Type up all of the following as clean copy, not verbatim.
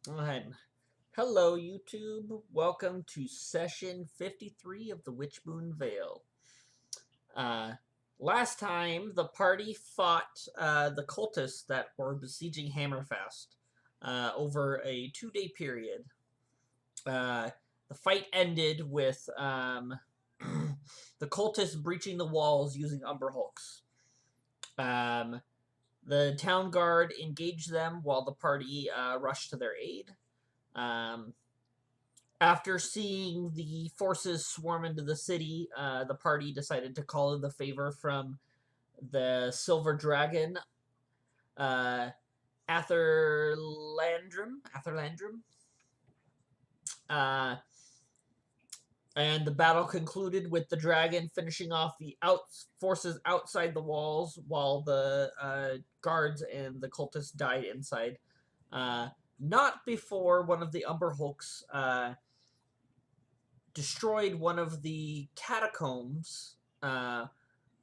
Alright. Hello, YouTube. Welcome to session 53 of the Witchmoon Vale. Uh, Last time, the party fought the cultists that were besieging Hammerfest over a 2-day period. The fight ended with the cultists breaching the walls using Umber Hulks. The town guard engaged them while the party rushed to their aid. After seeing the forces swarm into the city, the party decided to call in the favor from the Silver Dragon, uh, Atherlandrum. Uh, and the battle concluded with the dragon finishing off the forces outside the walls, while the guards and the cultists died inside. Not before one of the Umber Hulks destroyed one of the catacombs,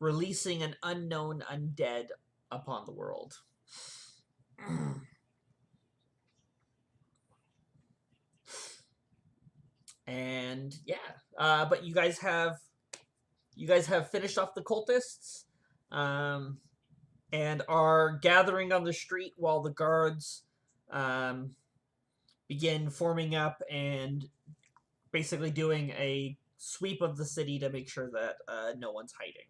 releasing an unknown undead upon the world. And yeah, but you guys have finished off the cultists, and are gathering on the street while the guards begin forming up and basically doing a sweep of the city to make sure that no one's hiding.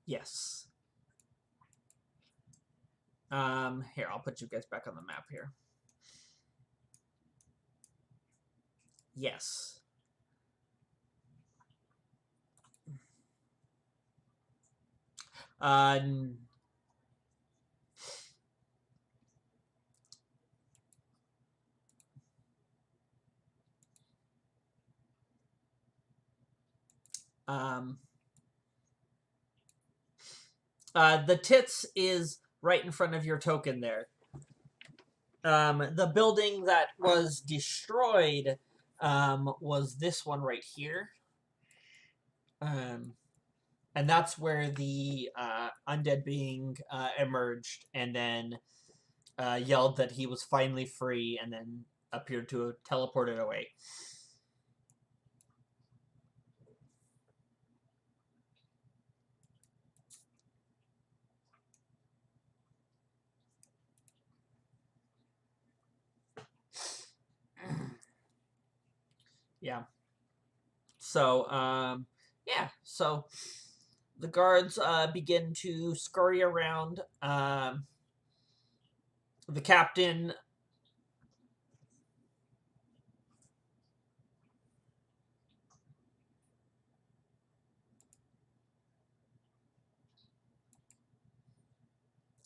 Yes. Here, I'll put you guys back on the map here. Yes. Uh, um, the tits is right in front of your token there. The building that was destroyed was this one right here. And that's where the undead being emerged and then yelled that he was finally free and then appeared to have teleported away. Yeah. So, yeah. So the guards begin to scurry around. The captain.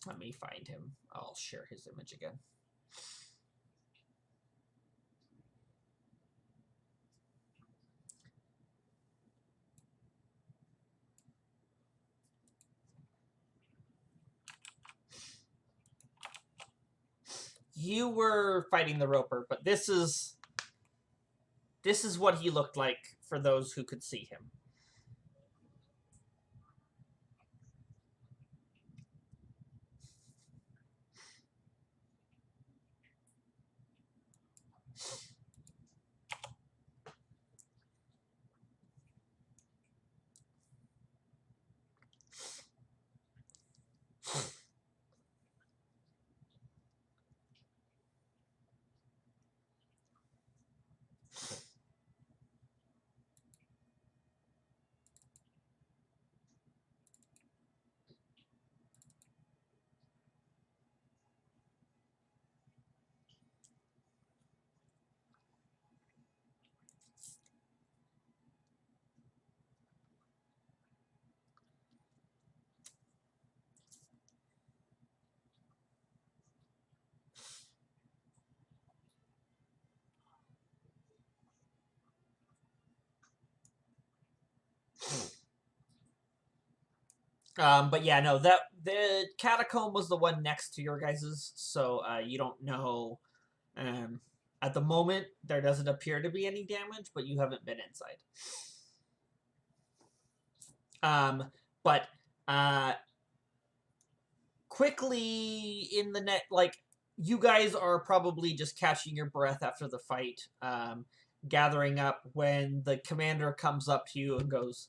Let me find him. I'll share his image again. You were fighting the Roper, but this is what he looked like for those who could see him. But yeah, no, that the catacomb was the one next to your guys's, so you don't know. At the moment, there doesn't appear to be any damage, but you haven't been inside. but quickly in the net, like, you guys are probably just catching your breath after the fight, gathering up when the commander comes up to you and goes,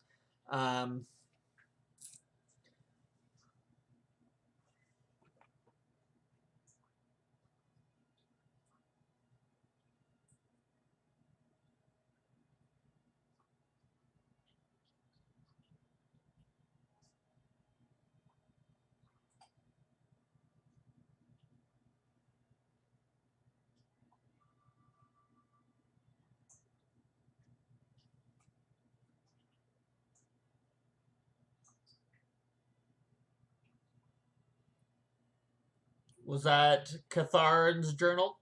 was that Cathar's journal?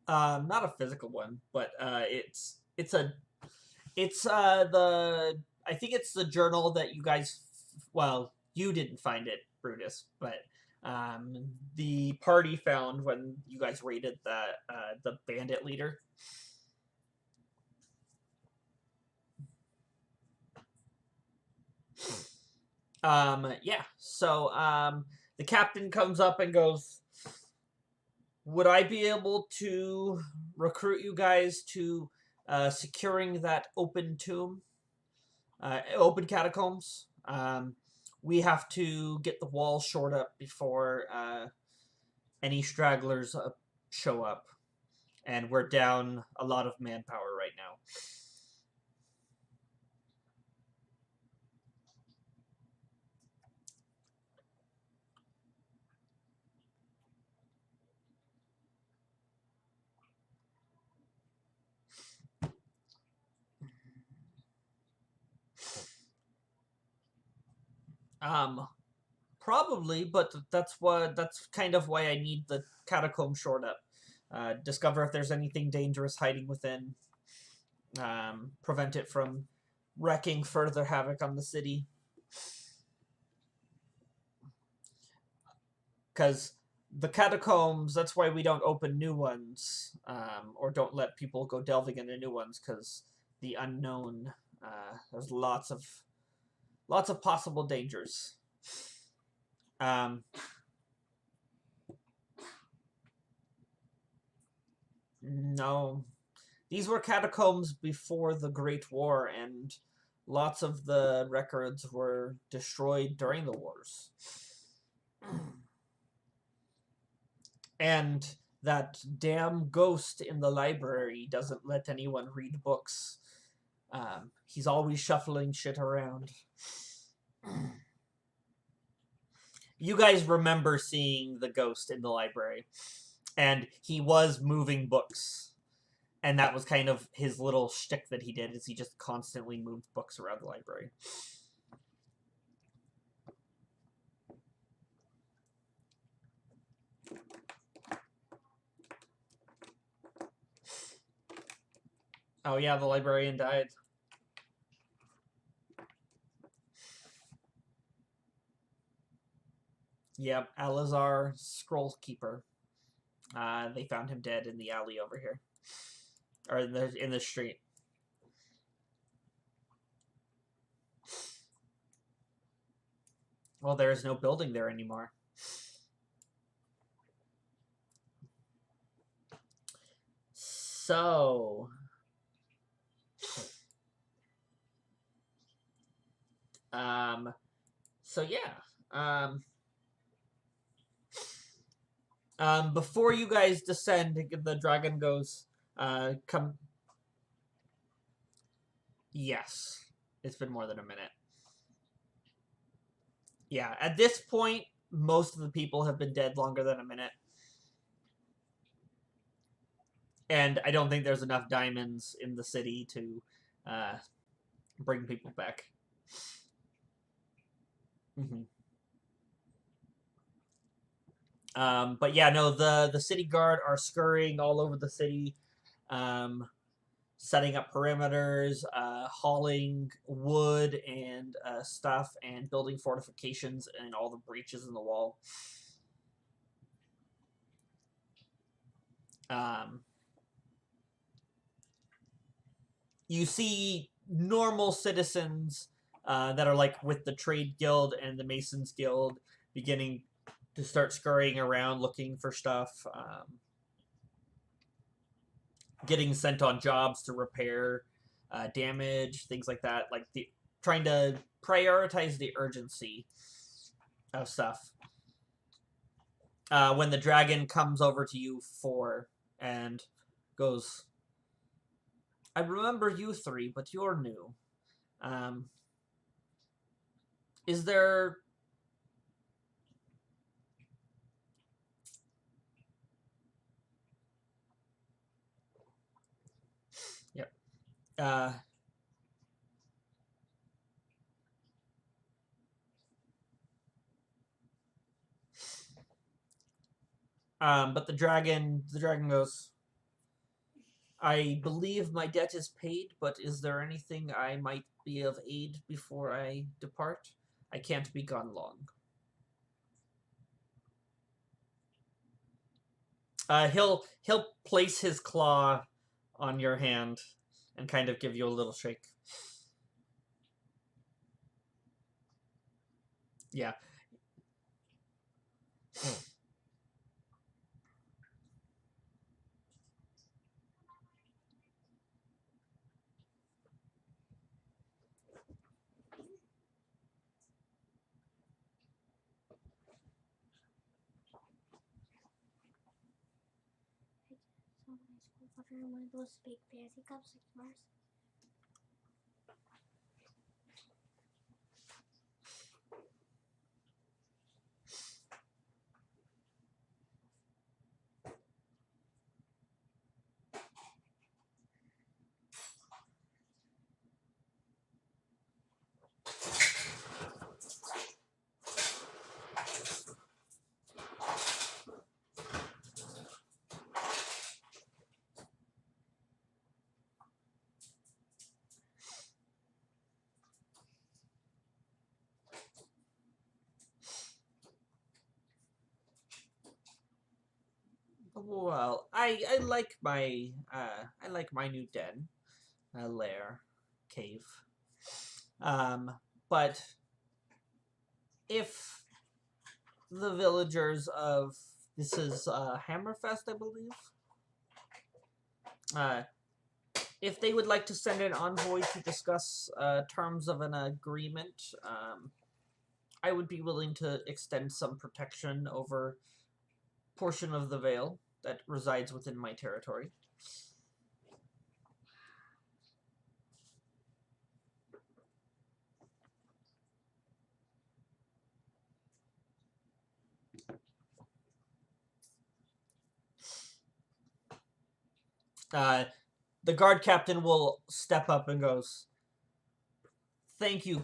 Not a physical one, but the I think it's the journal that you guys, well, you didn't find it, Brutus, but the party found when you guys raided the bandit leader. Yeah. So the captain comes up and goes, "Would I be able to recruit you guys to securing that open tomb, open catacombs? We have to get the walls shored up before any stragglers show up, and we're down a lot of manpower right now." Probably, but that's kind of why I need the catacomb shored up. Discover if there's anything dangerous hiding within. Prevent it from wreaking further havoc on the city. Because the catacombs, that's why we don't open new ones, or don't let people go delving into new ones, because the unknown, there's lots of possible dangers. No, these were catacombs before the Great War, and lots of the records were destroyed during the wars. And that damn ghost in the library doesn't let anyone read books. He's always shuffling shit around. You guys remember seeing the ghost in the library, and he was moving books. And that was kind of his little shtick that he did, is he just constantly moved books around the library. Oh yeah, the librarian died. Yep, Alizar, Scroll Keeper. They found him dead in the alley over here, or in the street. Well, there is no building there anymore. So, so yeah, before you guys descend, the dragon goes, come. Yes, it's been more than a minute. Yeah, at this point, most of the people have been dead longer than a minute. And I don't think there's enough diamonds in the city to bring people back. Mm-hmm. But yeah, no, the city guard are scurrying all over the city, setting up perimeters, hauling wood and stuff, and building fortifications and all the breaches in the wall. You see normal citizens that are like with the trade guild and the masons guild beginning to start scurrying around looking for stuff, getting sent on jobs to repair damage, things like that, like the trying to prioritize the urgency of stuff. When the dragon comes over to you and goes, I remember you three, but you're new. Um, is there... Yep. But the dragon goes, I believe my debt is paid, but is there anything I might be of aid before I depart? I can't be gone long. He'll place his claw on your hand and kind of give you a little shake. Yeah. One of those big fancy cups like Mars. Well, I like my new den, lair, cave. But if the villagers of this is Hammerfest, I believe. Uh, if they would like to send an envoy to discuss terms of an agreement, I would be willing to extend some protection over portion of the Vale that resides within my territory. The guard captain will step up and goes, "Thank you,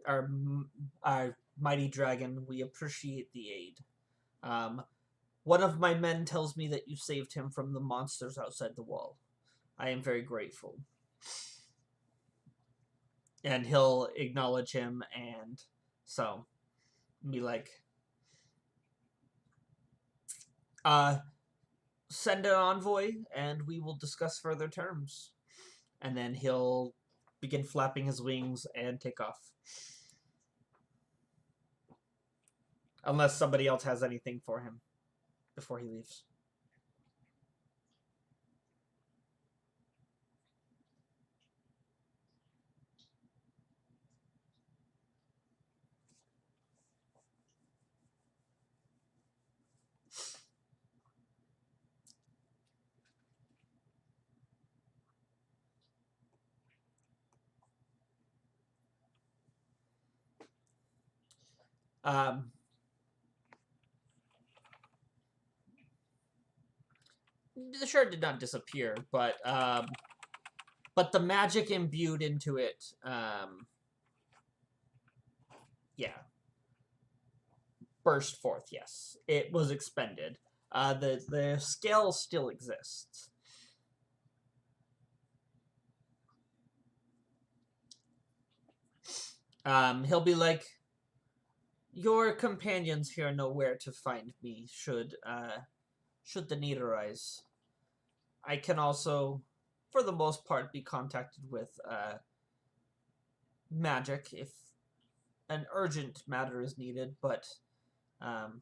our mighty dragon. We appreciate the aid. One of my men tells me that you saved him from the monsters outside the wall. I am very grateful." And he'll acknowledge him and so be like, send an envoy and we will discuss further terms. And then he'll begin flapping his wings and take off. Unless somebody else has anything for him before he leaves. The shirt did not disappear, but the magic imbued into it, yeah. burst forth. Yes, it was expended. The scale still exists. He'll be like, your companions here know where to find me should the need arise. I can also, for the most part, be contacted with magic if an urgent matter is needed, but um,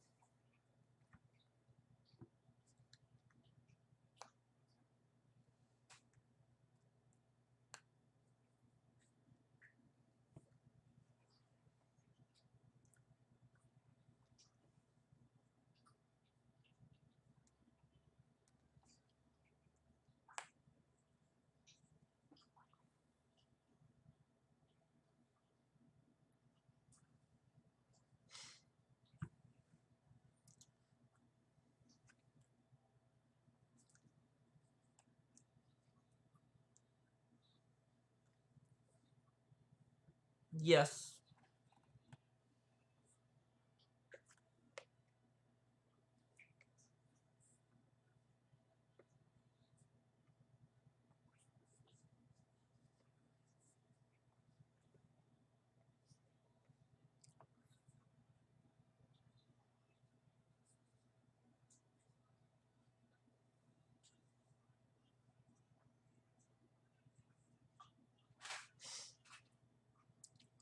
yes.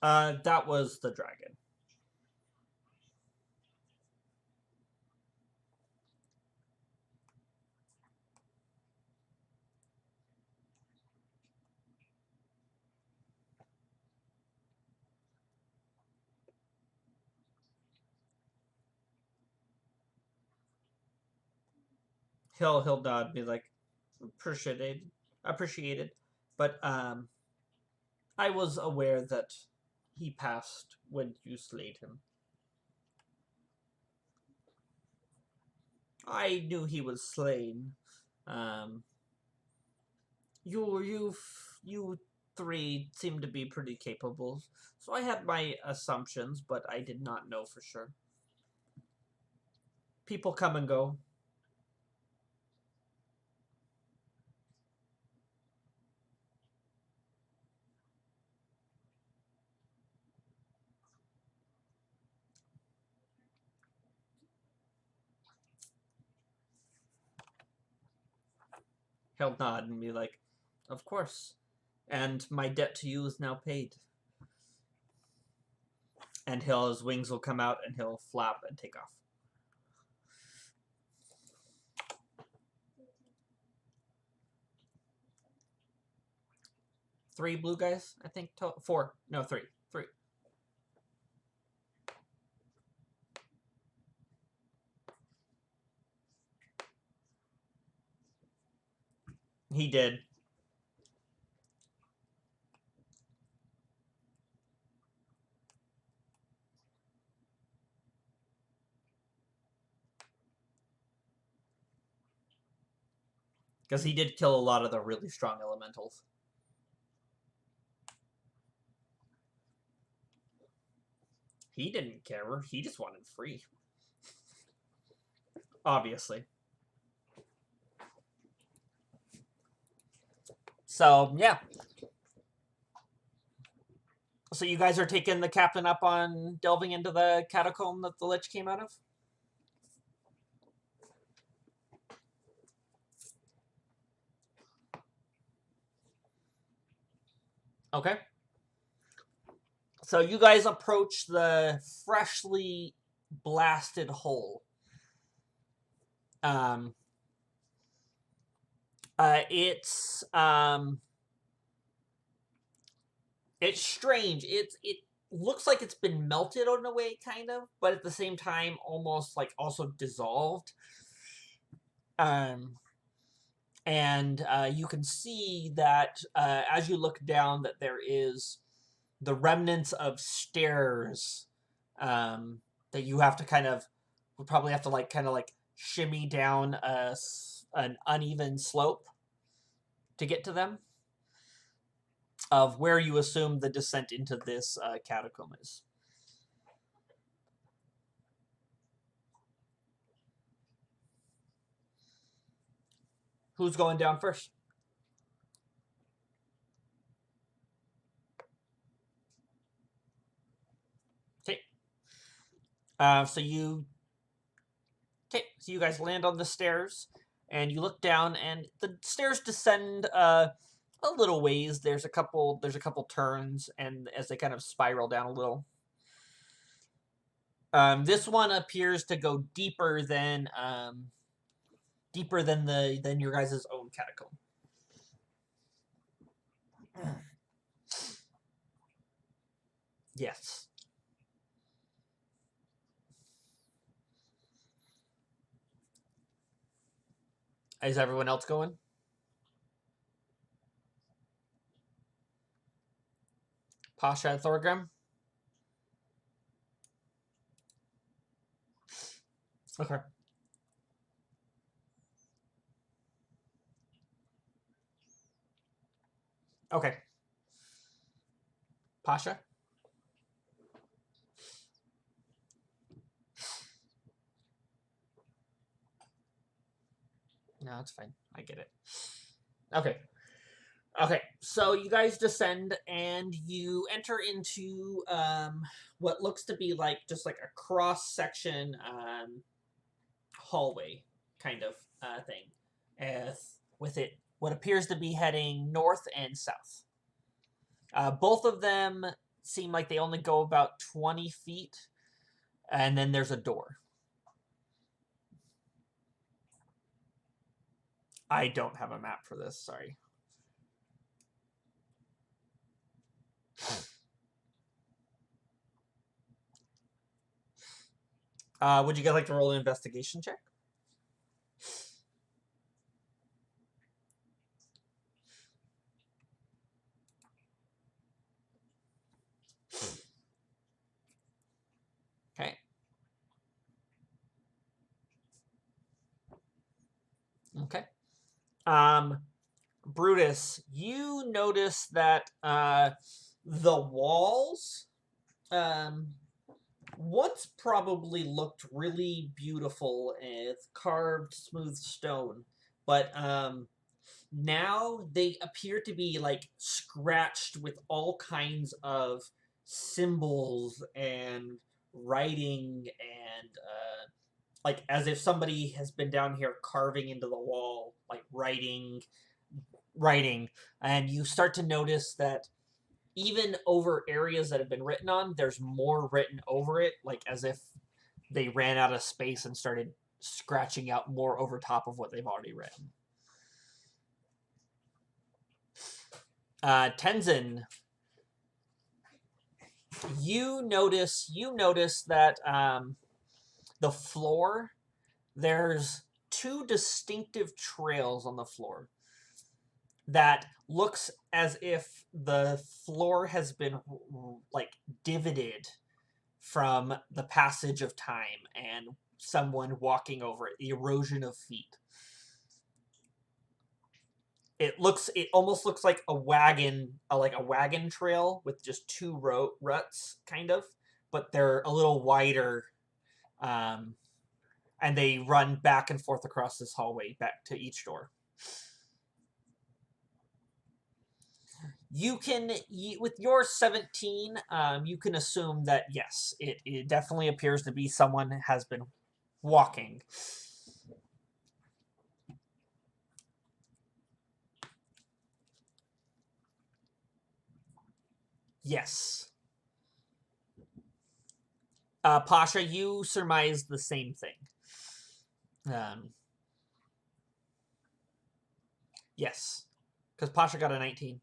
That was the dragon. He'll nod, be like, appreciated, but I was aware that he passed when you slayed him. I knew he was slain. Um, you three seem to be pretty capable, so I had my assumptions, but I did not know for sure. People come and go. He'll nod and be like, "Of course." And my debt to you is now paid. And his wings will come out and he'll flap and take off. Three blue guys, I think. Four. No, three. Three. He did. Because he did kill a lot of the really strong elementals. He didn't care. He just wanted free. Obviously. So, yeah. So you guys are taking the captain up on delving into the catacomb that the Lich came out of? Okay. So you guys approach the freshly blasted hole. Um, it's strange. It looks like it's been melted in a way, kind of, but at the same time, almost like also dissolved. And you can see that as you look down, that there is the remnants of stairs that you have to would probably have to kind of shimmy down an uneven slope to get to them, of where you assume the descent into this catacomb is. Who's going down first? Okay. So you guys land on the stairs, and you look down, and the stairs descend a little ways. There's a couple turns, and as they kind of spiral down a little. This one appears to go deeper than your guys' own catacomb. Yes. Is everyone else going? Pasha and Thorgrim? Okay. Okay. Pasha? No, it's fine. I get it. Okay. Okay, so you guys descend and you enter into what looks to be like just like a cross section hallway kind of thing, with it what appears to be heading north and south. Both of them seem like they only go about 20 feet, and then there's a door. I don't have a map for this, sorry. Would you guys like to roll an investigation check? Okay. Okay. Brutus, you notice that the walls once probably looked really beautiful with carved smooth stone, but now they appear to be like scratched with all kinds of symbols and writing and like as if somebody has been down here carving into the wall, like writing, and you start to notice that even over areas that have been written on, there's more written over it, like as if they ran out of space and started scratching out more over top of what they've already written. Tenzin, you notice that the floor, there's two distinctive trails on the floor that looks as if the floor has been like divoted from the passage of time and someone walking over it, the erosion of feet. It almost looks like a wagon trail with just two ruts, kind of, but they're a little wider, and they run back and forth across this hallway back to each door. You can, with your 17, you can assume that yes, it definitely appears to be someone has been walking. Yes. Pasha, you surmised the same thing. Yes. Because Pasha got a 19.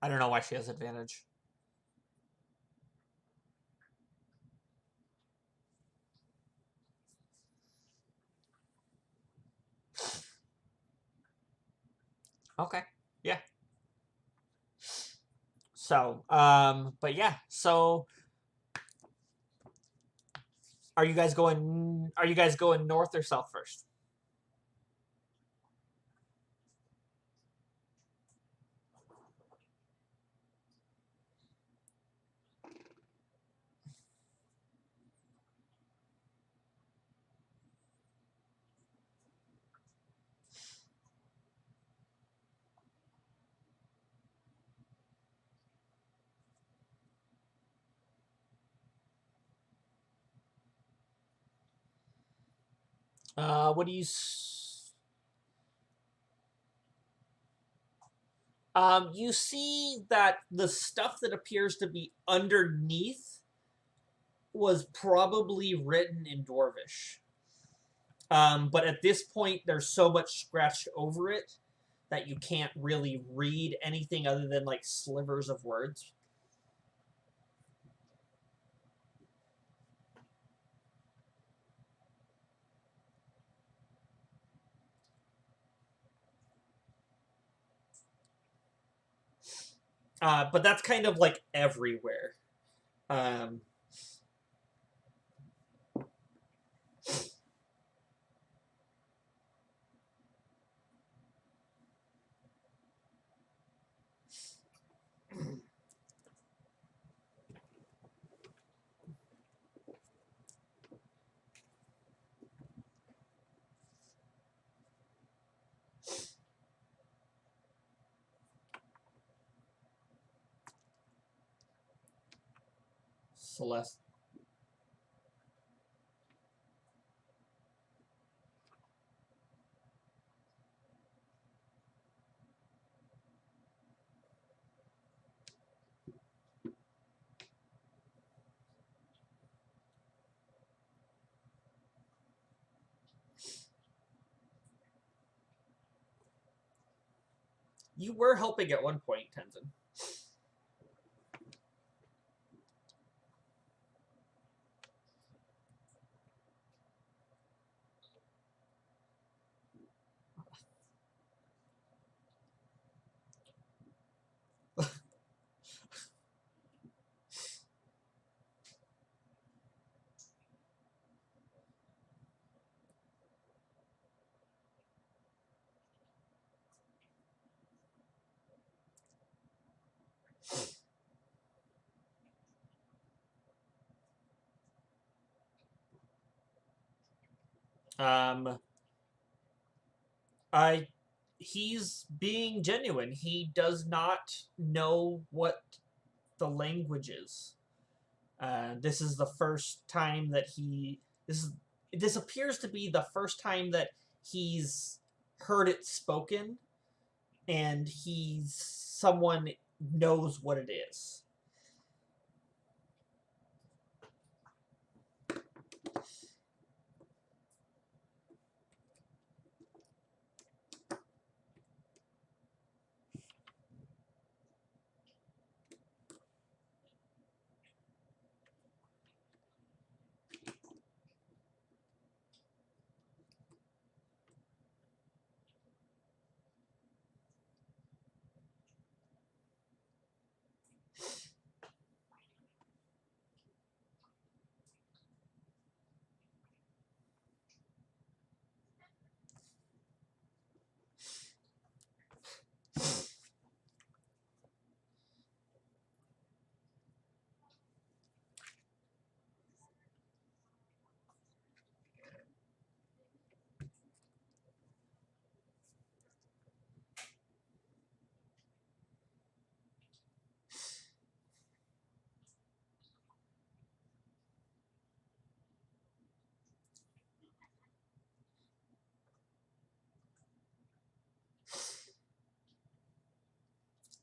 I don't know why she has advantage. Okay. Yeah. So, but yeah, so are you guys going north or south first? What do you? You see that the stuff that appears to be underneath was probably written in Dwarvish. But at this point, there's so much scratched over it that you can't really read anything other than like slivers of words. But that's kind of like everywhere. Um, Celeste. You were helping at one point, Tenzin. Um, I he's being genuine. He does not know what the language is. This is the first time that this appears to be the first time that he's heard it spoken, and he's someone knows what it is.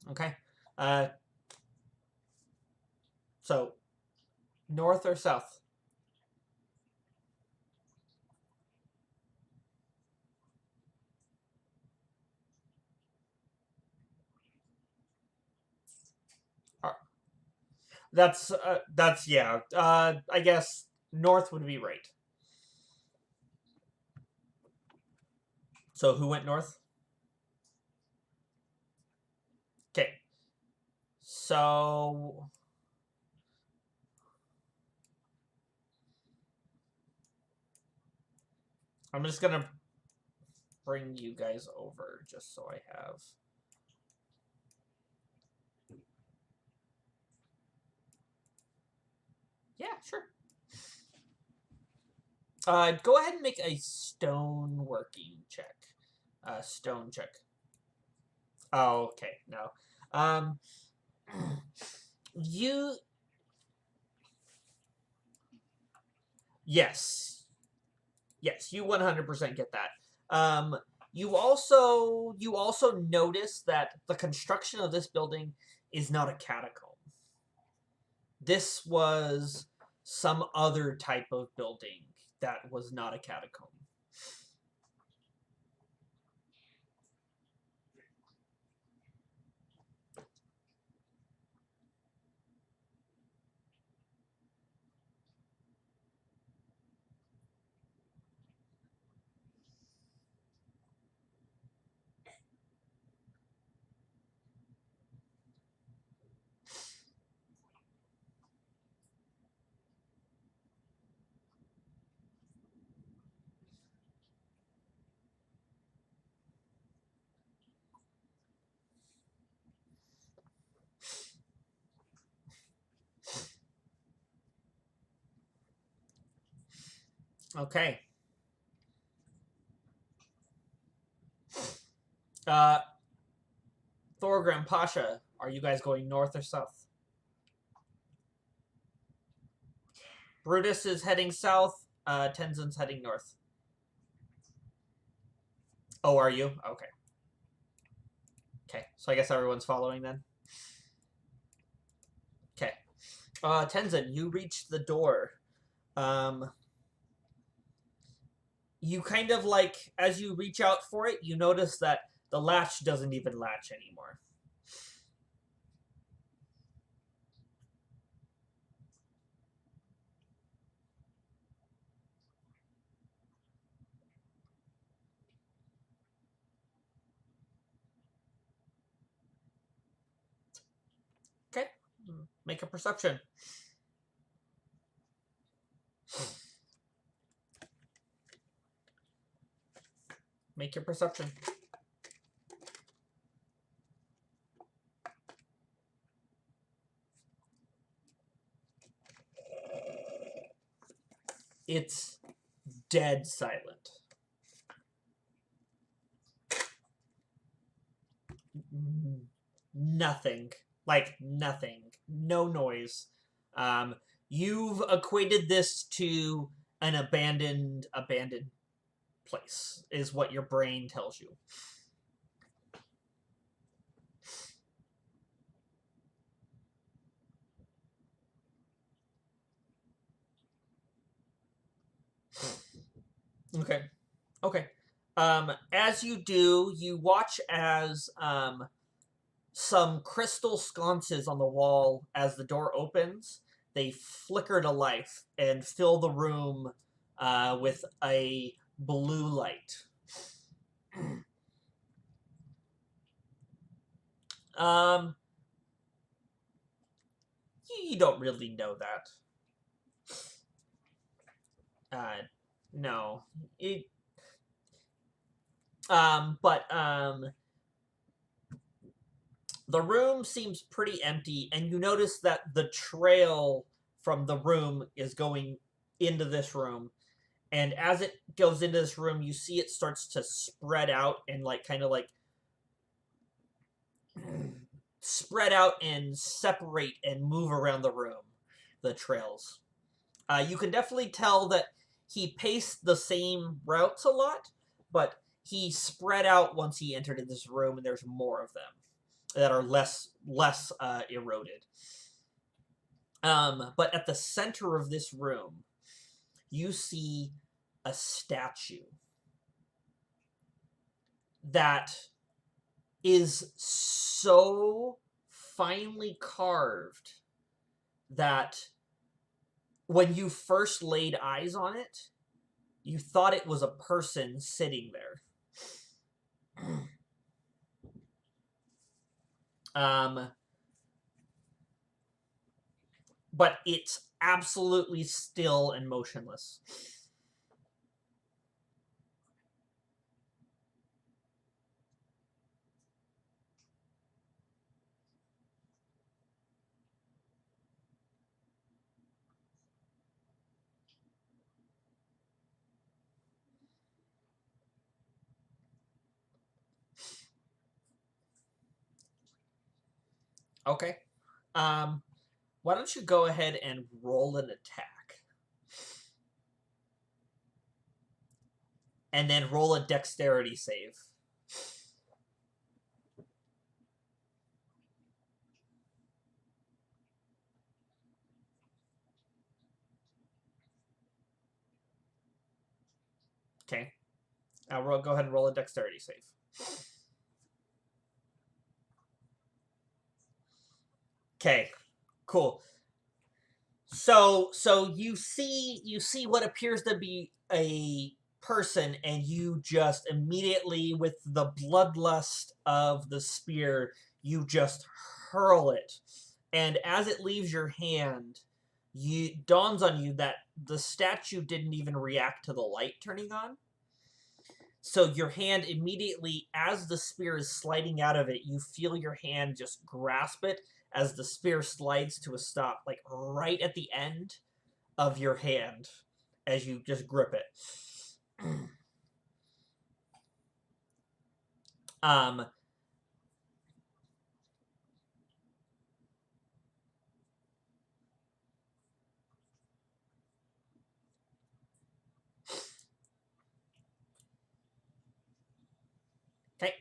Okay. Uh, so north or south? Uh, that's yeah. I guess north would be right. So who went north? Okay. So I'm just gonna bring you guys over just so I have. Yeah, sure. Go ahead and make a stone working check. Stone check. Oh, okay. No. Um, you. Yes. Yes, you 100% get that. You also notice that the construction of this building is not a catacomb. This was some other type of building that was not a catacomb. Okay. Thorgrim, Pasha, are you guys going north or south? Brutus is heading south. Tenzin's heading north. Oh, are you? Okay. Okay, so I guess everyone's following then. Okay. Tenzin, you reach the door. You kind of like, as you reach out for it, you notice that the latch doesn't even latch anymore. Okay. Make a perception. Make your perception. It's dead silent. Nothing. Like nothing. No noise. You've equated this to an abandoned place, is what your brain tells you. Okay. Okay. As you do, you watch as some crystal sconces on the wall, as the door opens, they flicker to life and fill the room with a blue light. um, you don't really know that. No. But the room seems pretty empty, and you notice that the trail from the room is going into this room. And as it goes into this room, you see it starts to spread out and kind of spread out and separate and move around the room, the trails. You can definitely tell that he paced the same routes a lot, but he spread out once he entered in this room, and there's more of them that are less eroded. But at the center of this room, you see a statue that is so finely carved that when you first laid eyes on it, you thought it was a person sitting there. But it's absolutely still and motionless. Okay. Why don't you go ahead and roll an attack? and then roll a dexterity save. Okay. Go ahead and roll a dexterity save. Okay. Cool. So you see what appears to be a person, and you just immediately, with the bloodlust of the spear, you just hurl it. And as it leaves your hand, dawns on you that the statue didn't even react to the light turning on. So your hand immediately, as the spear is sliding out of it, you feel your hand just grasp it as the spear slides to a stop, like right at the end of your hand, as you just grip it. um, okay.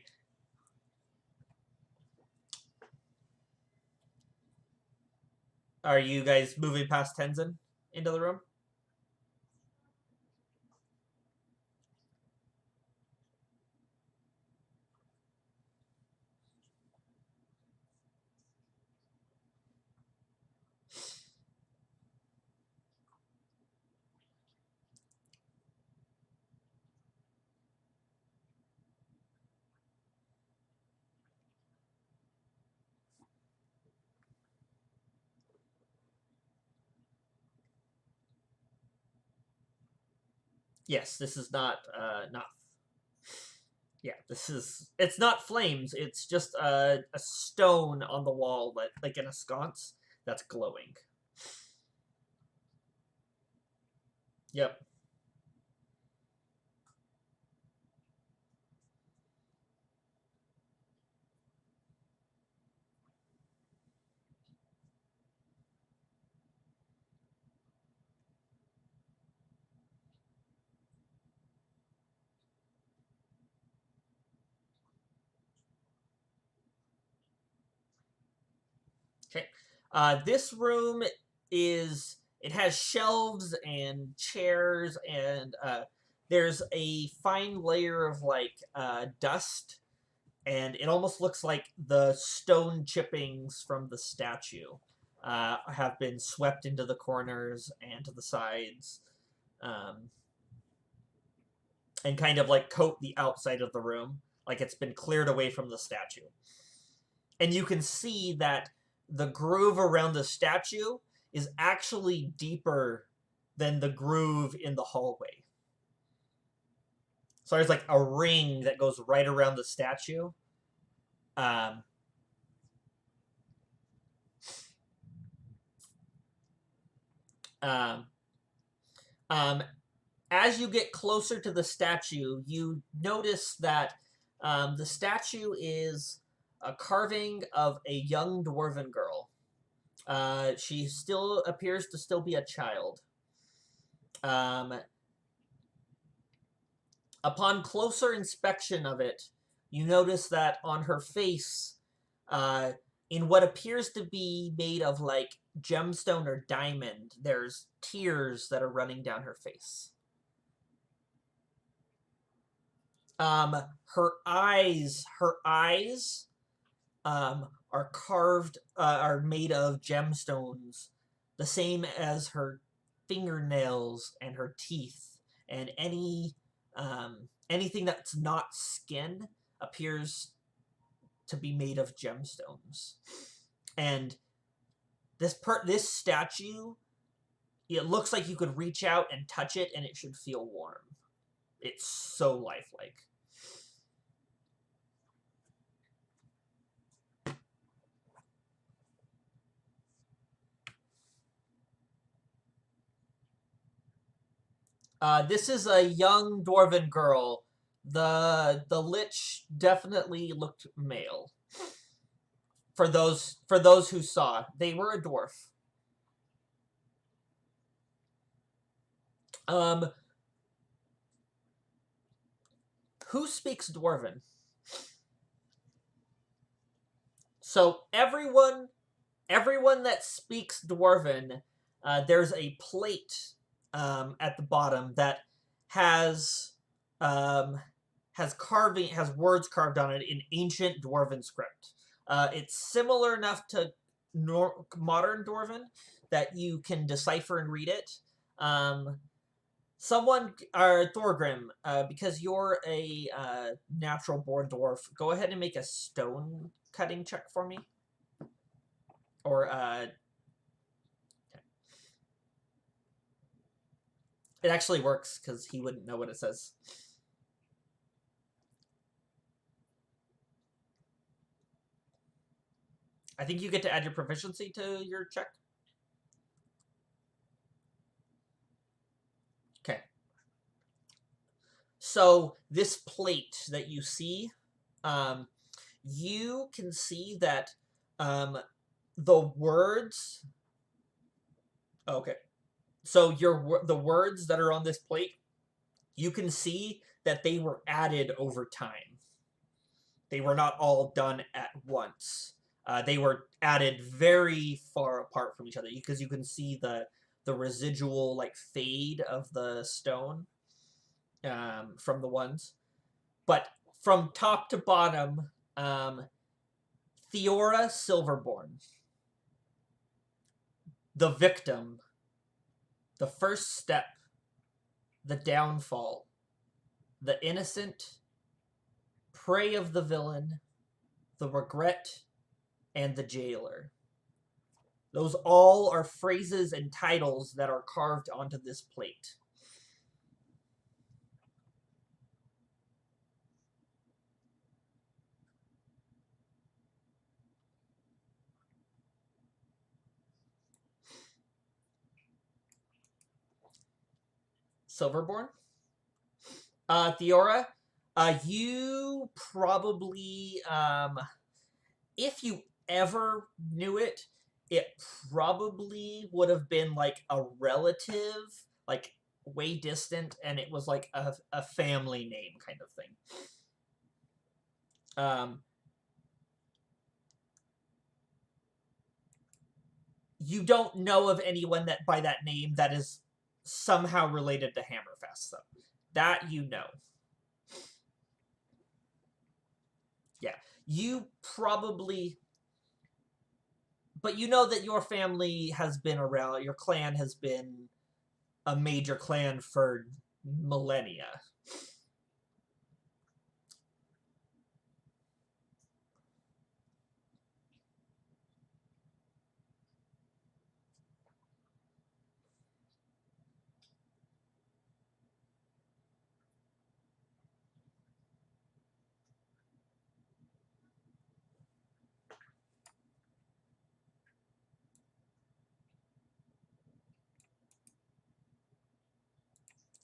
Are you guys moving past Tenzin into the room? Yes, this is not yeah, it's not flames, it's just a stone on the wall, like in a sconce, that's glowing. Yep. Okay. This room it has shelves and chairs, and there's a fine layer of dust, and it almost looks like the stone chippings from the statue have been swept into the corners and to the sides, um, and kind of like coat the outside of the room, like it's been cleared away from the statue. And you can see that the groove around the statue is actually deeper than the groove in the hallway. So there's like a ring that goes right around the statue. Um, um, um, as you get closer to the statue, you notice that the statue is a carving of a young dwarven girl. She still appears to still be a child. Um, Upon closer inspection of it, you notice that on her face, uh, in what appears to be made of like gemstone or diamond, there's tears that are running down her face. Um, her eyes are carved, are made of gemstones, the same as her fingernails and her teeth, and anything that's not skin appears to be made of gemstones. And this statue, it looks like you could reach out and touch it and it should feel warm. It's so lifelike. This is a young dwarven girl. The lich definitely looked male. For those who saw, they were a dwarf. Um, Who speaks Dwarven? So everyone that speaks Dwarven, there's a plate at the bottom that has has words carved on it in ancient Dwarven script. It's similar enough to modern Dwarven that you can decipher and read it. Someone, or Thorgrim, because you're a natural born dwarf, go ahead and make a stone cutting check for me. Or, it actually works because he wouldn't know what it says. I think you get to add your proficiency to your check. Okay. So this plate that you see, you can see that the words. Okay. So the words that are on this plate, you can see that they were added over time. They were not all done at once. They were added very far apart from each other because you can see the residual like fade of the stone from the ones. But from top to bottom, Theora Silverborn, the victim, the first step, the downfall, the innocent, prey of the villain, the regret, and the jailer. Those all are phrases and titles that are carved onto this plate. Silverborn? Theora, you probably, if you ever knew it, it probably would have been like a relative, like way distant, and it was like a family name kind of thing. You don't know of anyone that by that name that is somehow related to Hammerfest, though. That you know. Yeah. You probably... But you know that your family has been around, your clan has been a major clan for millennia.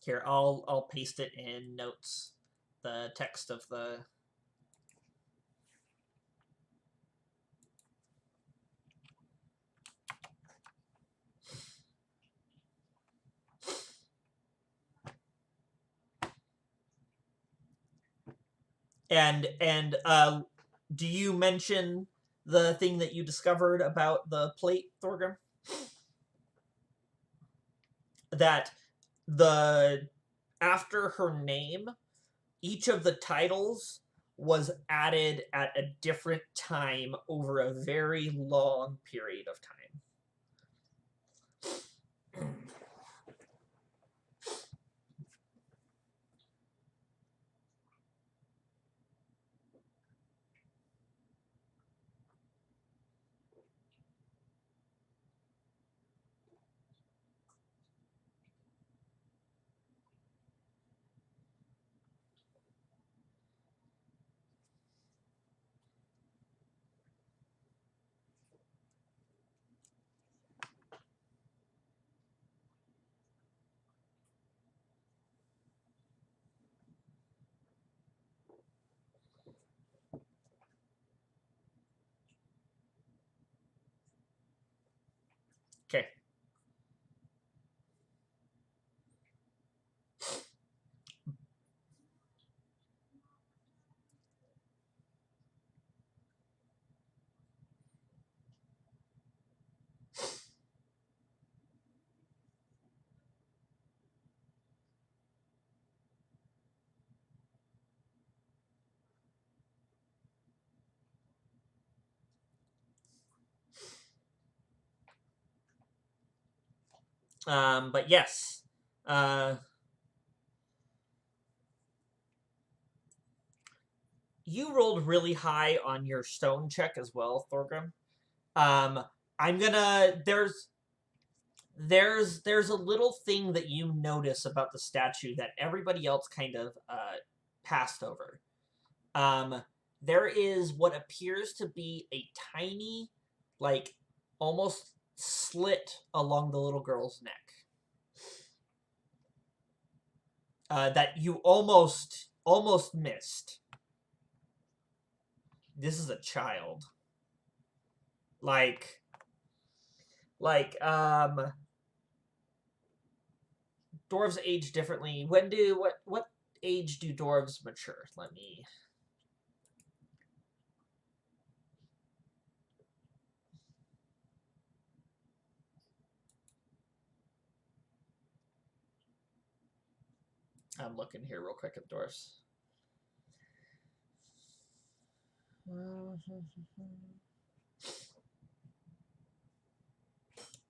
Here, I'll paste it in notes, the text of the... And do you mention the thing that you discovered about the plate, Thorgrim? That after her name, each of the titles was added at a different time over a very long period of time. Okay. But yes. You rolled really high on your stone check as well, Thorgrim. I'm gonna there's a little thing that you notice about the statue that everybody else kind of passed over. There is what appears to be a tiny, like, almost slit along the little girl's neck. That you almost missed. This is a child. Like dwarves age differently. What age do dwarves mature? Let me. I'm looking here real quick at dwarves.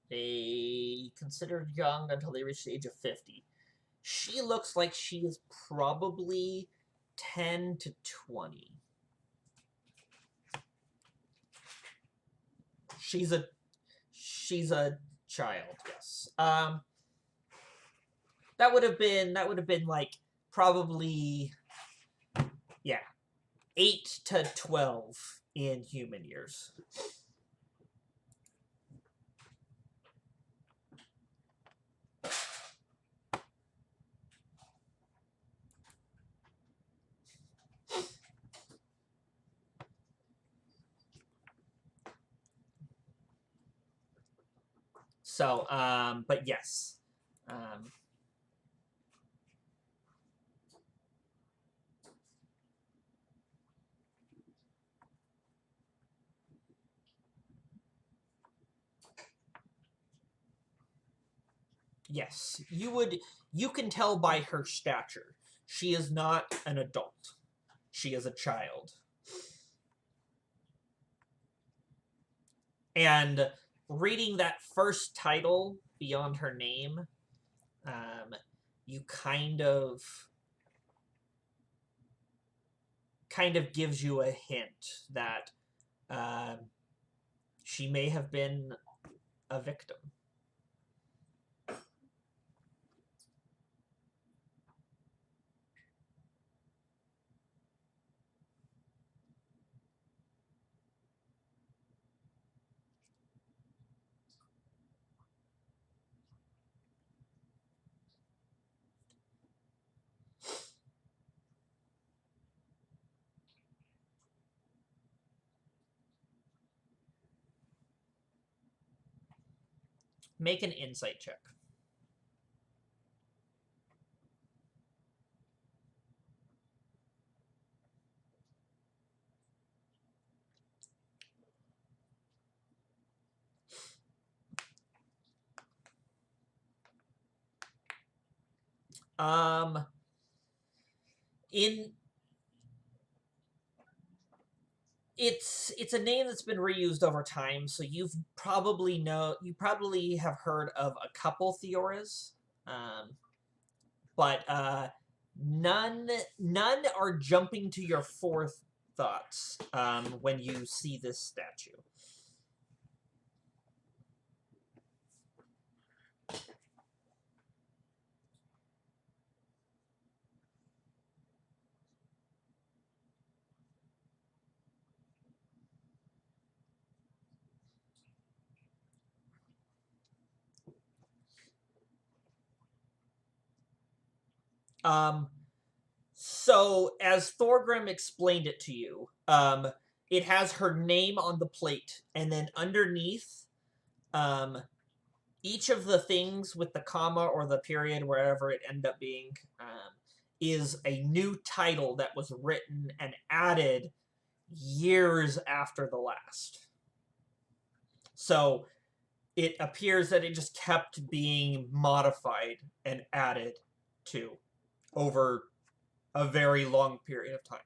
They considered young until they reach the age of 50. She looks like she is probably 10 to 20. She's a child, yes. That would have been like probably 8 to 12 in human years. So, but yes. Yes, you can tell by her stature. She is not an adult. She is a child. And reading that first title beyond her name, you kind of gives you a hint that she may have been a victim. Make an insight check. In it's a name that's been reused over time, so you probably have heard of a couple Theoras, but none are jumping to your fourth thoughts when you see this statue. So as Thorgrim explained it to you, it has her name on the plate, and then underneath, each of the things with the comma or the period, wherever it ended up being, is a new title that was written and added years after the last. So it appears that it just kept being modified and added to over a very long period of time.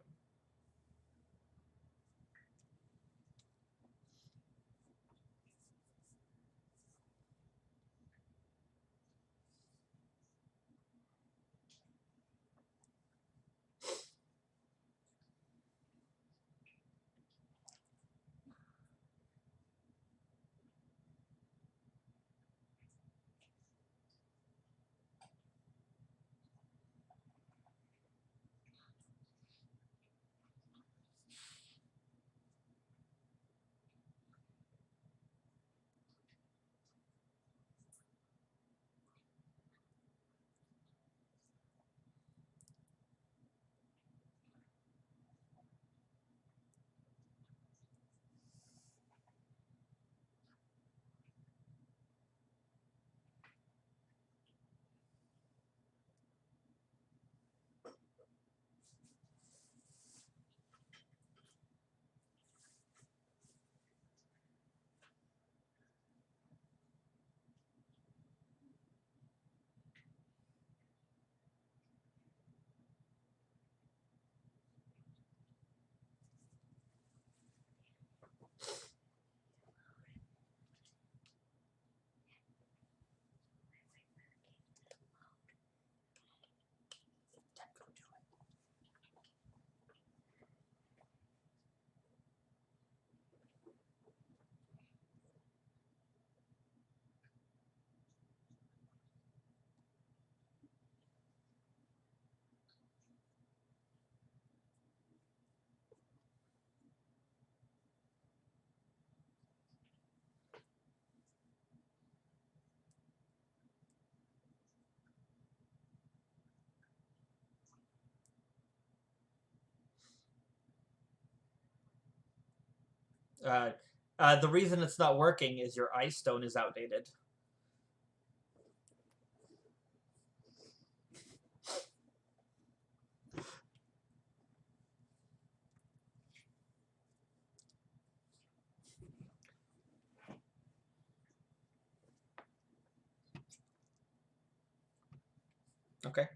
The reason it's not working is your ice stone is outdated. Okay.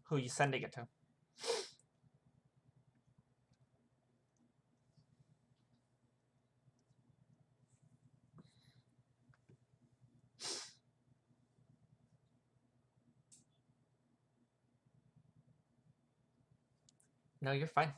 Who are you sending it to? No, you're fine.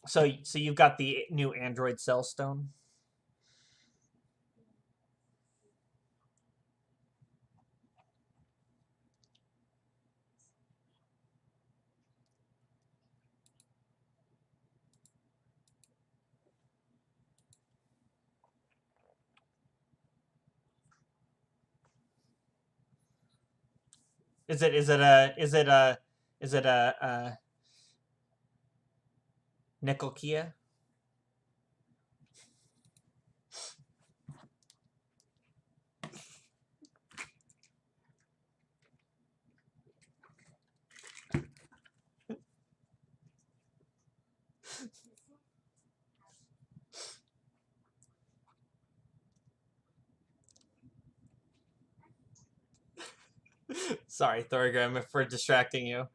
So you've got the new Android Cell Stone. Is it a nickel Kia? Sorry, Thorgram, for distracting you.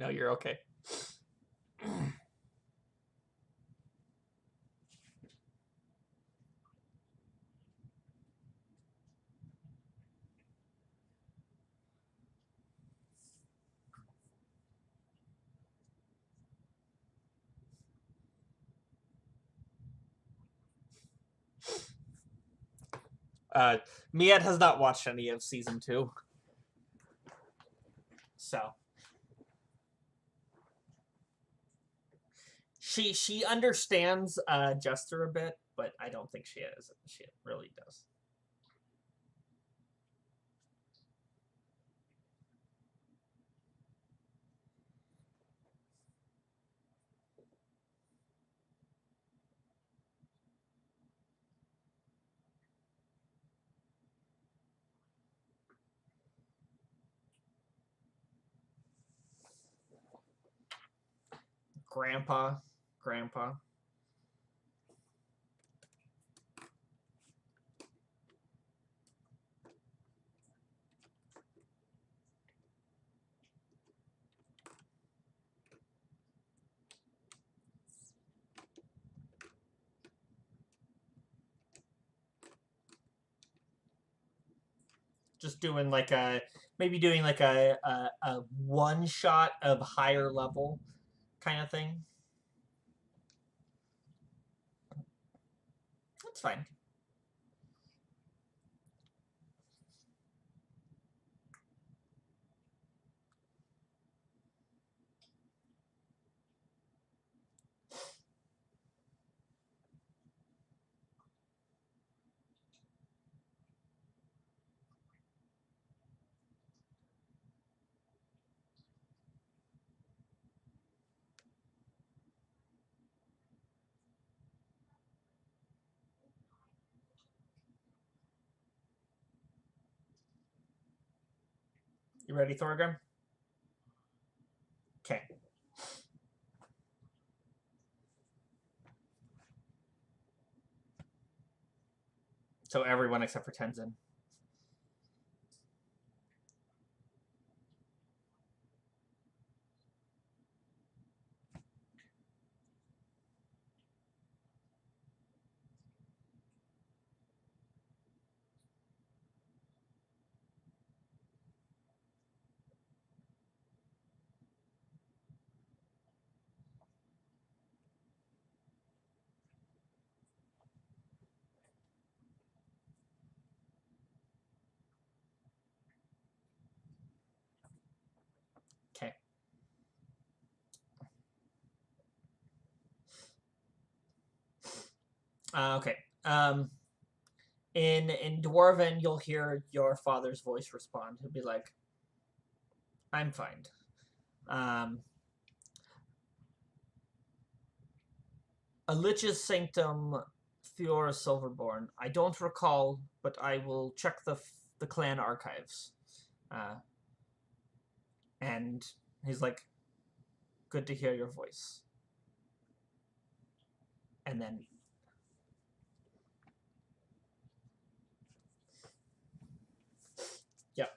No, you're okay. Miette has not watched any of season 2, so she understands Jester a bit, but I don't think she really does. Grandpa. Just doing like maybe doing like a one shot of higher level kind of thing. That's fine. You ready, Thorgrim? Okay. So everyone except for Tenzin. Okay. Okay. In Dwarven, you'll hear your father's voice respond. He'll be like, "I'm fine." A Lich's Sanctum, Fiora Silverborn. I don't recall, but I will check the clan archives. And he's like, "Good to hear your voice." And then yep.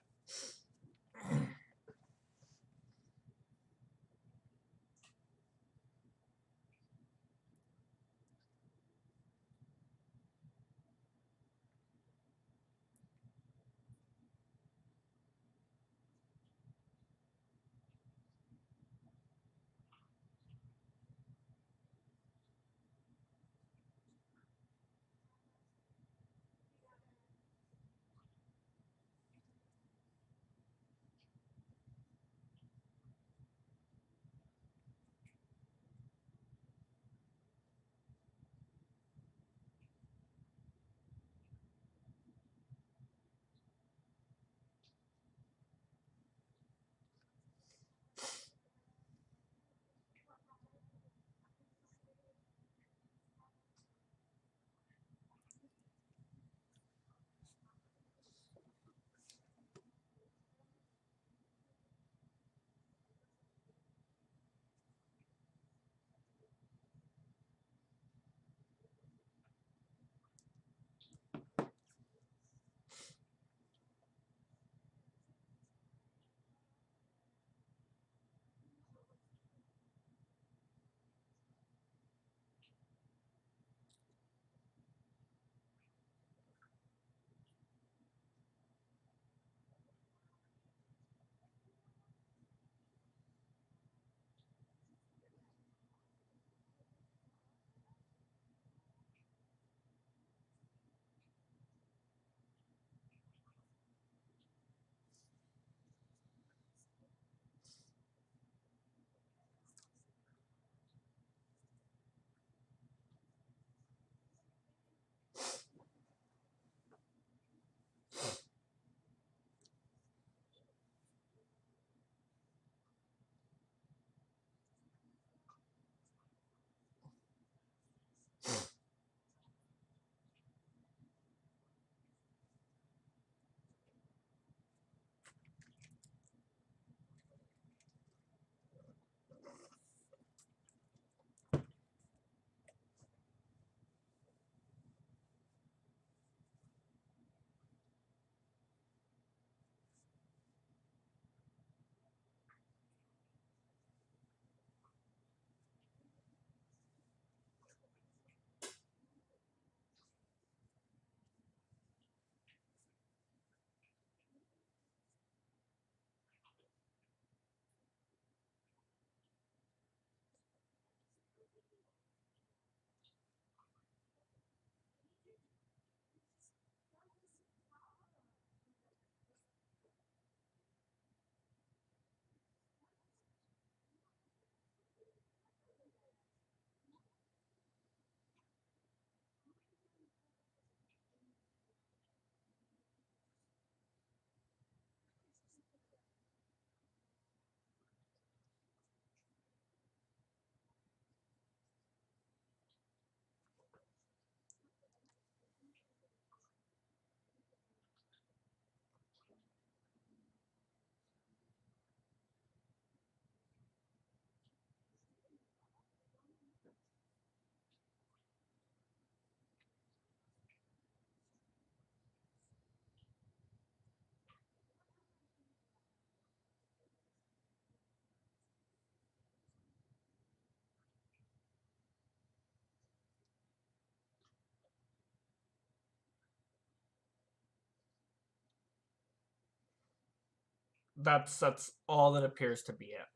That's all that appears to be it.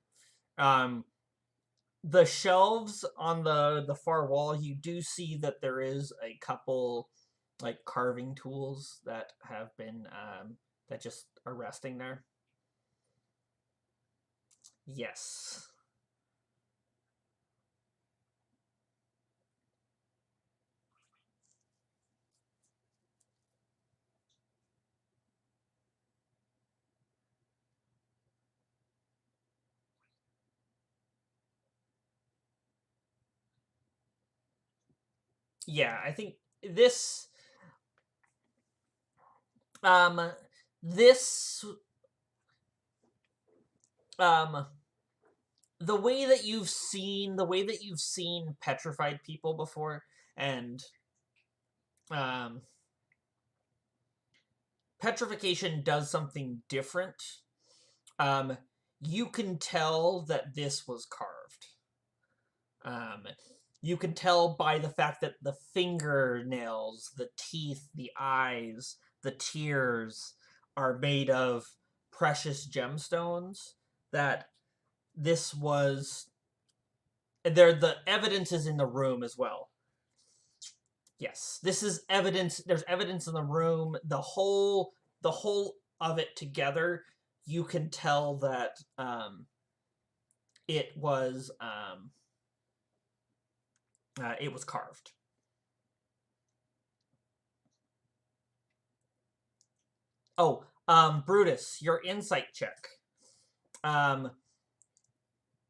The shelves on the far wall, you do see that there is a couple like carving tools that have been that just are resting there. Yes. Yeah, I think this um this um the way that you've seen petrified people before, and um petrification does something different. um you can tell that this was carved. um you can tell by the fact that the fingernails, the teeth, the eyes, the tears are made of precious gemstones, that this was there. The evidence is in the room as well. Yes, this is evidence. There's evidence in the room. The whole of it together, you can tell that it was it was carved. Oh, Brutus, your insight check. Um,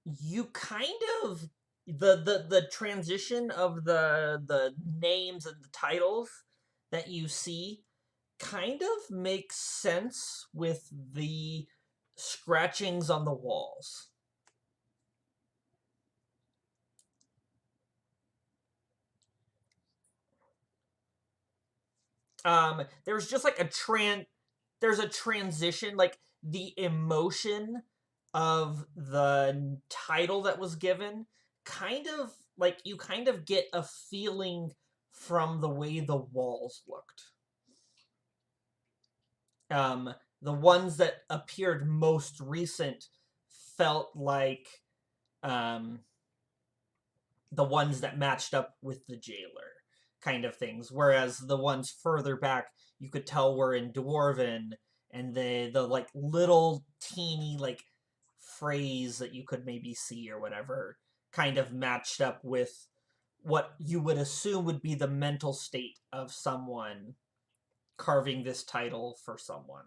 you kind of the transition of the names and the titles that you see kind of makes sense with the scratchings on the walls. There's just like there's a transition, like the emotion of the title that was given, kind of like you kind of get a feeling from the way the walls looked. The ones that appeared most recent felt like um the ones that matched up with the jailer kind of things, whereas the ones further back you could tell were in dwarven, and the like little teeny like phrase that you could maybe see or whatever kind of matched up with what you would assume would be the mental state of someone carving this title for someone.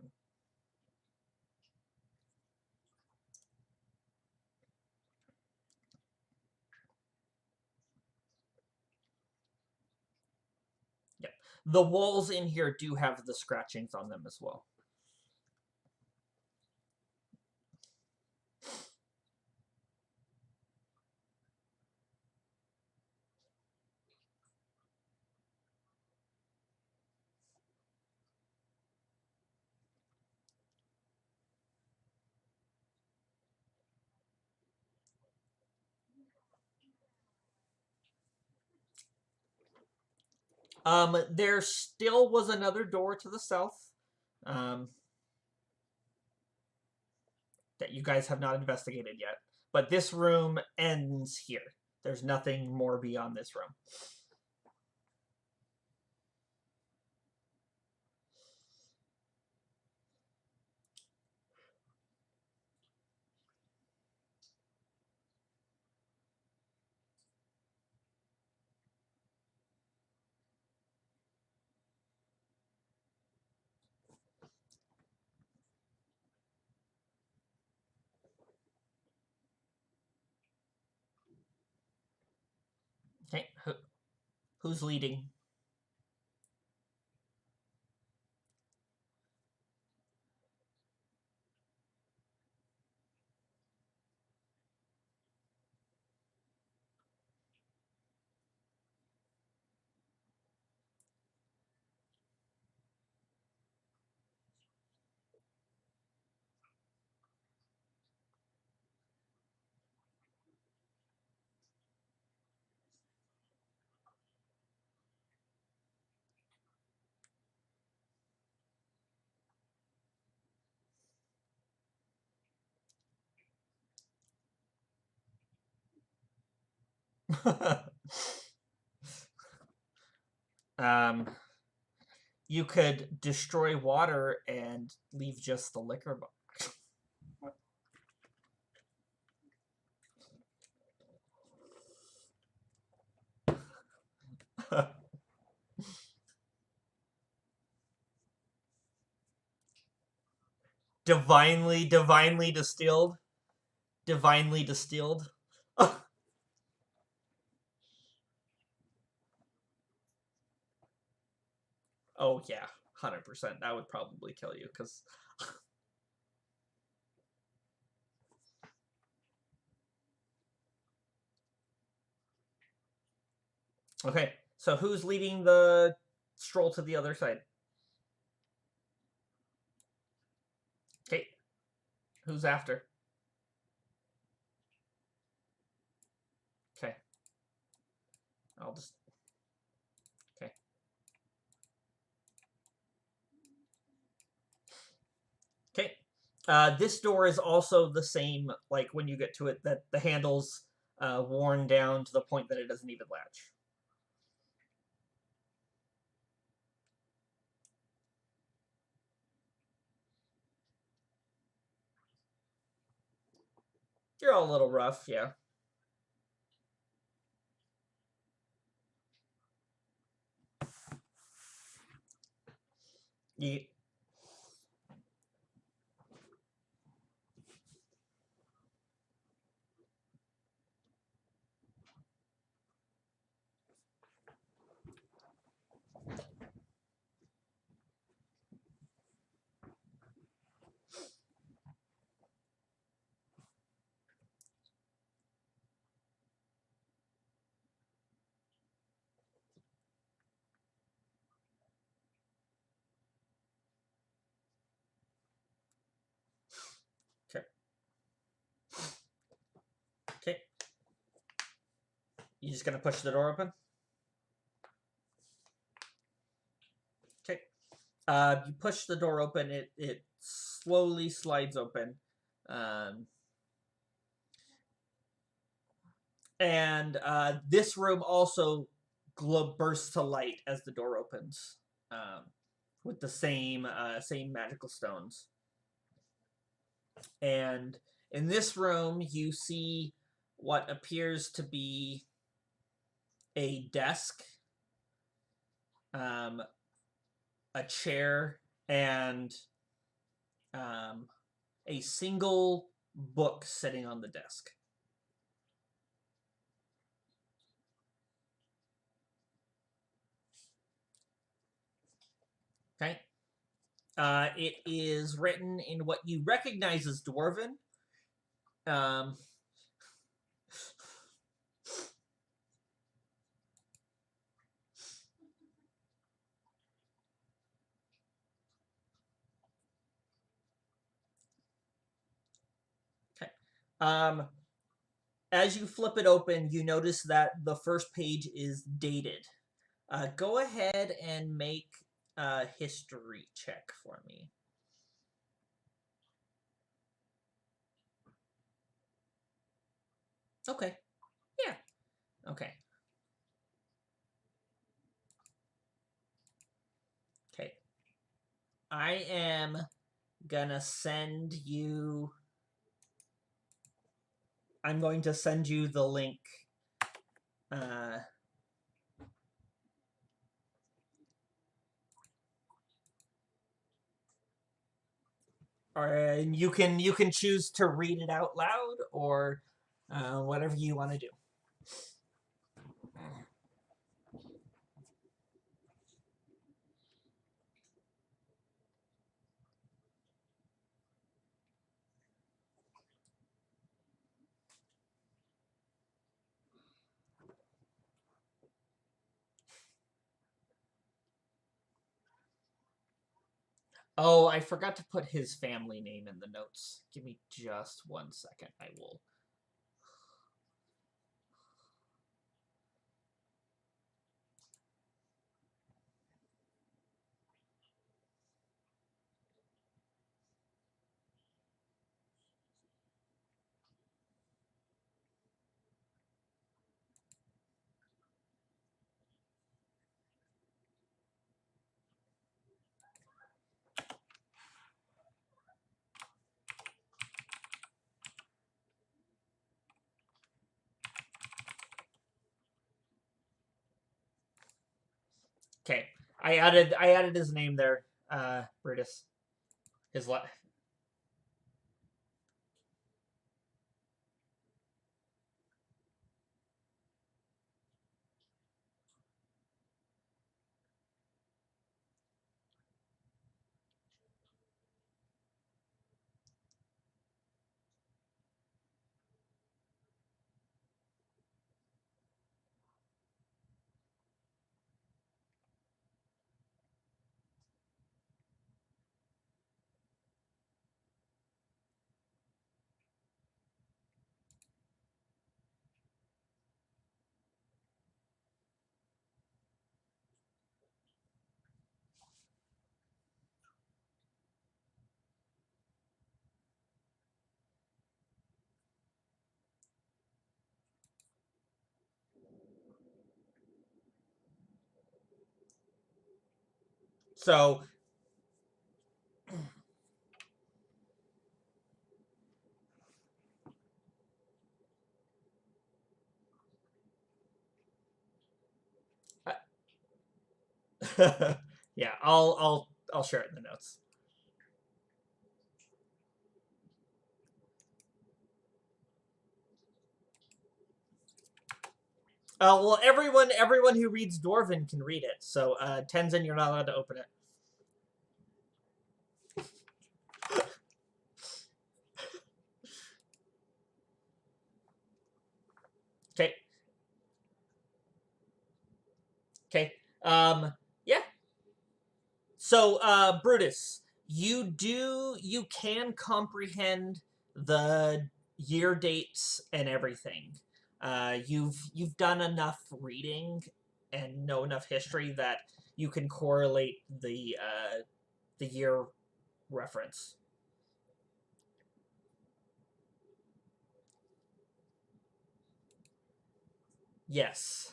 Yep. The walls in here do have the scratchings on them as well. There still was another door to the south, um, that you guys have not investigated yet. But this room ends here. There's nothing more beyond this room. Okay, who's leading? um, you could destroy water and leave just the liquor box. divinely distilled. Divinely distilled. Oh yeah, 100%. That would probably kill you because. Okay, so who's leading the stroll to the other side? Okay, who's after? Okay, I'll just. Okay. Okay. This door is also the same, like when you get to it, that the handle's worn down to the point that it doesn't even latch. You're all a little rough, yeah. You, okay. Okay. You just gonna push the door open? Okay. You push the door open. It slowly slides open, um, and this room also bursts to light as the door opens, with the same magical stones. And in this room, you see what appears to be a desk, um, a chair, and a single book sitting on the desk. Okay. It is written in what you recognize as Dwarven. Um, okay. As you flip it open, you notice that the first page is dated. Go ahead and make a history check for me. Okay. Yeah. Okay. Okay. I am gonna send you. I'm going to send you the link. Uh, or you can choose to read it out loud or whatever you want to do. Oh, I forgot to put his family name in the notes. Give me just 1 second. I will. Okay, I added his name there, Brutus. His so yeah, I'll share it in the notes. Well, everyone who reads Dwarven can read it. So Tenzin, you're not allowed to open it. Okay. Okay. Yeah. So Brutus, you can comprehend the year dates and everything. You've done enough reading and know enough history that you can correlate the year reference. Yes.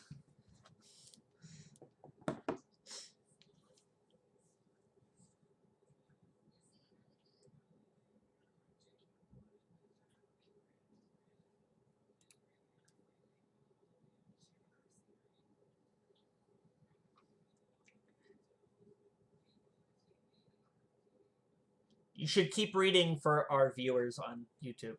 You should keep reading for our viewers on YouTube.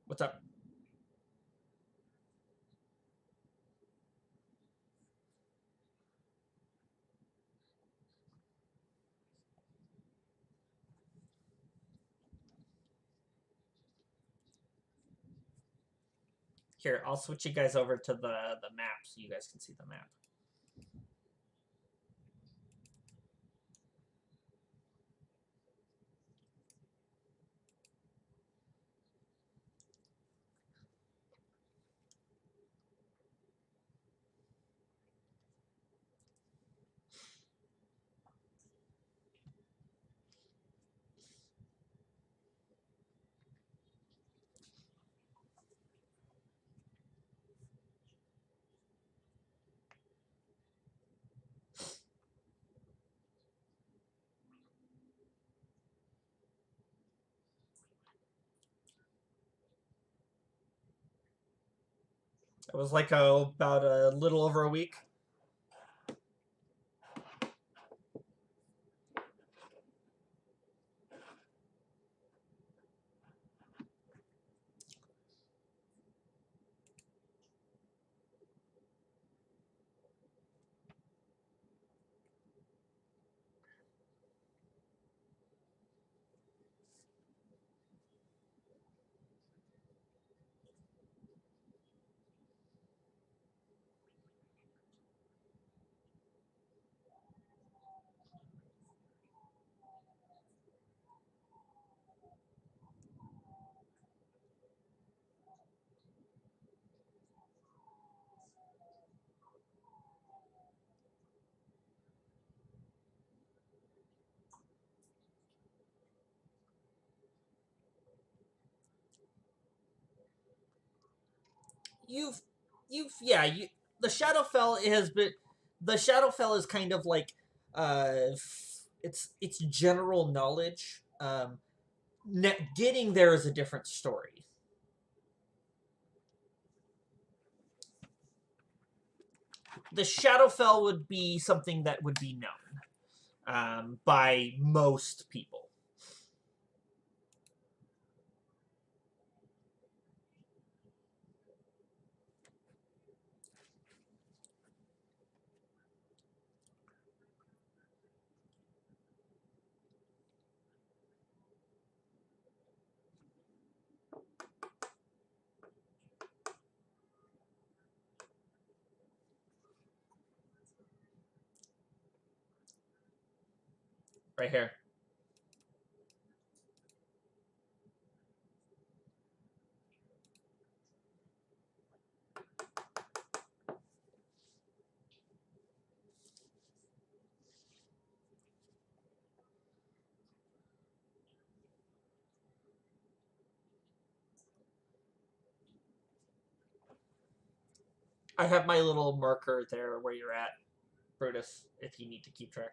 What's up? Here, I'll switch you guys over to the map so you guys can see the map. It was like about a little over a week. you the Shadowfell has been the Shadowfell is kind of like it's general knowledge. Getting there is a different story. The Shadowfell would be something that would be known by most people. Right here. I have my little marker there where you're at, Brutus, if you need to keep track.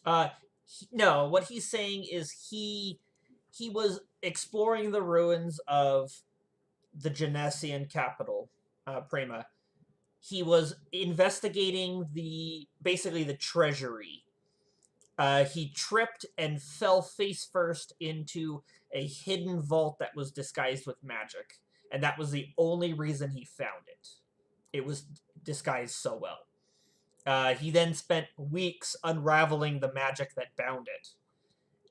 Uh, no, what he's saying is he was exploring the ruins of the Genesian capital, Prima. He was investigating basically the treasury. He tripped and fell face first into a hidden vault that was disguised with magic, and that was the only reason he found it. It was disguised so well. He then spent weeks unraveling the magic that bound it.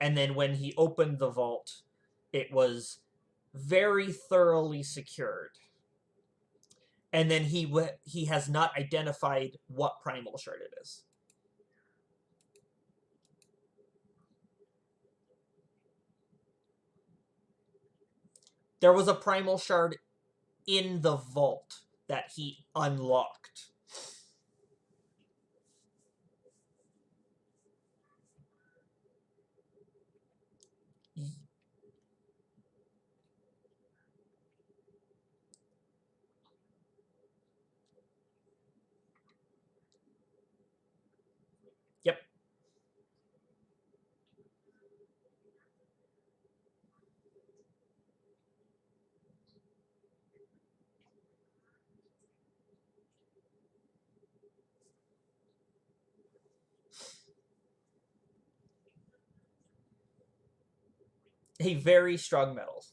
And then when he opened the vault, it was very thoroughly secured. And then he has not identified what primal shard it is. There was a primal shard in the vault that he unlocked. Yep. A very strong metal.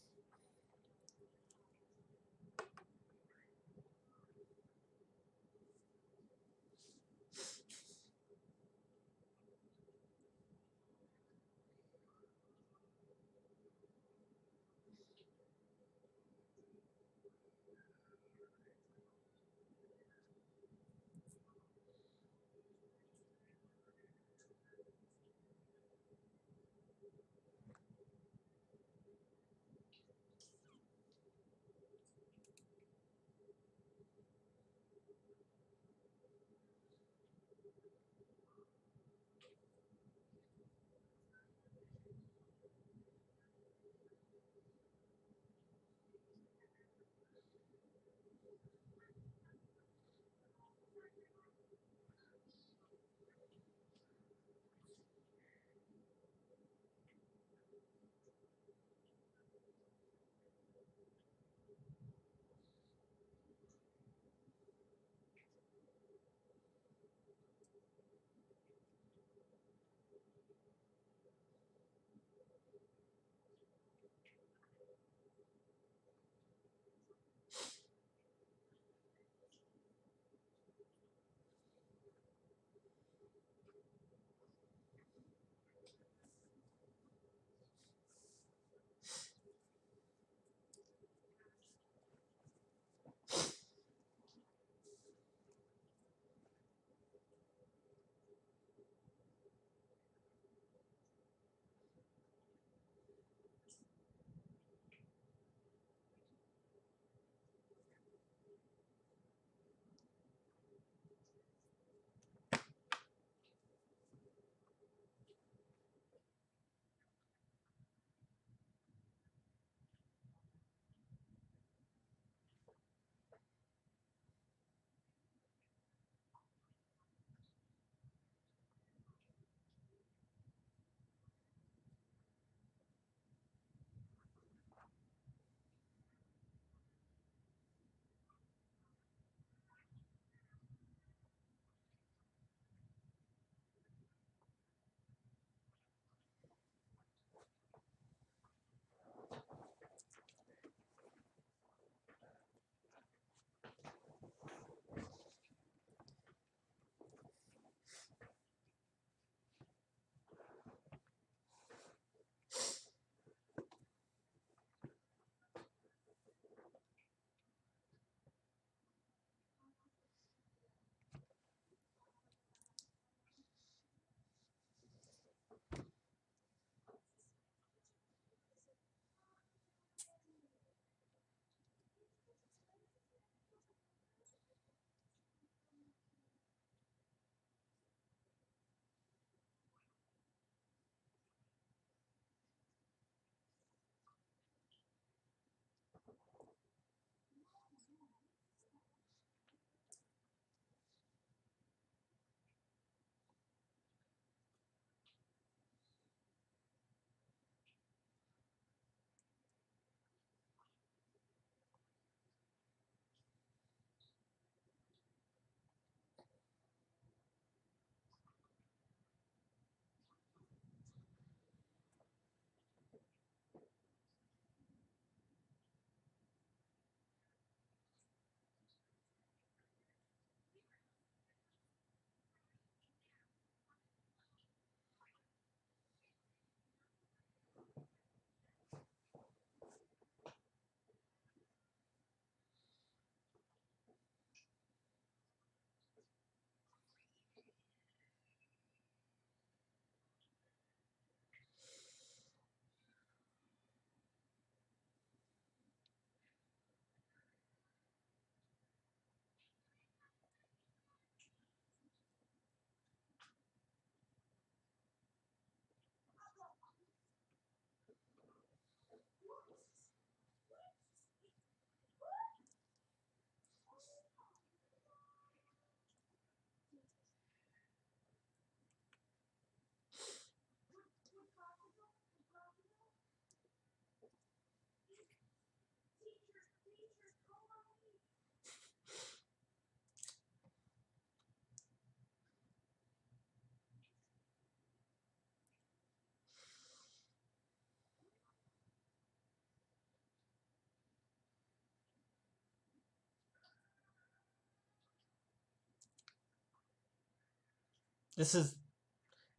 This is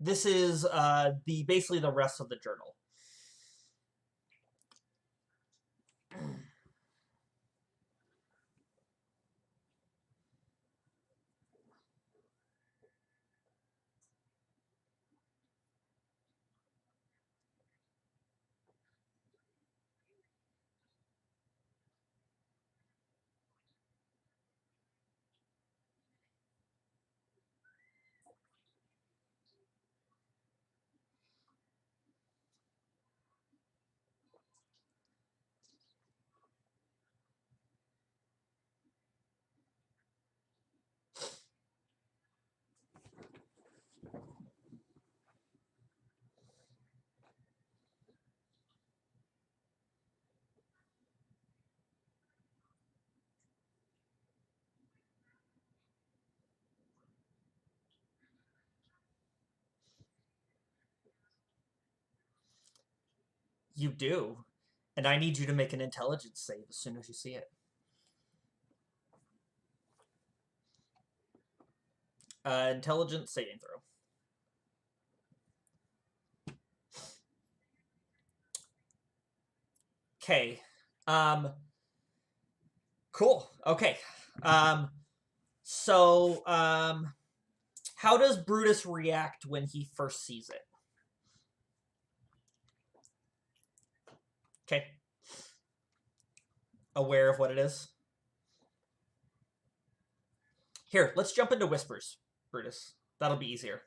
the basically the rest of the journal. You do, and I need you to make an intelligence save as soon as you see it. Intelligence saving throw. Okay. Cool. Okay. So, how does Brutus react when he first sees it? Okay. Aware of what it is? Here, let's jump into whispers, Brutus. That'll be easier.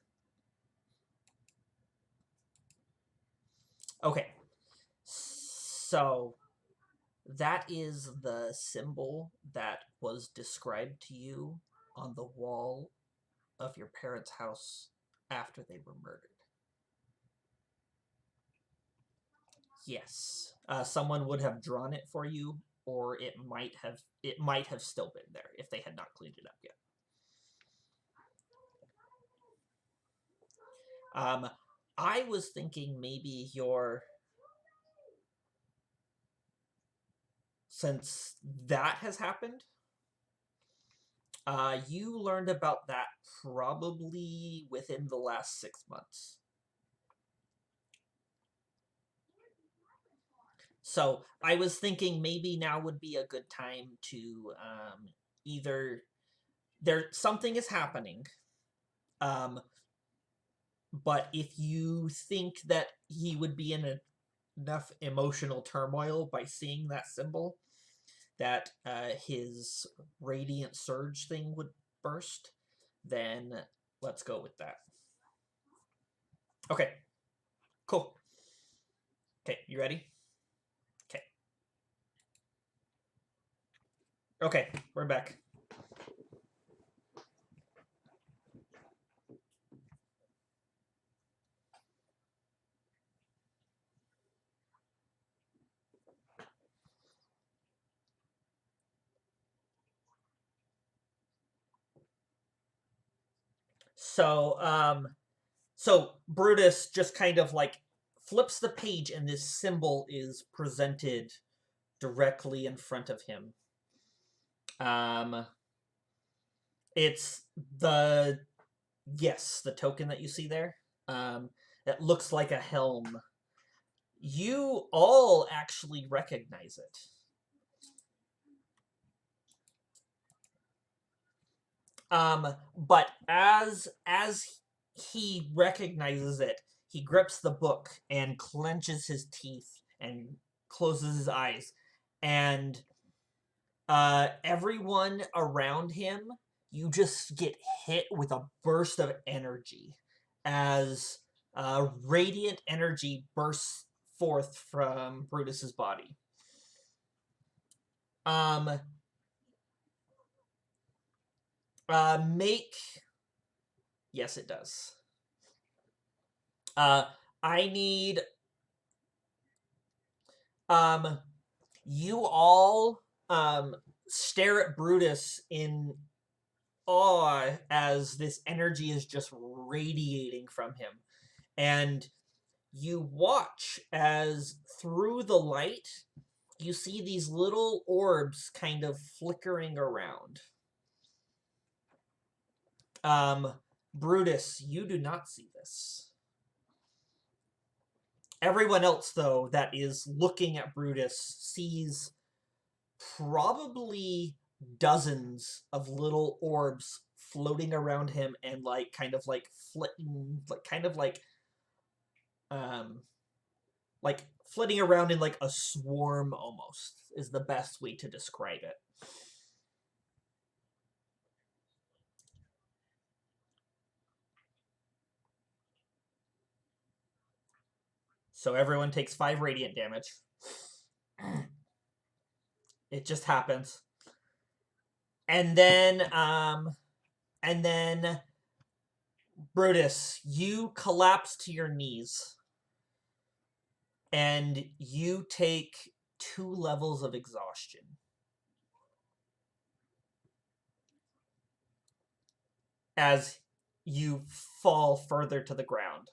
Okay. So, that is the symbol that was described to you on the wall of your parents' house after they were murdered. Yes. Someone would have drawn it for you, or it might have still been there if they had not cleaned it up yet. I was thinking maybe since that has happened, you learned about that probably within the last 6 months. So I was thinking maybe now would be a good time to either something is happening, but if you think that he would be in enough emotional turmoil by seeing that symbol that his radiant surge thing would burst, then let's go with that. Okay, cool. Okay, you ready? Okay. Okay, we're back. So Brutus just kind of like flips the page, and this symbol is presented directly in front of him. It's the token that you see there. It looks like a helm. You all actually recognize it. But as he recognizes it, he grips the book and clenches his teeth and closes his eyes, and everyone around him, you just get hit with a burst of energy as radiant energy bursts forth from Brutus's body. Make yes, it does. I need you all stare at Brutus in awe as this energy is just radiating from him, and you watch as through the light you see these little orbs kind of flickering around. Brutus, you do not see this. Everyone else, though, that is looking at Brutus sees probably dozens of little orbs floating around him and kind of flitting, um like flitting around in like a swarm almost is the best way to describe it. So everyone takes 5 radiant damage. It just happens. And then Brutus, you collapse to your knees and you take 2 levels of exhaustion. As you fall further to the ground.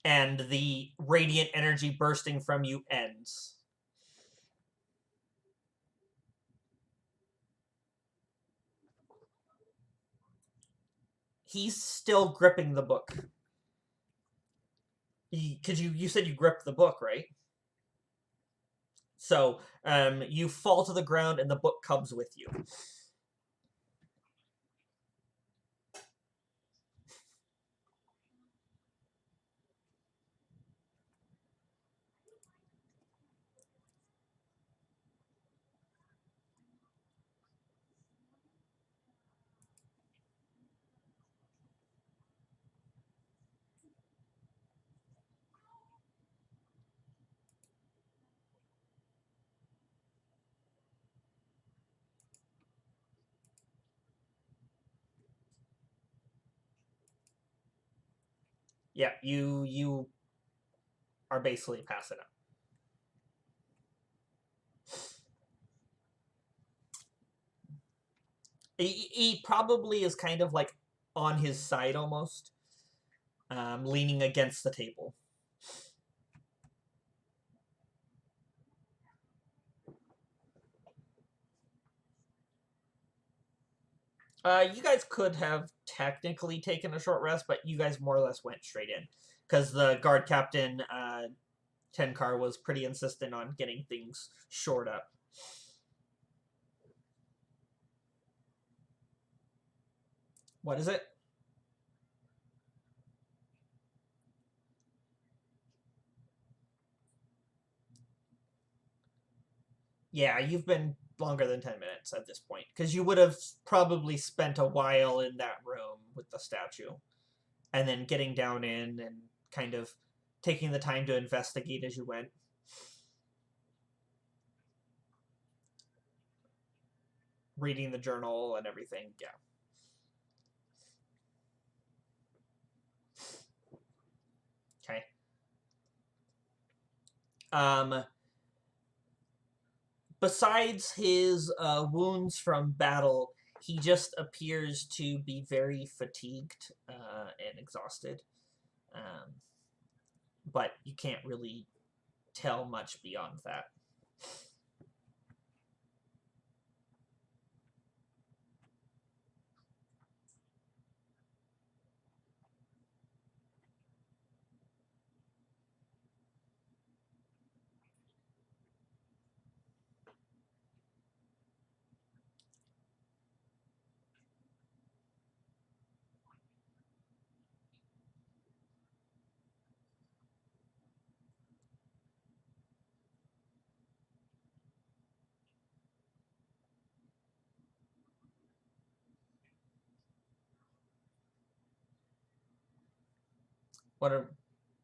And the radiant energy bursting from you ends. He's still gripping the book. Because you said you gripped the book, right? So you fall to the ground and the book comes with you. Yeah, you are basically passing out. He probably is kind of like on his side almost, leaning against the table. You guys could have technically taken a short rest, but you guys more or less went straight in. Because the guard captain, Tenkar, was pretty insistent on getting things shored up. What is it? Yeah, you've been longer than 10 minutes at this point. Because you would have probably spent a while in that room with the statue. And then getting down in and kind of taking the time to investigate as you went. Reading the journal and everything, yeah. Okay. Besides his wounds from battle, he just appears to be very fatigued and exhausted. But you can't really tell much beyond that.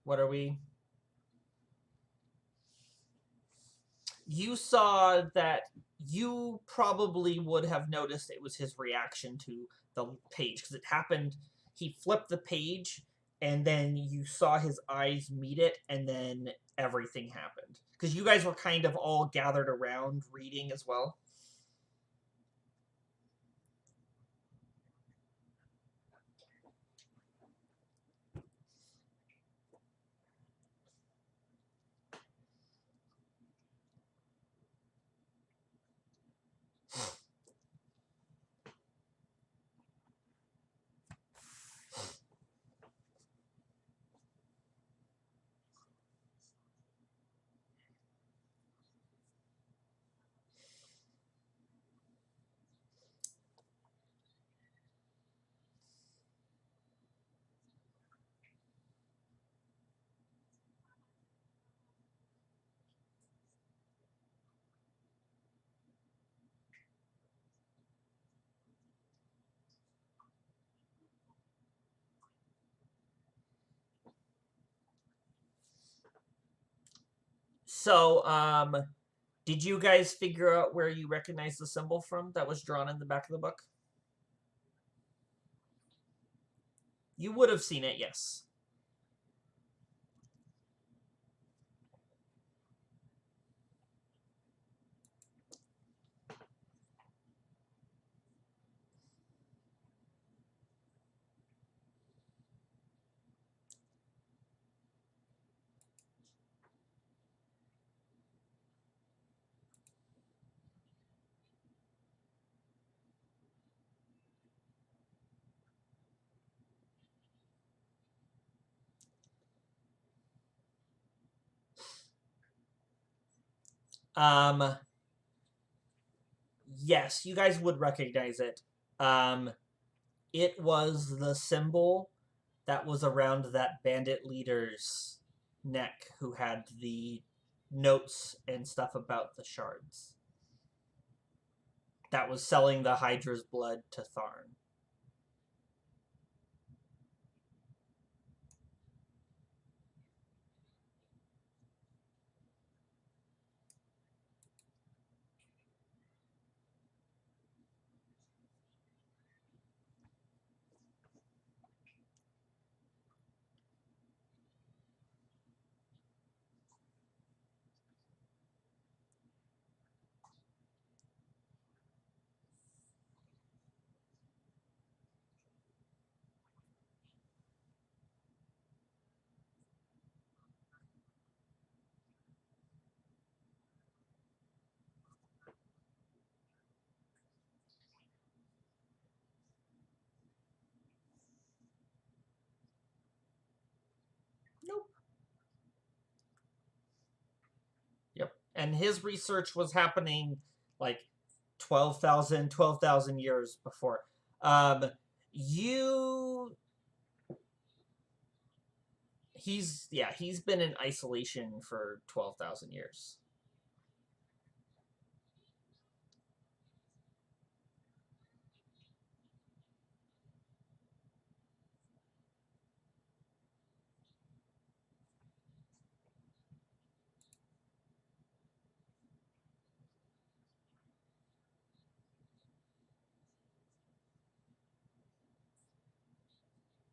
What are we? You saw that you probably would have noticed it was his reaction to the page because it happened. He flipped the page and then you saw his eyes meet it and then everything happened because you guys were kind of all gathered around reading as well. So, did you guys figure out where you recognize the symbol from that was drawn in the back of the book? You would have seen it, yes. Um, yes, you guys would recognize it. It was the symbol that was around that bandit leader's neck who had the notes and stuff about the shards. That was selling the Hydra's blood to Tharn. Nope. Yep. And his research was happening like 12,000 years before. Um, you he's been in isolation for 12,000 years.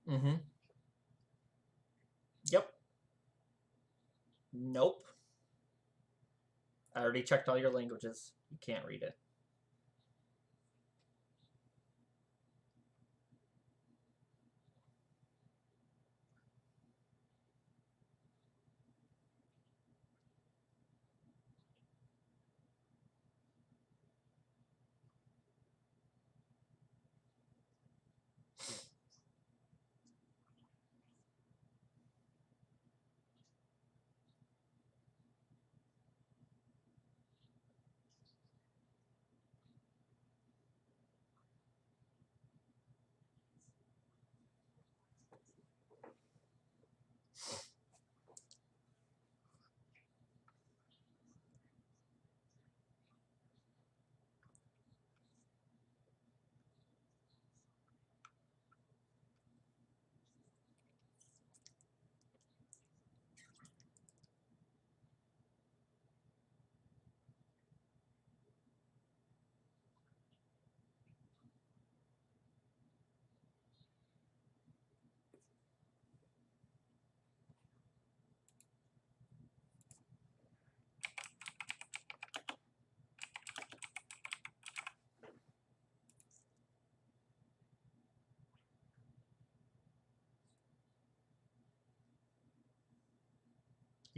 Mm-hmm. Yep. Nope. I already checked all your languages. You can't read it.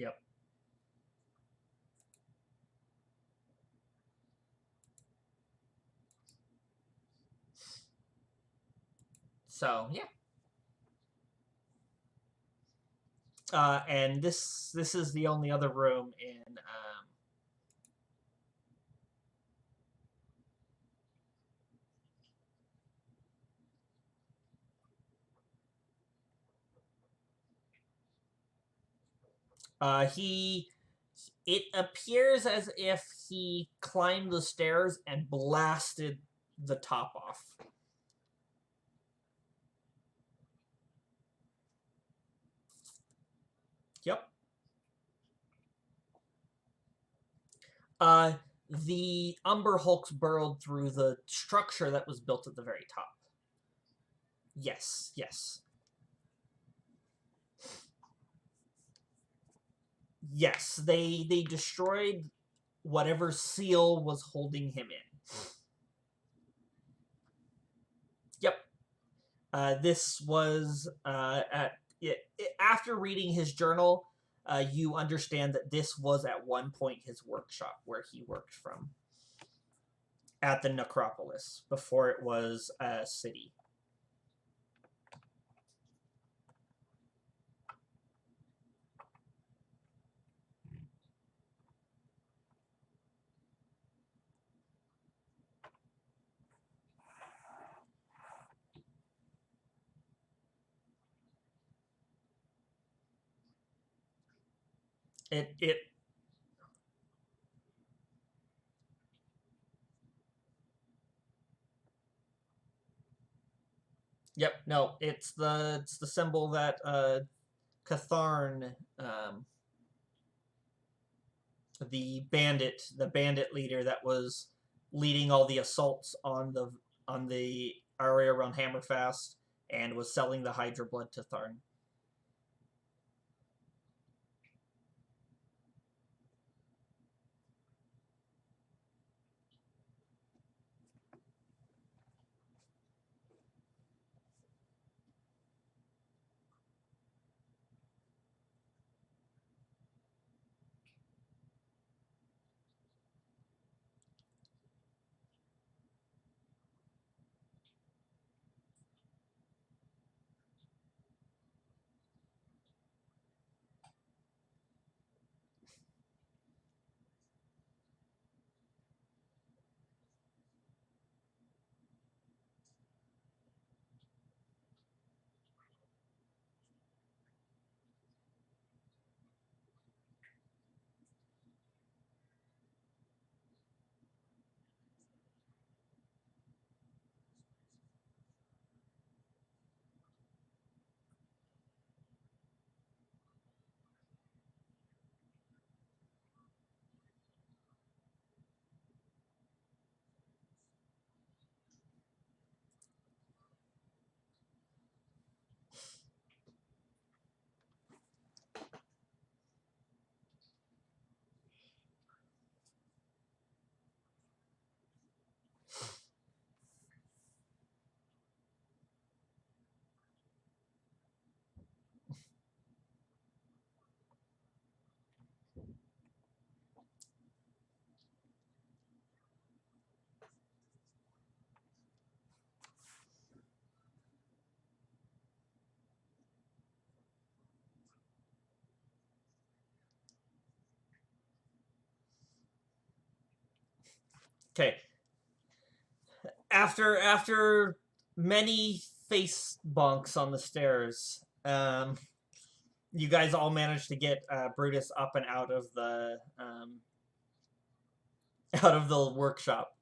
Yep. So yeah. And this is the only other room in he it appears as if he climbed the stairs and blasted the top off. Yep. The Umber Hulks burrowed through the structure that was built at the very top. Yes, yes. Yes, they destroyed whatever seal was holding him in. Yep. This was after reading his journal, you understand that this was at one point his workshop where he worked from at the necropolis before it was a city. It Yep, no, it's the symbol that Catharn, the bandit leader that was leading all the assaults on the area around Hammerfast and was selling the Hydra blood to Tharn. Okay. After many face bunks on the stairs, you guys all managed to get Brutus up and out of the workshop,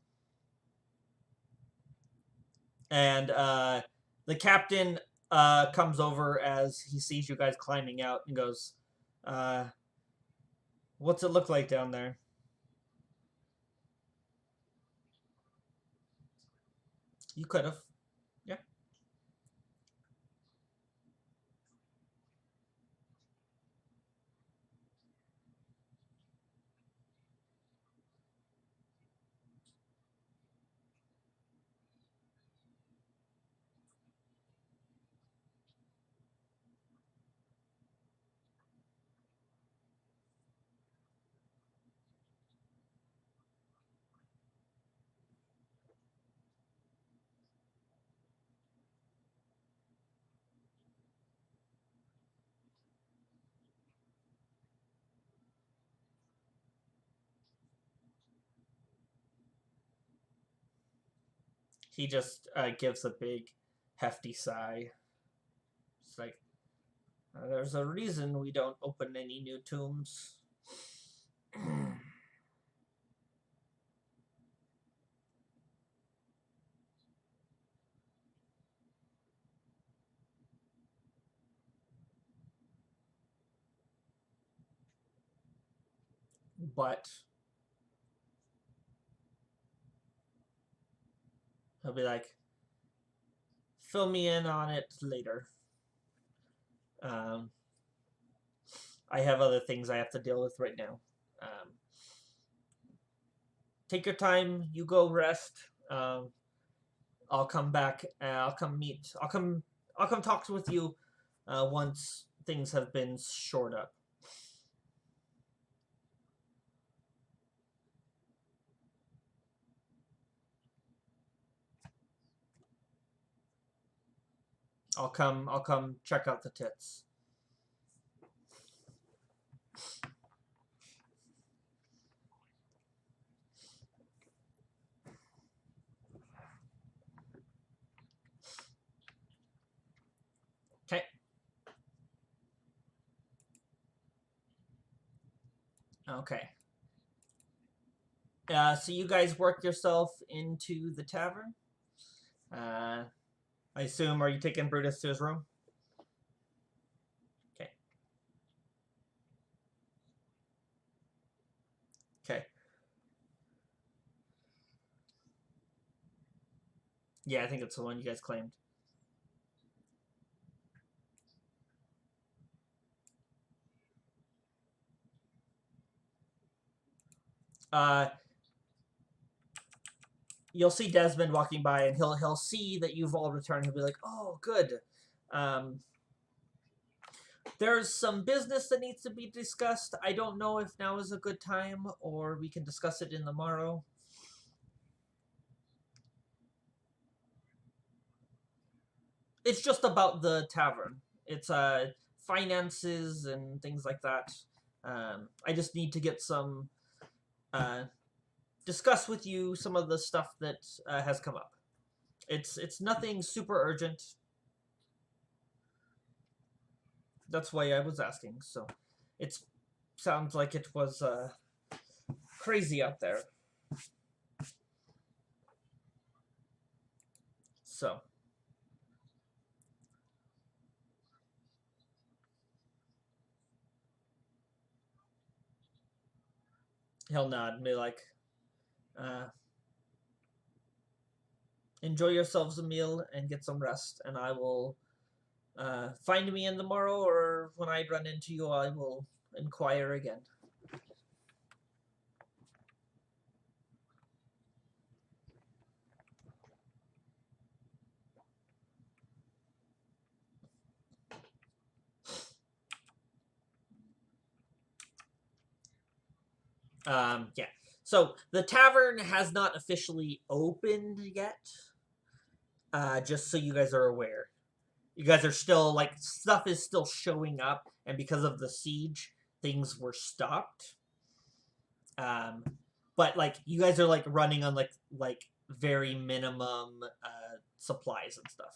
and the captain comes over as he sees you guys climbing out and goes, uh, "What's it look like down there?" You could have, yeah. He just gives a big, hefty sigh. It's like, there's a reason we don't open any new tombs. But He'll be like, fill me in on it later. Um, I have other things I have to deal with right now. Take your time. You go rest. I'll come back. I'll come meet. I'll come talk with you once things have been shored up. I'll come check out the tits. Okay. Okay. So you guys work yourself into the tavern. I assume, are you taking Brutus to his room? Okay. Okay. Yeah, I think it's the one you guys claimed. You'll see Desmond walking by, and he'll see that you've all returned. He'll be like, "Oh, good. Um, there's some business that needs to be discussed. I don't know if now is a good time, or we can discuss it in the morrow." It's just about the tavern. It's finances and things like that. I just need to get some discuss with you some of the stuff that has come up. It's nothing super urgent. That's why I was asking. So, it sounds like it was crazy out there. So he'll nod and be like, uh, "Enjoy yourselves a meal and get some rest, and I will find me in tomorrow, or when I run into you, I will inquire again." Yeah. So the tavern has not officially opened yet. Just so you guys are aware, you guys are still like stuff is still showing up, and because of the siege, things were stopped. Um, but like you guys are like running on like very minimum supplies and stuff.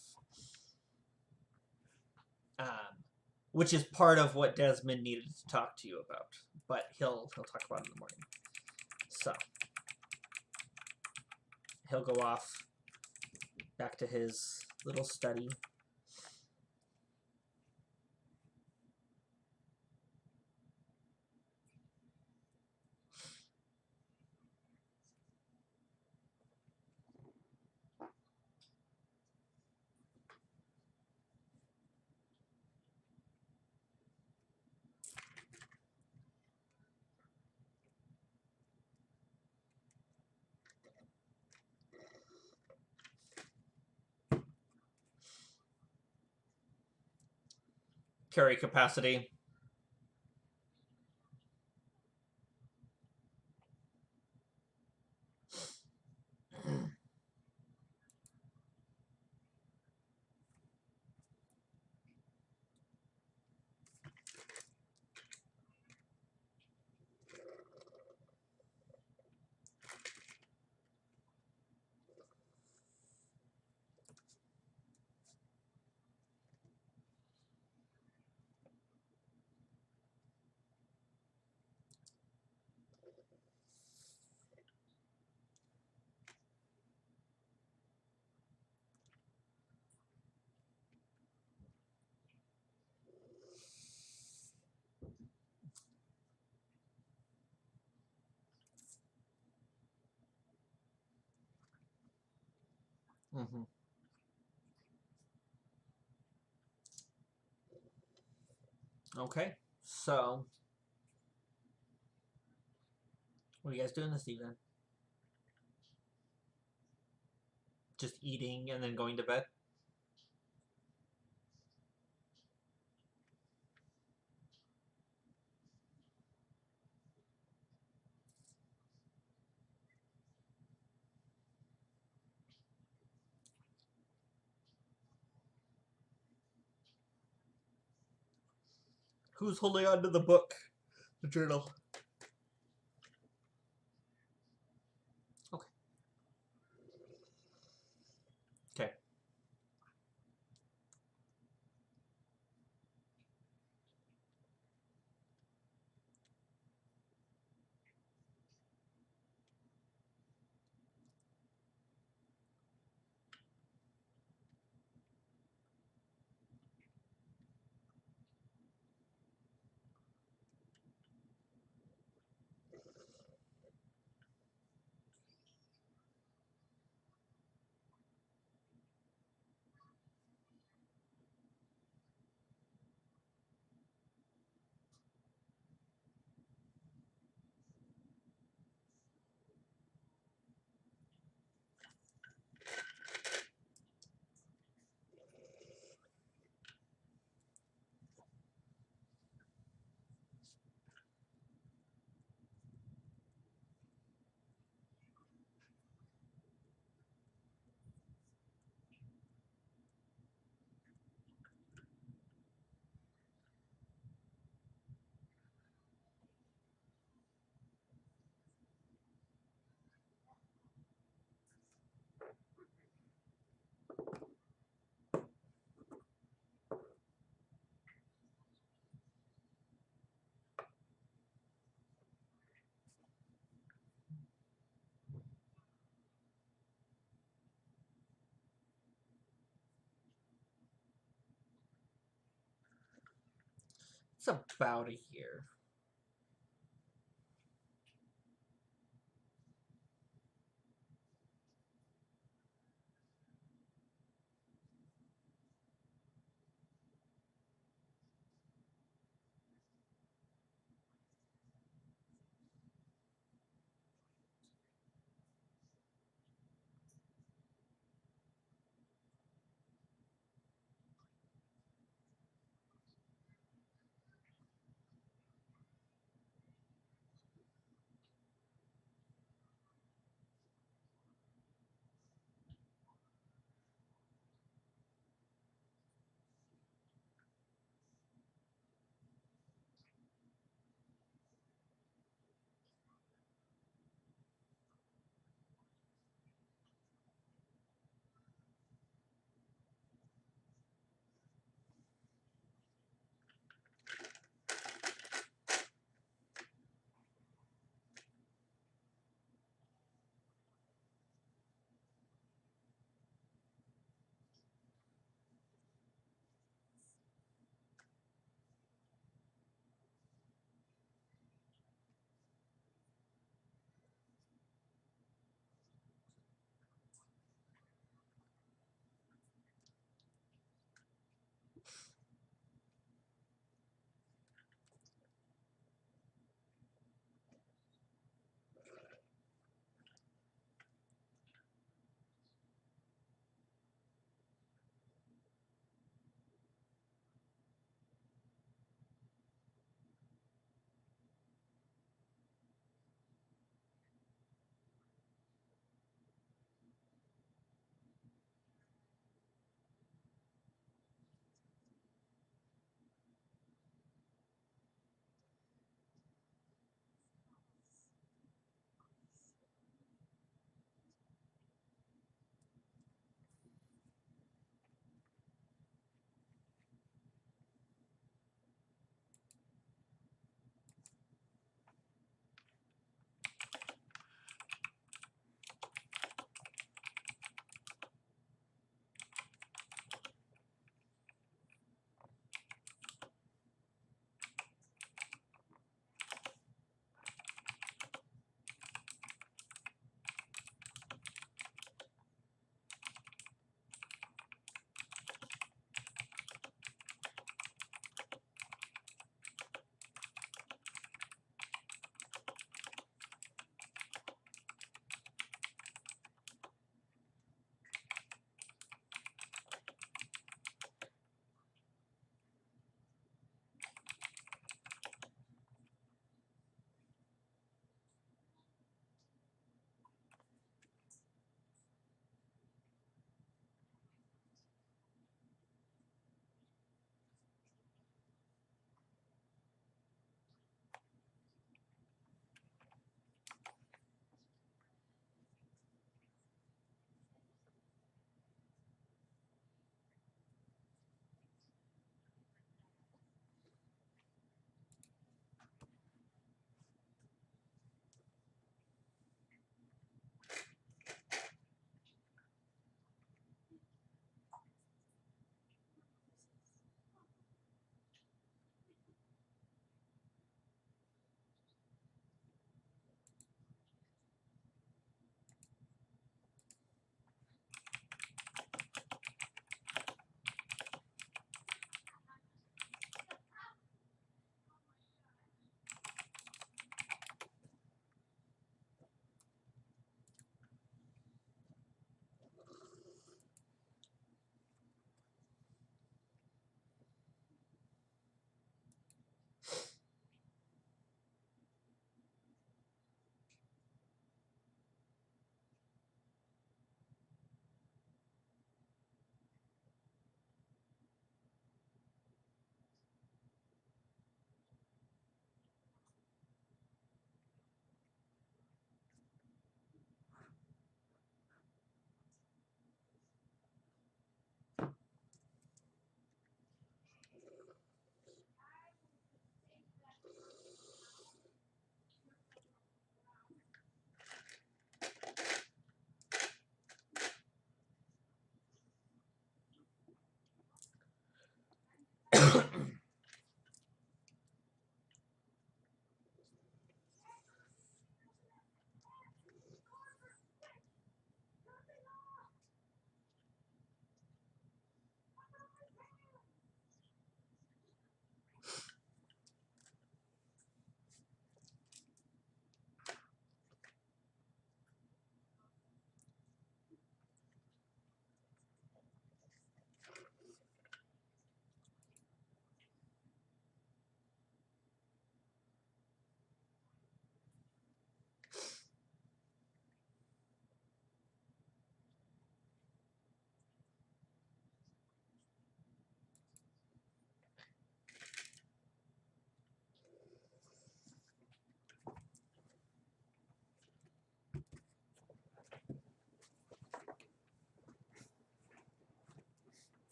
Which is part of what Desmond needed to talk to you about, but he'll talk about it in the morning. So he'll go off back to his little study. Carry capacity. Mm-hmm. Okay. So, what are you guys doing this evening? Just eating and then going to bed? Who's holding on to the book? The journal. Okay. Okay. It's about a year.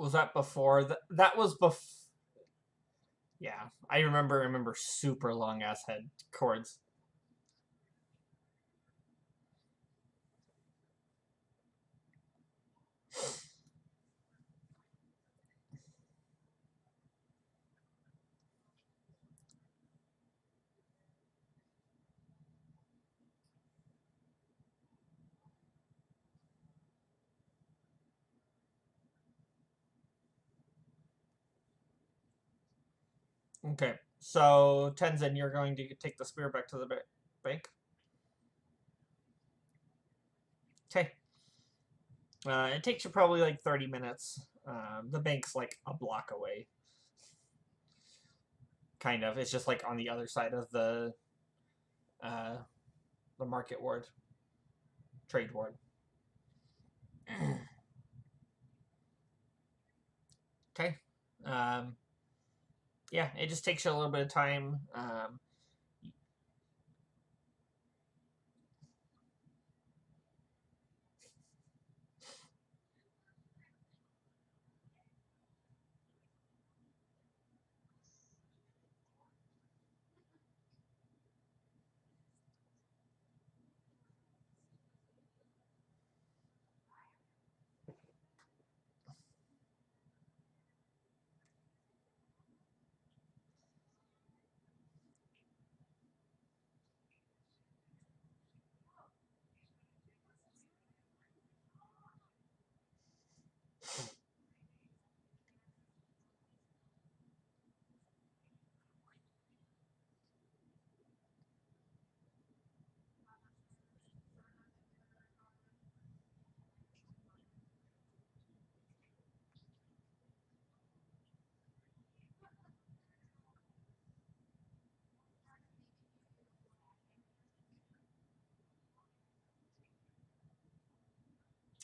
Was that before? That was before. Yeah, I remember super long ass head cords. Okay, so Tenzin, you're going to take the spear back to the bank. Okay. It takes you probably like 30 minutes. The bank's like a block away. Kind of. It's just like on the other side of uh, the market ward, trade ward. Okay. Um, yeah, it just takes you a little bit of time.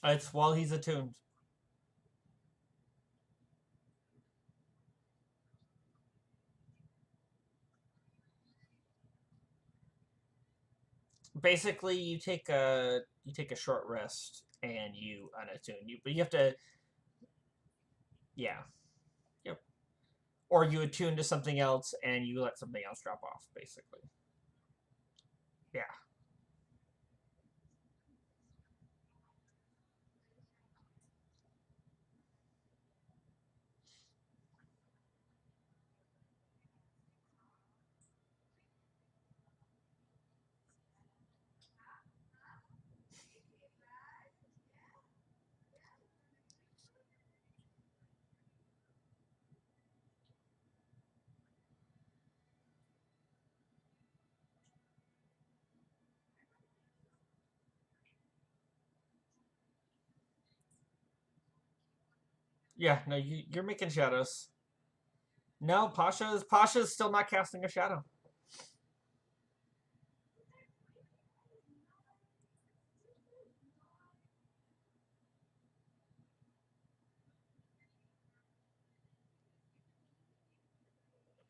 It's while he's attuned. Basically, you take a short rest and you unattune. But you have to, yeah, yep. Or you attune to something else and you let something else drop off. Basically, yeah. Yeah, no, you're making shadows. No, Pasha's still not casting a shadow.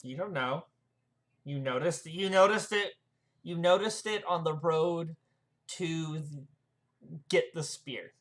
You don't know. You noticed it. You noticed it on the road to get the spear.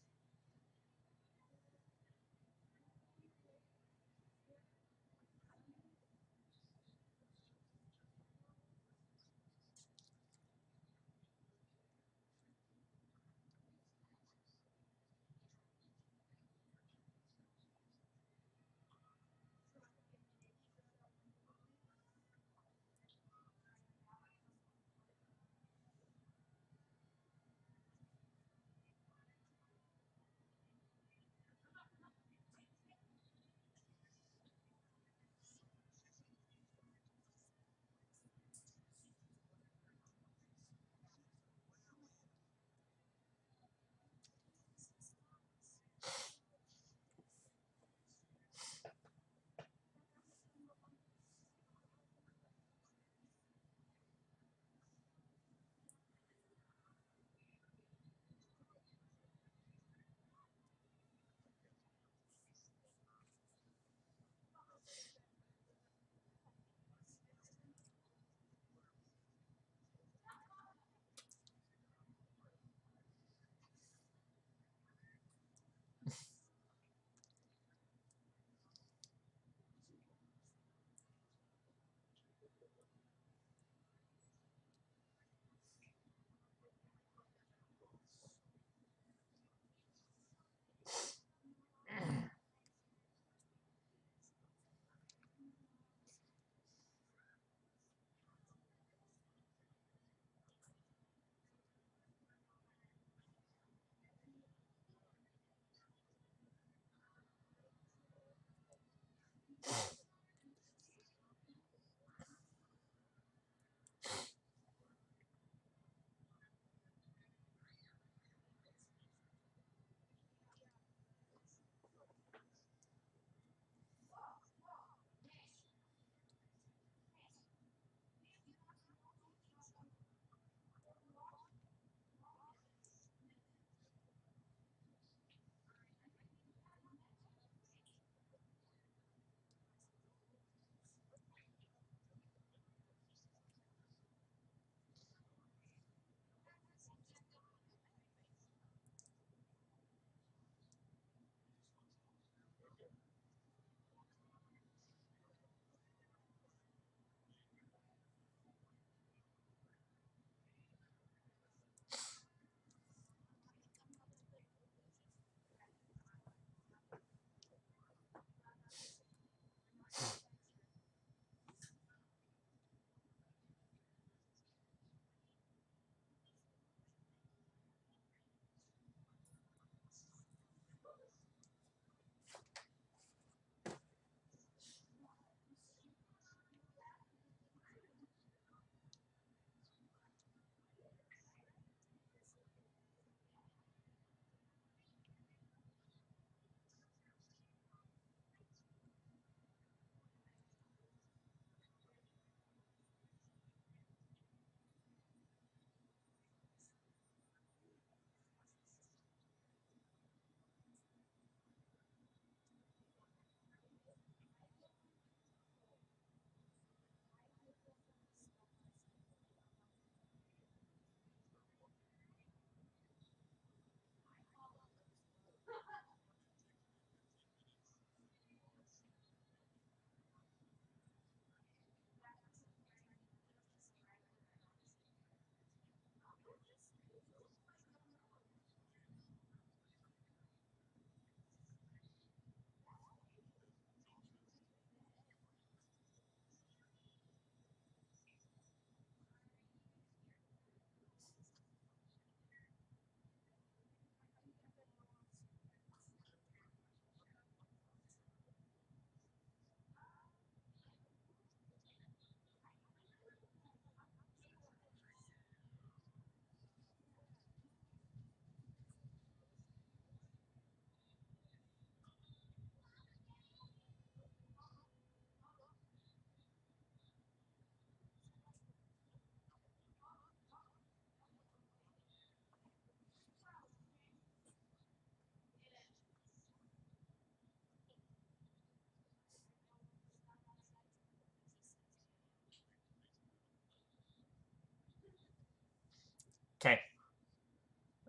Okay.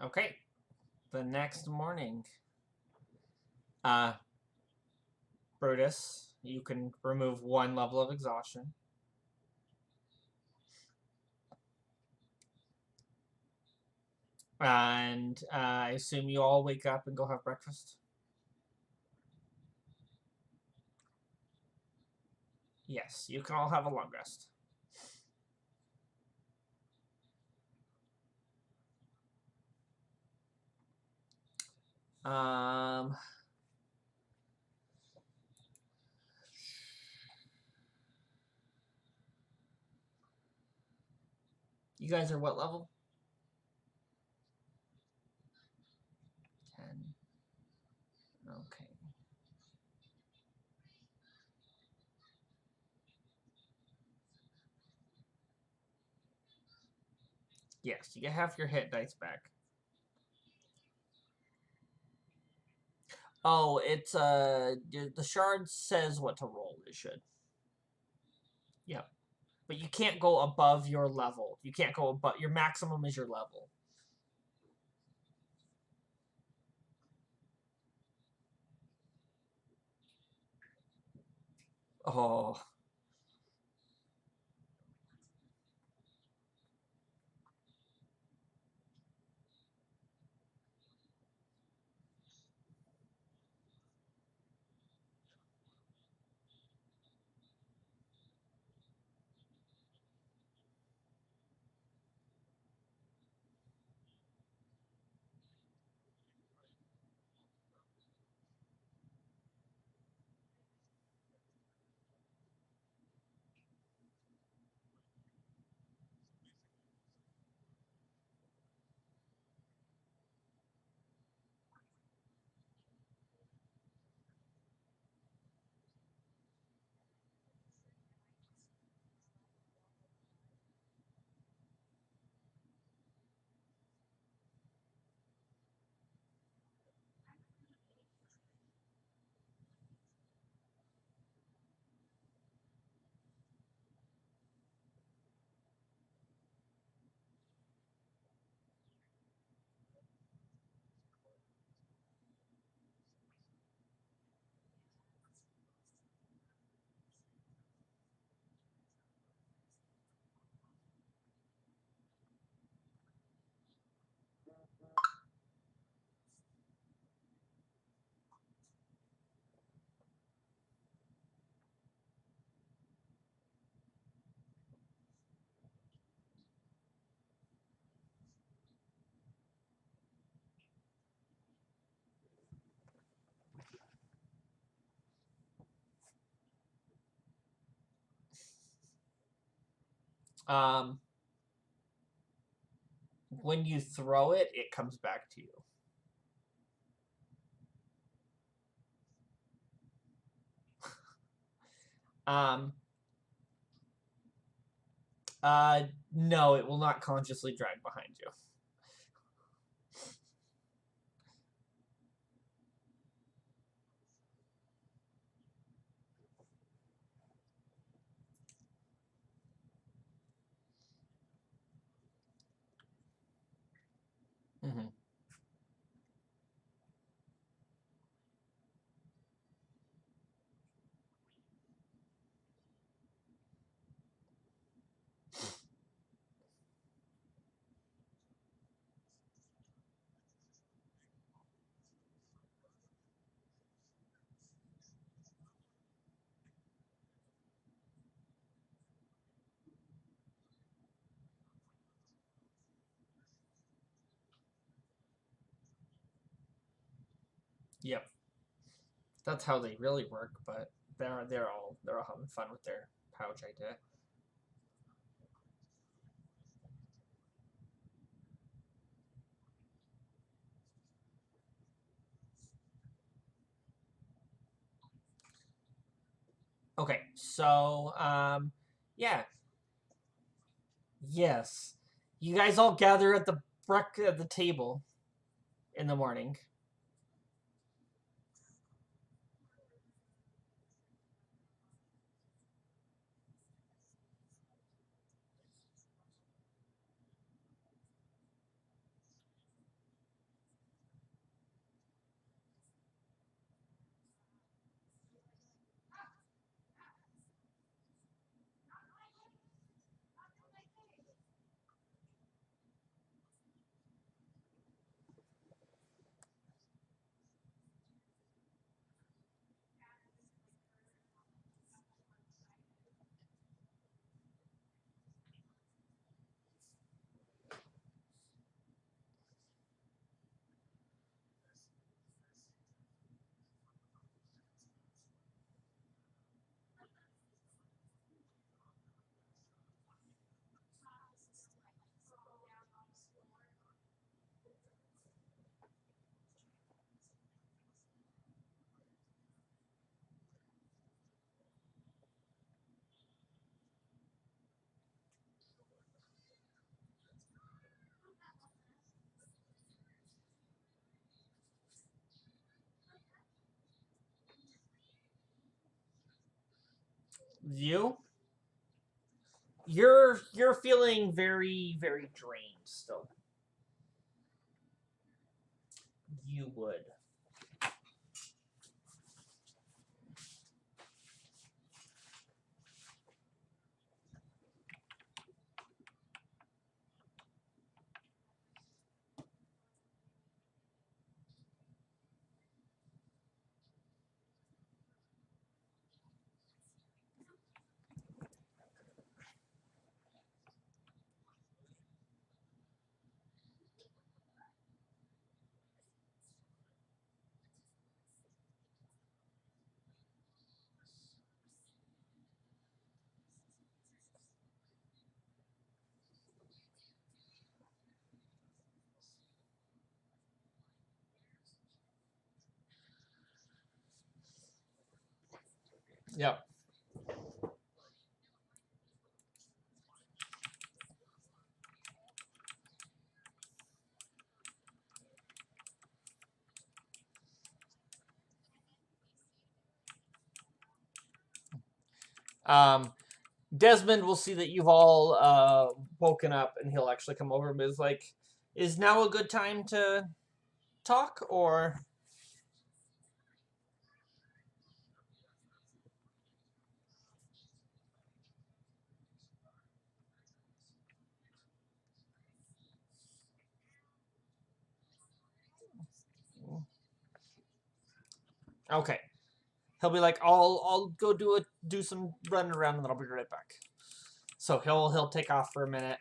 Okay. The next morning, uh, Brutus, you can remove 1 level of exhaustion. And I assume you all wake up and go have breakfast? Yes, you can all have a long rest. Um, you guys are what level? 10. Okay. Yes, you get half your hit dice back. Oh, it's the shard says what to roll. It should. Yep. But you can't go above your level. You can't go above your maximum is your level. Oh. Um when you throw it, it comes back to you. Um no, it will not consciously drag behind you. Mm-hmm. Yep. That's how they really work, but they're all having fun with their pouch idea. Okay, so yeah, yes, you guys all gather at the table in the morning. You? You're feeling very, very drained still. You would. Yep. Um, Desmond will see that you've all woken up, and he'll actually come over and is like, "Is now a good time to talk?" Or okay, he'll be like, "I'll go do some running around, and then I'll be right back." So he'll take off for a minute.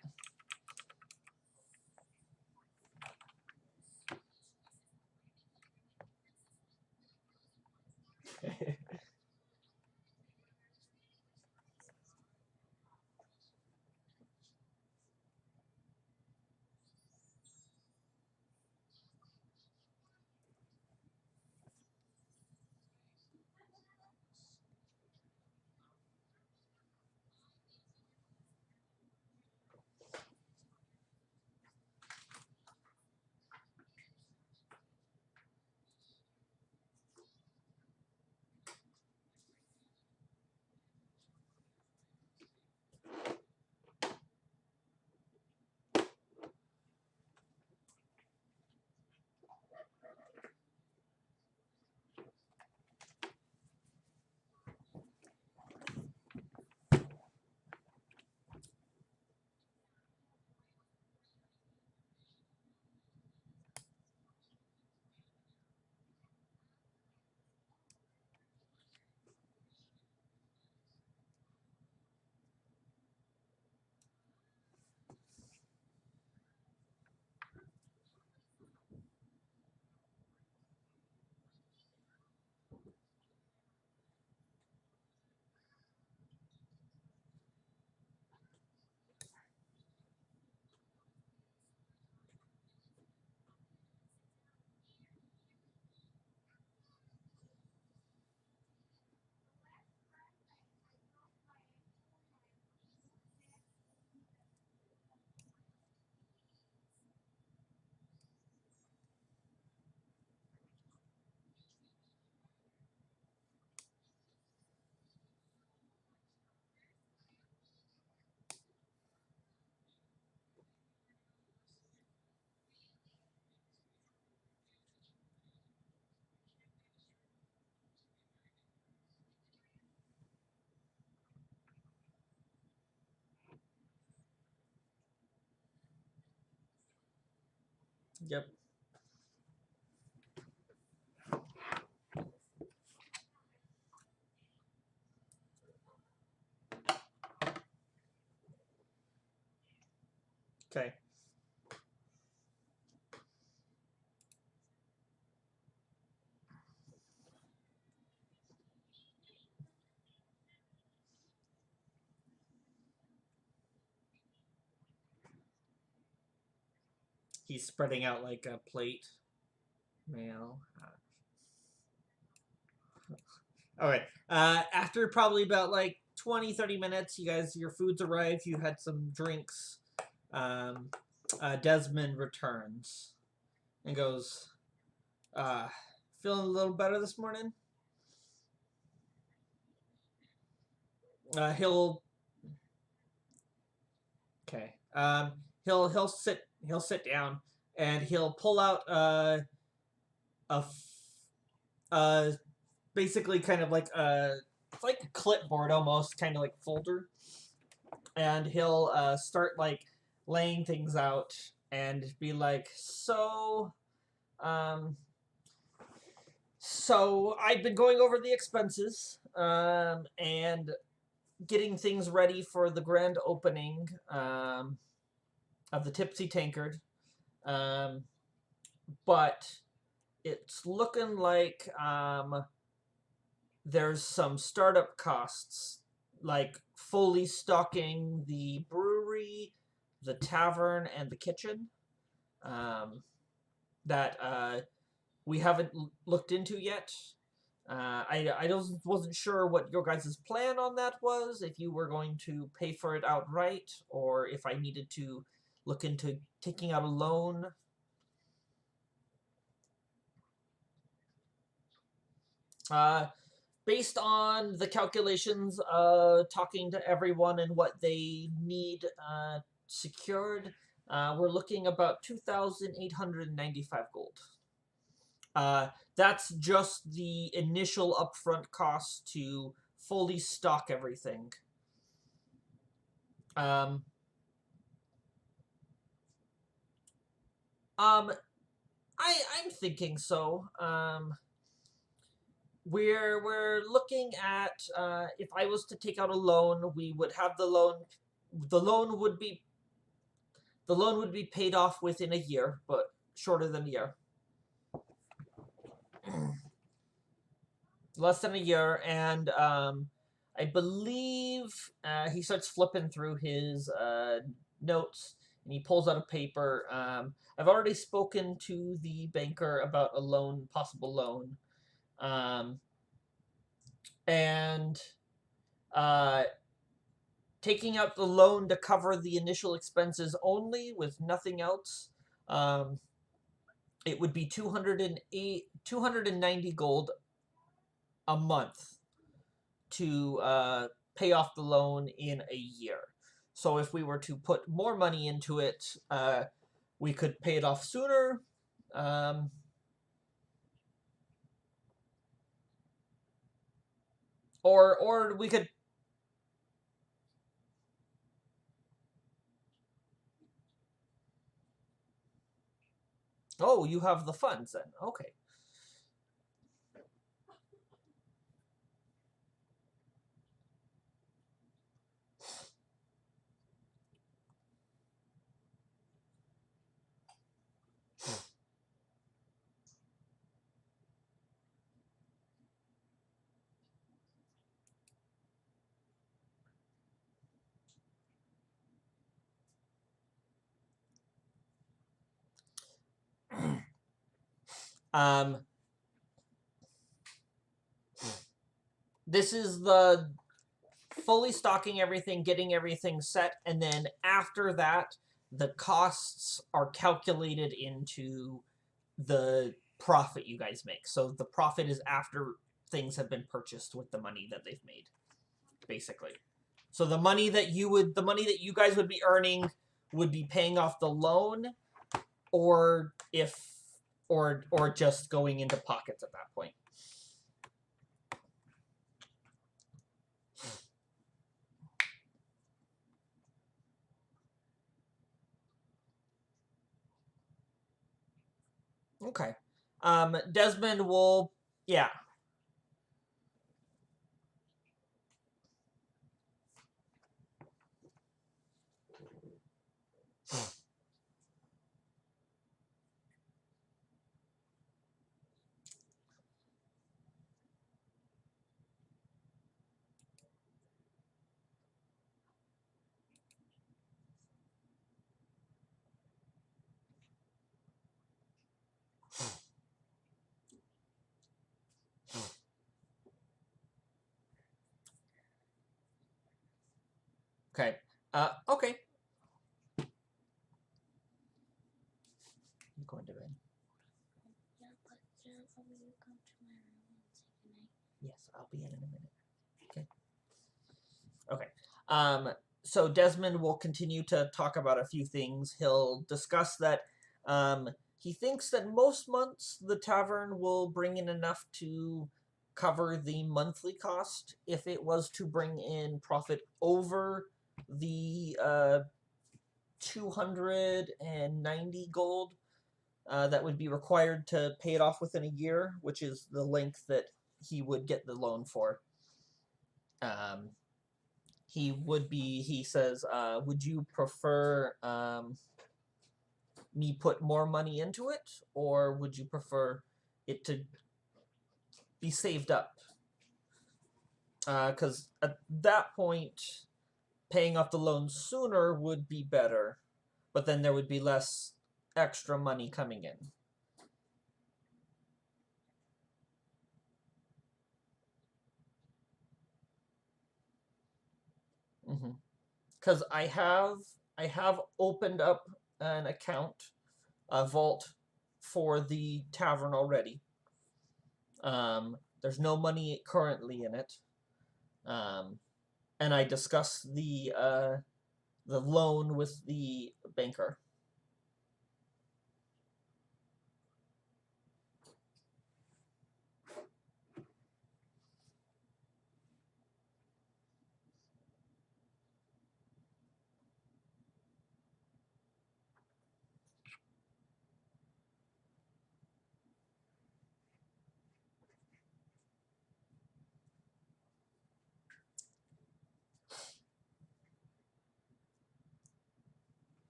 Yep. Okay. He's spreading out like a plate. Mail. Okay. After probably about like 20, 30 minutes, you guys, your food's arrived. You had some drinks. Um, Desmond returns and goes, uh, "Feeling a little better this morning?" He'll okay. He'll sit down and he'll pull out a uh basically kind of like it's like a clipboard almost, kind of like folder, and he'll start like laying things out and be like, um so I've been going over the expenses and getting things ready for the grand opening of the Tipsy Tankard. Um, but it's looking like there's some startup costs, like fully stocking the brewery, the tavern, and the kitchen that we haven't looked into yet. I wasn't sure what your guys' plan on that was, if you were going to pay for it outright, or if I needed to look into taking out a loan. Uh, Based on the calculations, talking to everyone and what they need secured, we're looking about 2,895 gold. That's just the initial upfront cost to fully stock everything. Um, um, I'm thinking so. We're looking at if I was to take out a loan, we would have the loan. The loan would be paid off within a year, but shorter than a year. Less than a year, and I believe he starts flipping through his notes, and he pulls out a paper. I've already spoken to the banker about a loan, possible loan, and taking out the loan to cover the initial expenses only, with nothing else. It would be 290 gold a month to pay off the loan in a year. So if we were to put more money into it, we could pay it off sooner. Or we could. Oh, you have the funds then. Okay. Um, this is the fully stocking everything, getting everything set, and then after that, the costs are calculated into the profit you guys make. So the profit is after things have been purchased with the money that they've made, basically. So the money that you guys would be earning would be paying off the loan, or if or just going into pockets at that point. Okay. Desmond will, yeah. Okay. Okay. I'm going to bed. Yeah, but will you come to my room and say goodnight? Yes, I'll be in a minute. Okay. Um, so Desmond will continue to talk about a few things. He'll discuss that he thinks that most months the tavern will bring in enough to cover the monthly cost. If it was to bring in profit over the 290 gold that would be required to pay it off within a year, which is the length that he would get the loan for. He says, would you prefer me put more money into it, or would you prefer it to be saved up? Because at that point, paying off the loan sooner would be better, but then there would be less extra money coming in. Because I have opened up an account, a vault for the tavern already. There's no money currently in it. And I discussed the loan with the banker.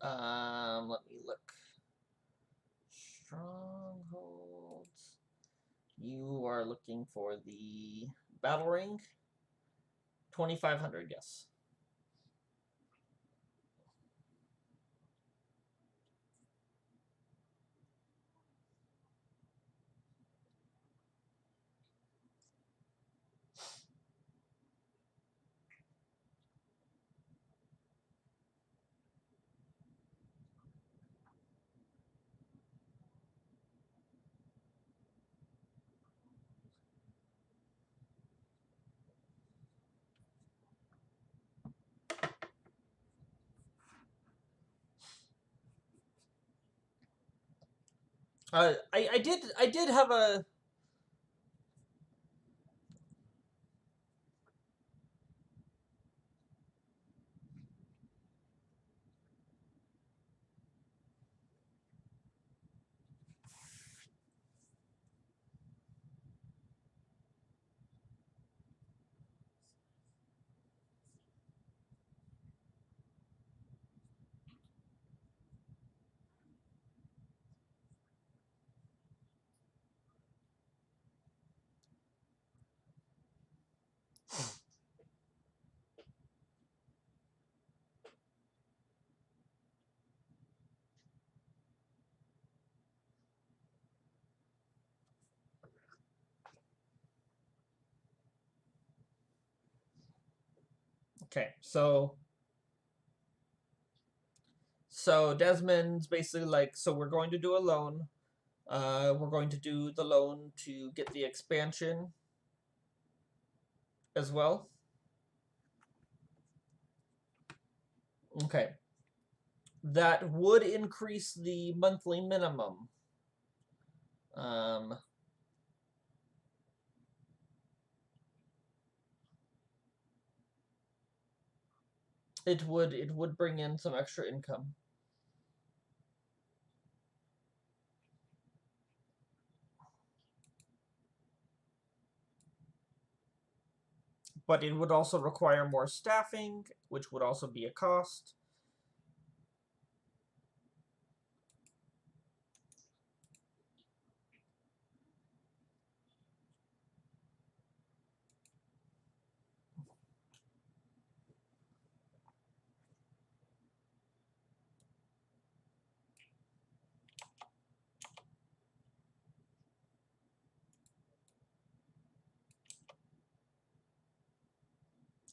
Let me look. Strongholds. You are looking for the battle ring. 2,500, yes. I did have a. Okay, so Desmond's basically like, so we're going to do a loan. We're going to do the loan to get the expansion as well. Okay. That would increase the monthly minimum. Um, it would bring in some extra income. But it would also require more staffing, which would also be a cost.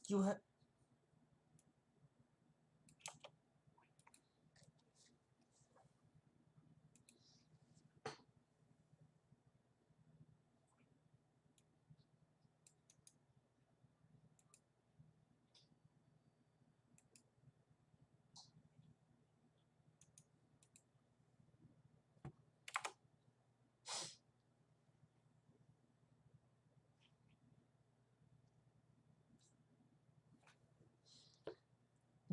You ha-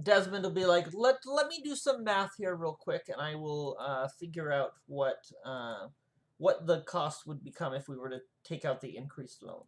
Desmond will be like, let me do some math here real quick, and I will figure out what the cost would become if we were to take out the increased loan.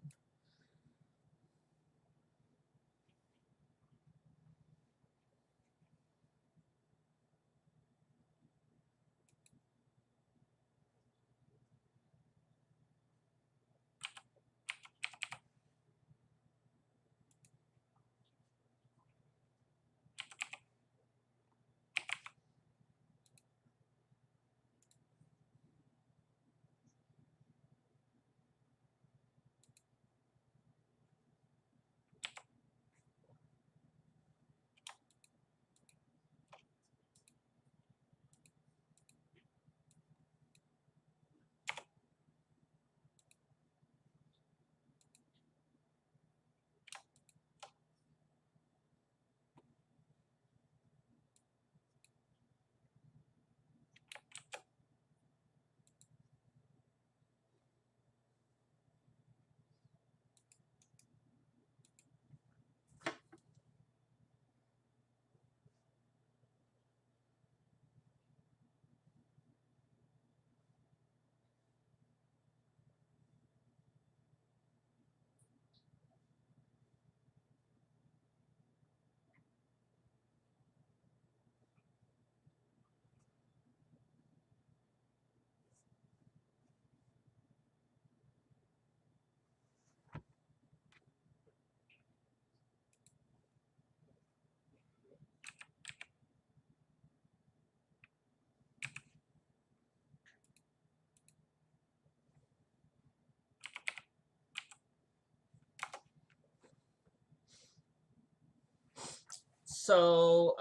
So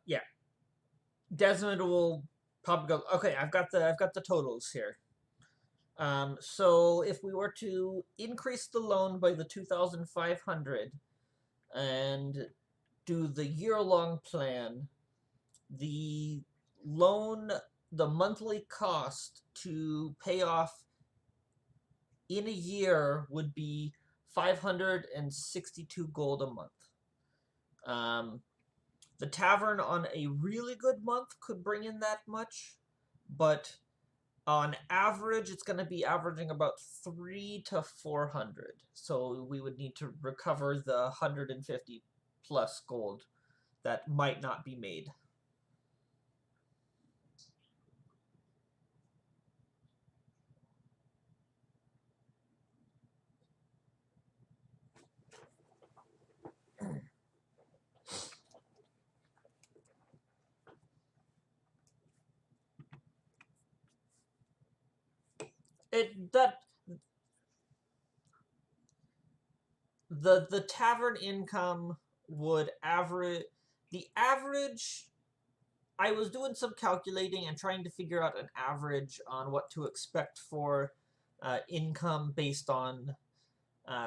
yeah, Desmond will probably go. Okay, I've got the totals here. So if we were to increase the loan by the 2,500 and do the year-long plan, the loan, the monthly cost to pay off in a year would be 562 gold a month. The tavern on a really good month could bring in that much, but on average, it's going to be averaging about 3 to 400. So we would need to recover the 150 plus gold that might not be made. It that the tavern income would average. I was doing some calculating and trying to figure out an average on what to expect for income based on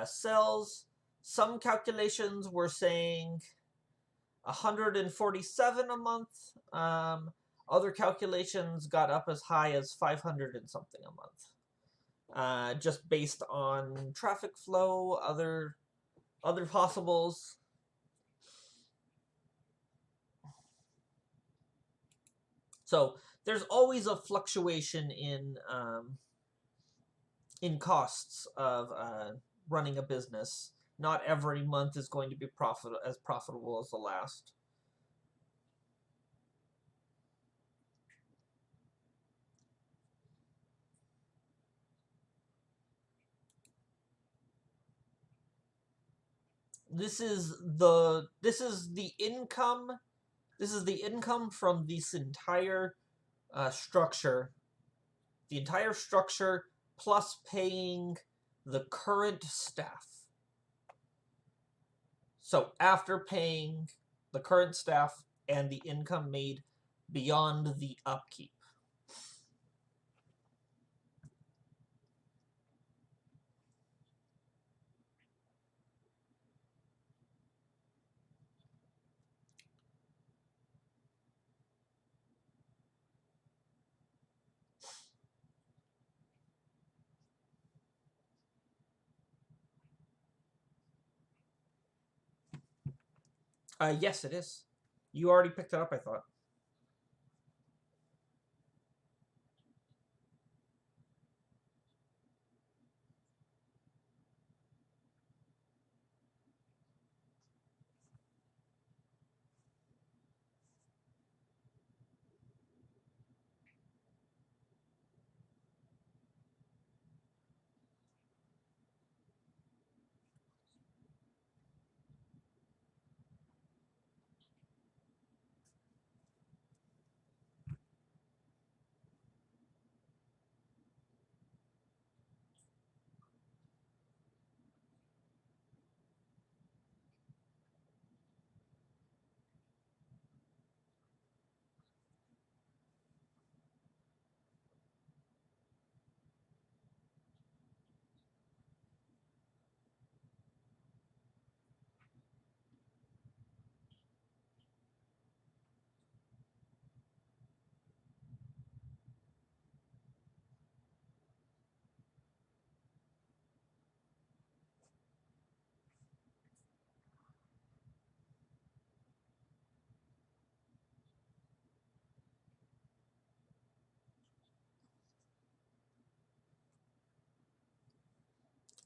cells. Some calculations were saying 147 a month. Other calculations got up as high as 500 and something a month. Just based on traffic flow, other possibles. So there's always a fluctuation in costs of running a business. Not every month is going to be as profitable as the last. This is the income. This is the income from this entire structure. The entire structure plus paying the current staff. So after paying the current staff and the income made beyond the upkeep. Yes, it is. You already picked it up, I thought.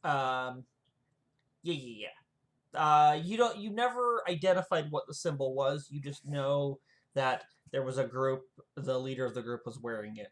Um, yeah. You never identified what the symbol was. You just know that there was a group. The leader of the group was wearing it.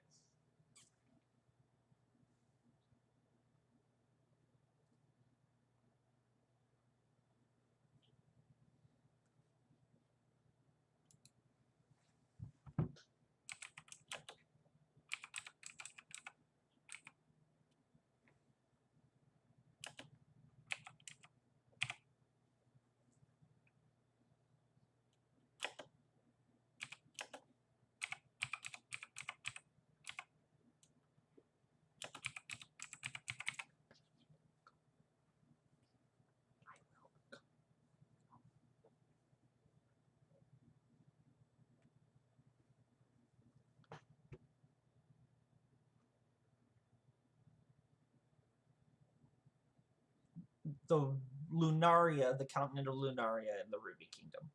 The Lunaria, the continent of Lunaria in the Ruby Kingdom.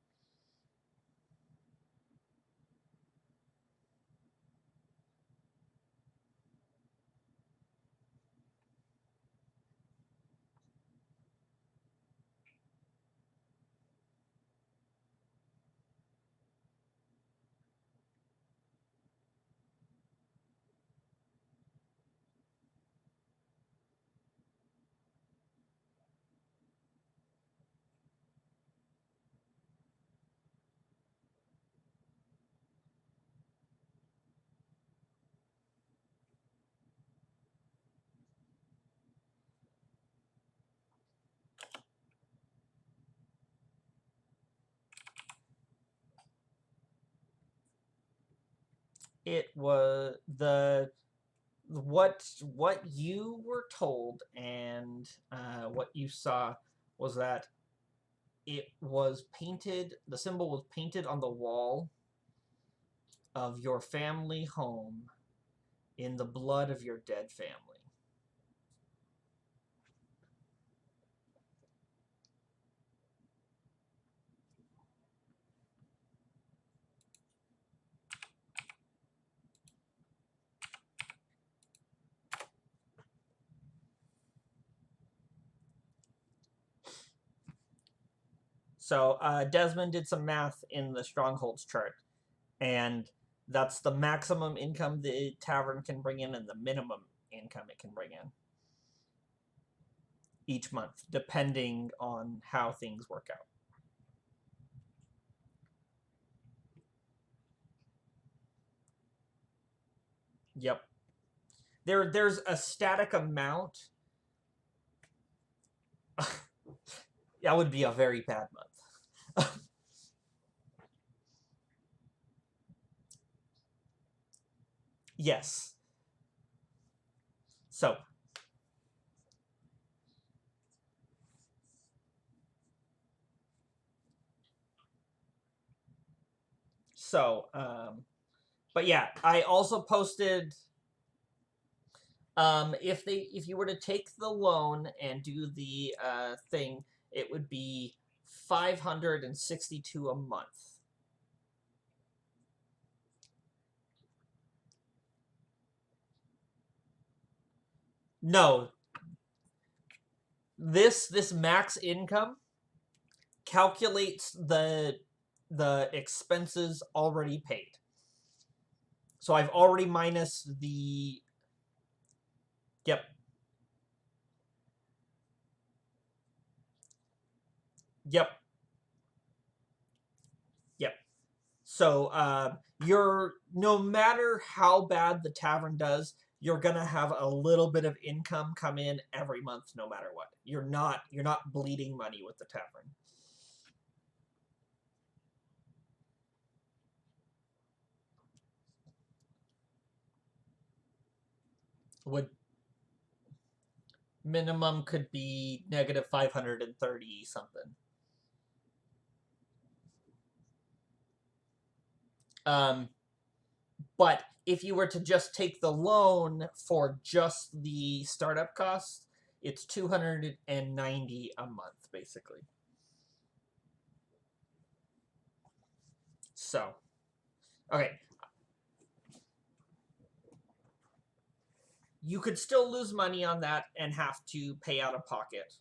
It was the what you were told and what you saw was that it was painted. The symbol was painted on the wall of your family home in the blood of your dead family. So Desmond did some math in the strongholds chart, and that's the maximum income the tavern can bring in and the minimum income it can bring in each month, depending on how things work out. Yep. There's a static amount. That would be a very bad month. Yes. So but yeah, I also posted if you were to take the loan and do the thing, it would be 562 a month. No. This max income calculates the expenses already paid. So I've already minus the. Yep. Yep. Yep. So you're, no matter how bad the tavern does, you're gonna have a little bit of income come in every month, no matter what. You're not bleeding money with the tavern. Would minimum could be negative 530 something. But if you were to just take the loan for just the startup costs, it's 290 a month, basically. So, okay. You could still lose money on that and have to pay out of pocket.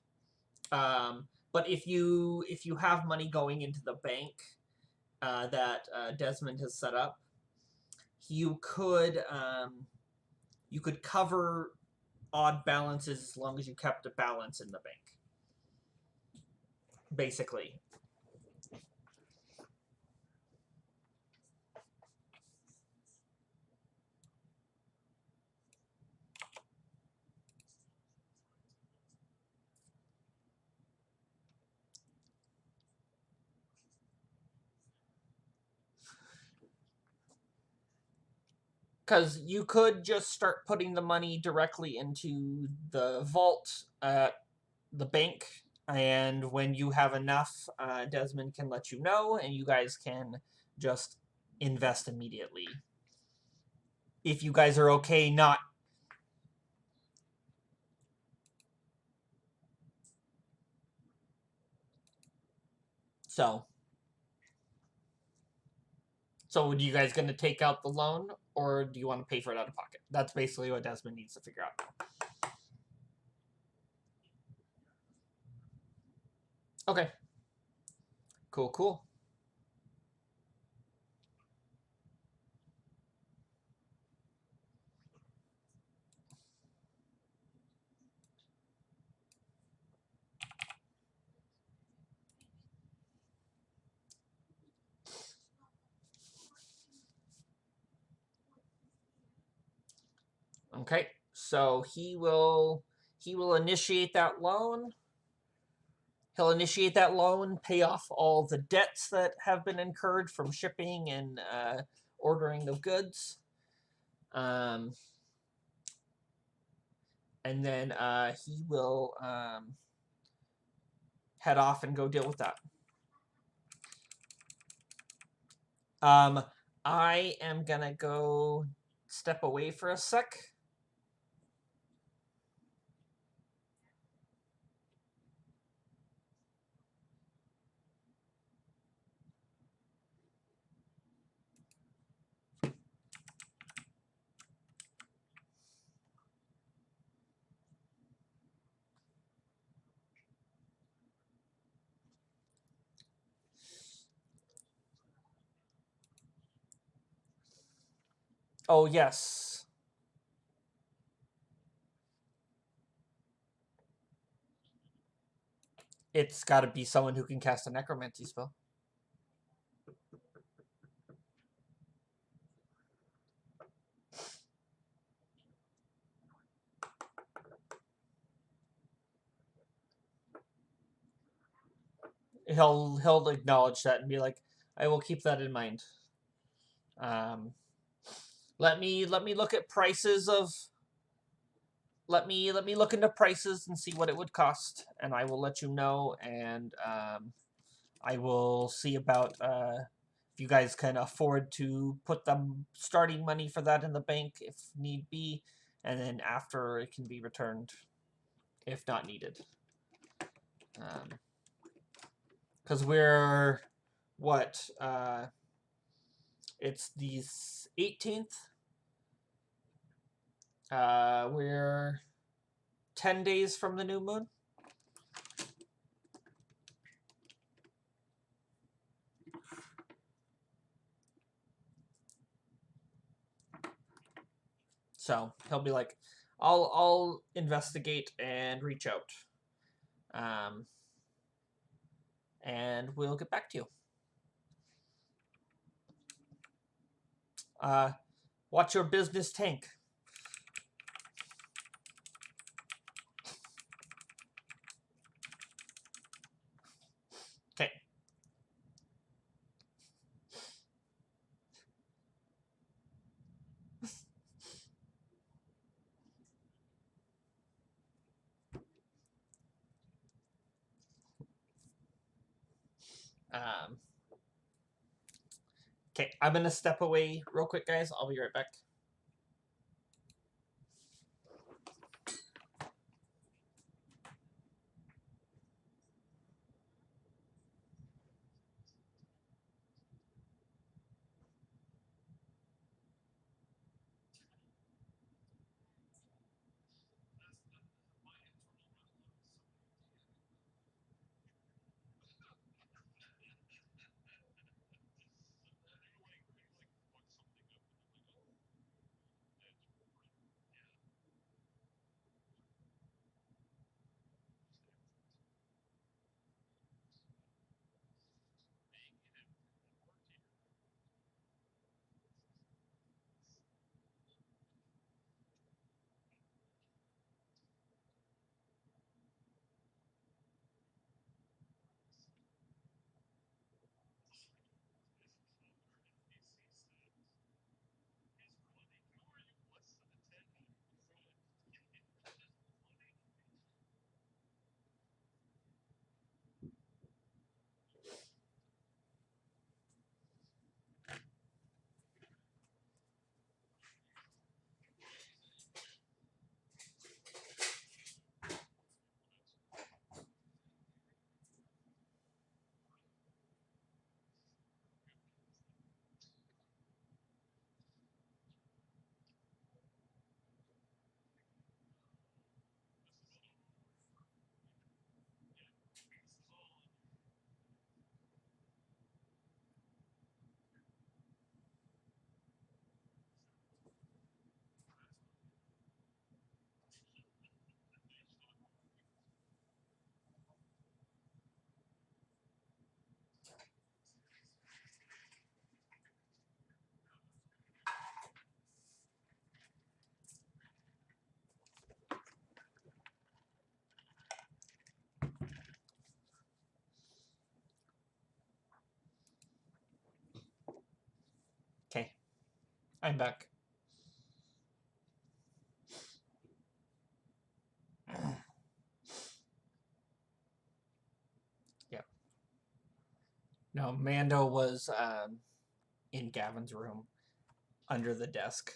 But if you have money going into the bank that Desmond has set up, you could cover odd balances as long as you kept a balance in the bank. Basically. Because you could just start putting the money directly into the vault at the bank, and when you have enough, Desmond can let you know, and you guys can just invest immediately. If you guys are okay not. So are you guys going to take out the loan, or do you want to pay for it out of pocket? That's basically what Desmond needs to figure out. Okay. Cool. Okay. So he will initiate that loan. He'll initiate that loan, pay off all the debts that have been incurred from shipping and ordering of goods. And then he will head off and go deal with that. I am going to go step away for a sec. Oh, yes. It's got to be someone who can cast a necromancy spell. He'll acknowledge that and be like, I will keep that in mind. Let me look at prices of. Let me look into prices and see what it would cost, and I will let you know. And I will see about if you guys can afford to put the starting money for that in the bank if need be, and then after it can be returned if not needed. Because we're what? It's the 18th. We're 10 days from the new moon. So he'll be like, I'll investigate and reach out. And we'll get back to you. Watch your business tank. Okay. Okay, I'm gonna step away real quick, guys. I'll be right back. Okay, I'm back. Yeah. No, Mando was in Gavin's room under the desk.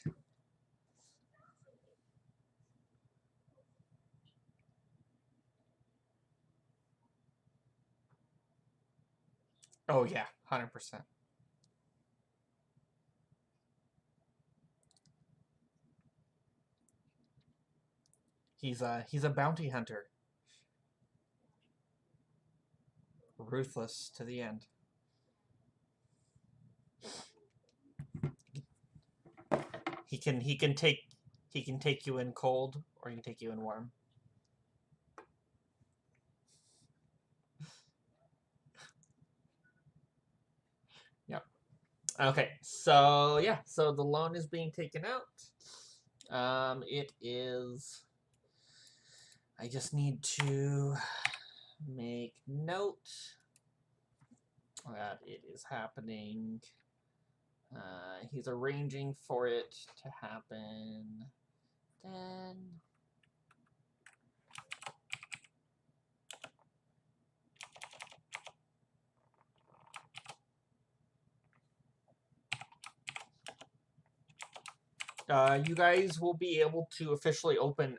Oh yeah, 100%. He's a bounty hunter, ruthless to the end. He can take you in cold, or he can take you in warm. Yep. Okay, so yeah, so the loan is being taken out. It is. I just need to make note that it is happening. He's arranging for it to happen. Then. You guys will be able to officially open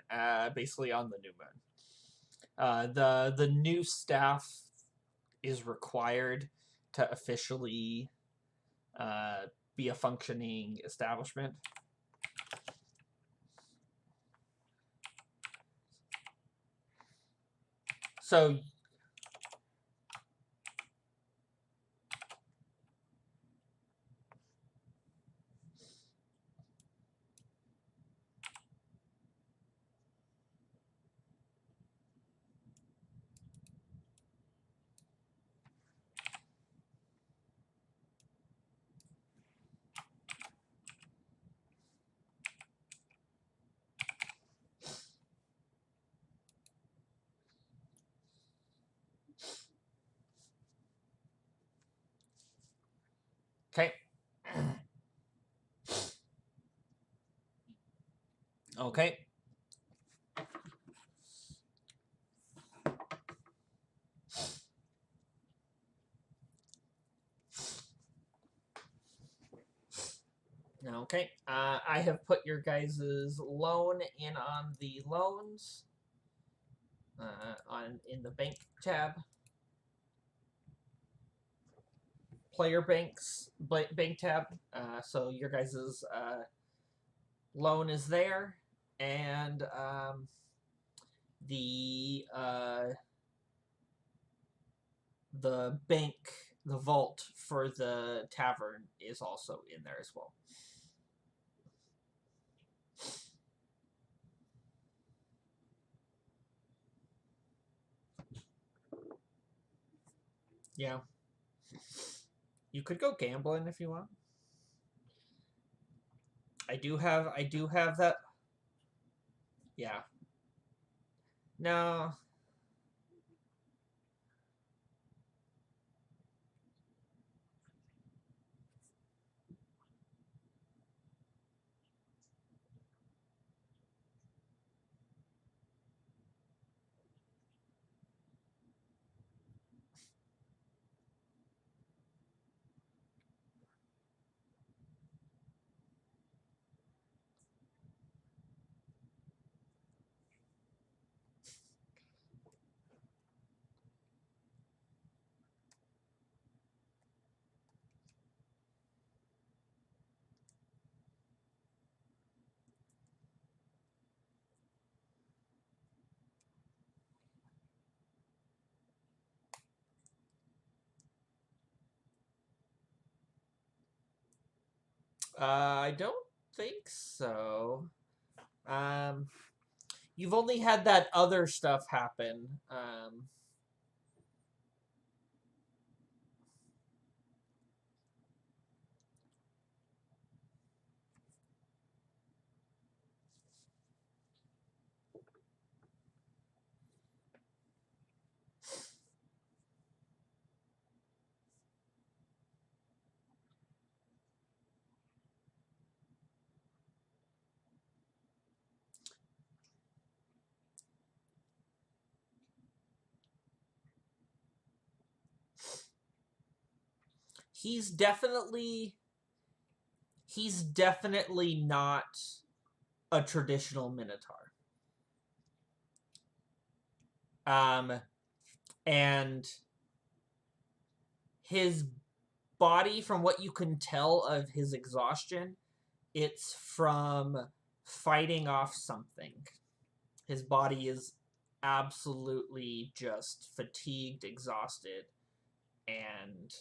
basically on the new moon. The new staff is required to officially be a functioning establishment. So okay. Okay. Okay. I have put your guys' loan in on the loans. On in the bank tab. Player banks bank tab. So your guys' loan is there, and the bank, the vault for the tavern is also in there as well. Yeah. You could go gambling if you want. I do have that. Yeah. No. I don't think so. Um you've only had that other stuff happen. He's definitely not a traditional minotaur. And his body, from what you can tell of his exhaustion, it's from fighting off something. His body is absolutely just fatigued, exhausted, and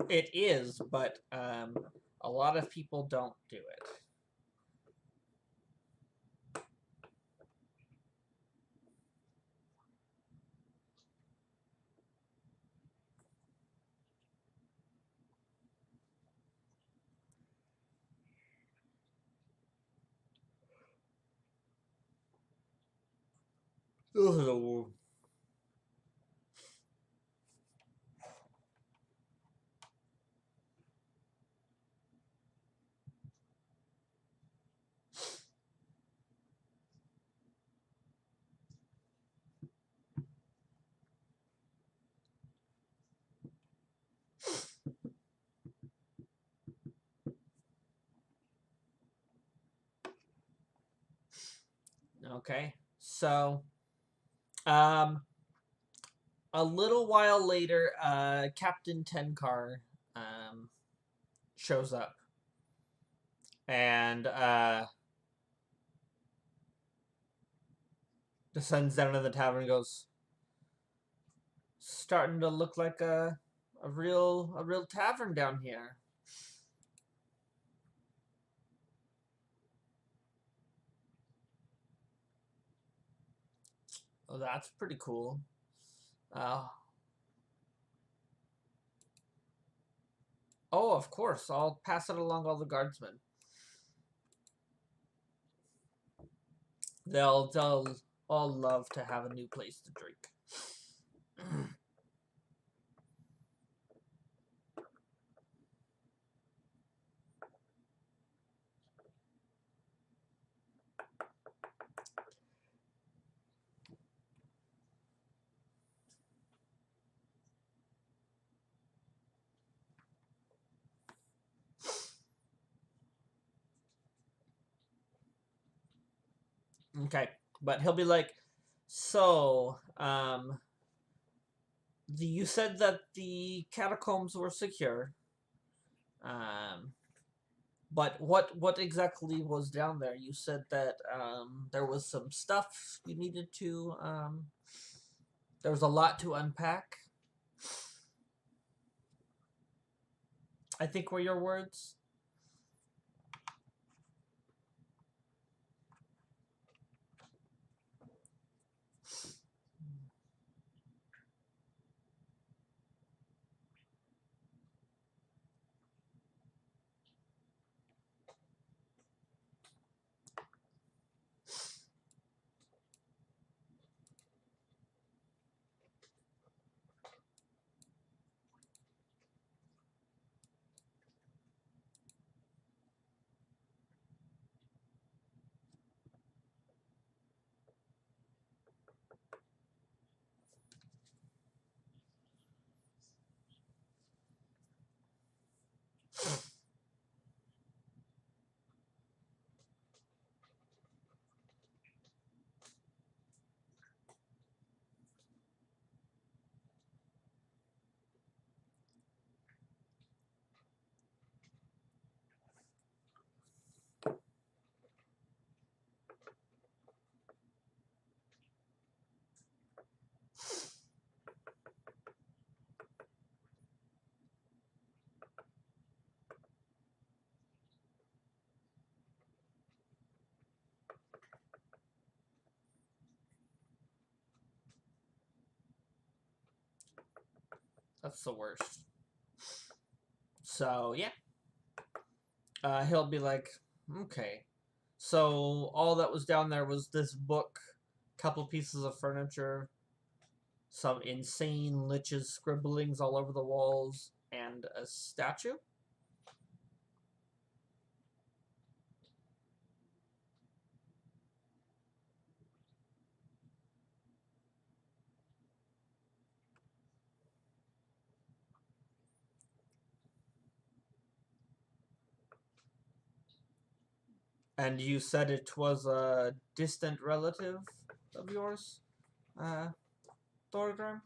it is, but a lot of people don't do it. Ugh. Okay, so um, a little while later, Captain Tenkar um, shows up and descends down to the tavern and goes, starting to look like a real tavern down here. Oh, that's pretty cool. Uh, oh, of course. I'll pass it along all the guardsmen. They'll all love to have a new place to drink. Okay, but he'll be like, so, you said that the catacombs were secure. Um, but what exactly was down there? You said that there was some stuff you needed to. There was a lot to unpack. I think were your words. That's the worst. So yeah, he'll be like, okay. So all that was down there was this book, couple pieces of furniture, some insane lich's scribblings all over the walls, and a statue. And you said it was a distant relative of yours, uh, Thorgrim?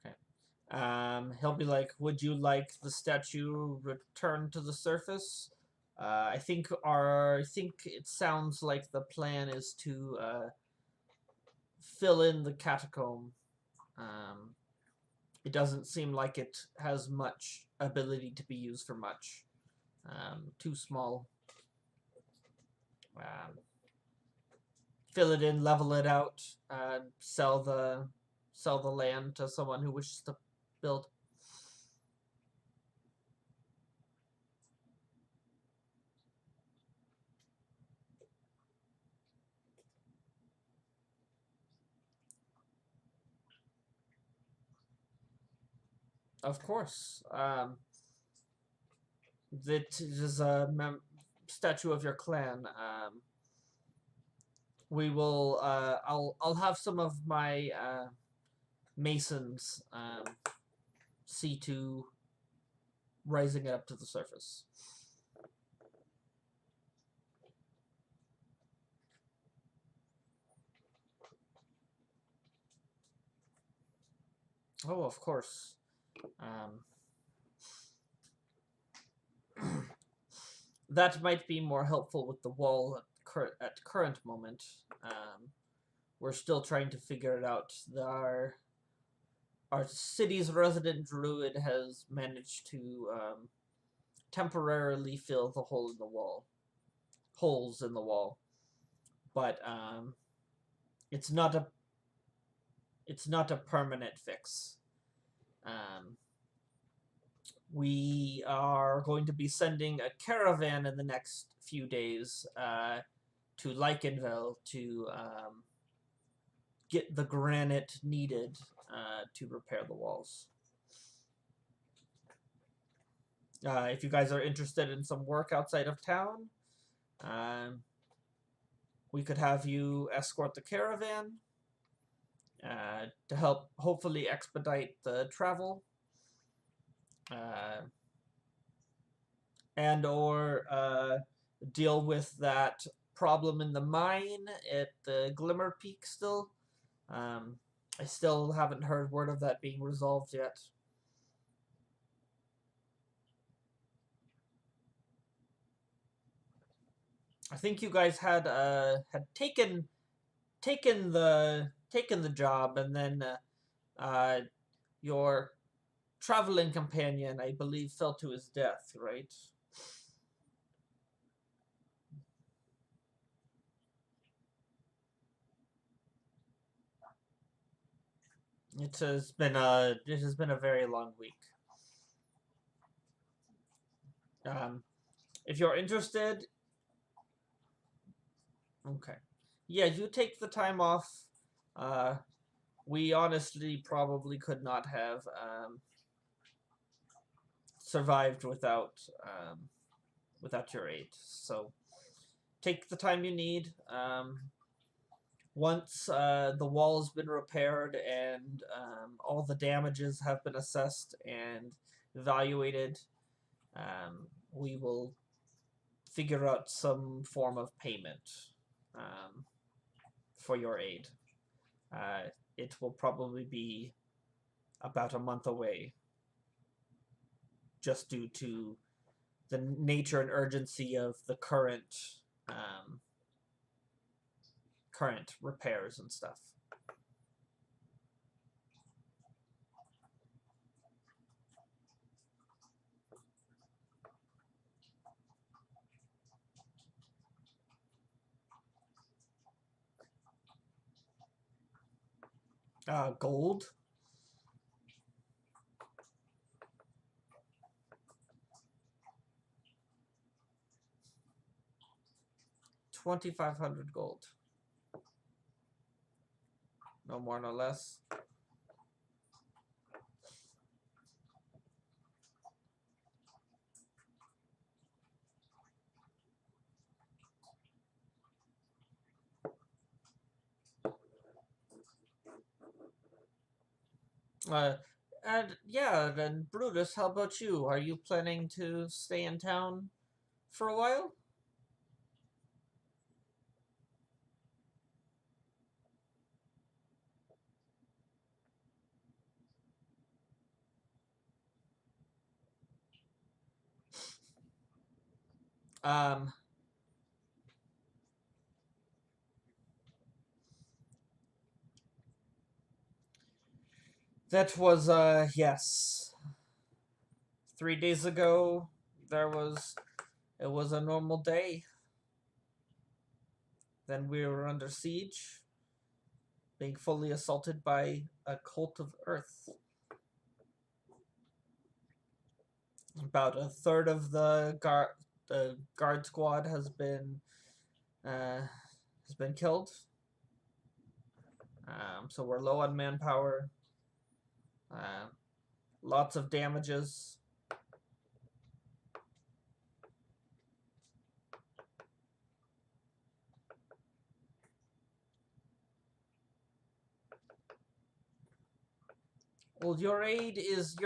Okay. He'll be like, would you like the statue returned to the surface? I think it sounds like the plan is to fill in the catacomb. Um, it doesn't seem like it has much ability to be used for much. Too small. Um, fill it in, level it out, and sell the land to someone who wishes to build. Of course. That is a statue of your clan. We will. I'll have some of my masons see to rising it up to the surface. Oh, of course. That might be more helpful with the wall at current moment. We're still trying to figure it out. Our city's resident druid has managed to temporarily fill the holes in the wall, but it's not a permanent fix. We are going to be sending a caravan in the next few days to Lycanville to get the granite needed to repair the walls. If you guys are interested in some work outside of town, we could have you escort the caravan to help hopefully expedite the travel. And or deal with that problem in the mine at the Glimmer Peak still. I still haven't heard word of that being resolved yet. I think you guys had taken the job, and then your traveling companion, I believe, fell to his death, right? It has been a very long week. If you're interested, okay, yeah, you take the time off. We honestly probably could not have survived without your aid. So take the time you need. Once the wall's been repaired and all the damages have been assessed and evaluated, we will figure out some form of payment for your aid. It will probably be about a month away, just due to the nature and urgency of the current repairs and stuff. Gold. 2,500 gold. No more, no less. And yeah, then Brutus, how about you? Are you planning to stay in town for a while? Um, that was yes. 3 days ago, it was a normal day. Then we were under siege, being fully assaulted by a cult of Earth. About a third of the guard squad has been killed. So we're low on manpower. Lots of damages. Well, your aid is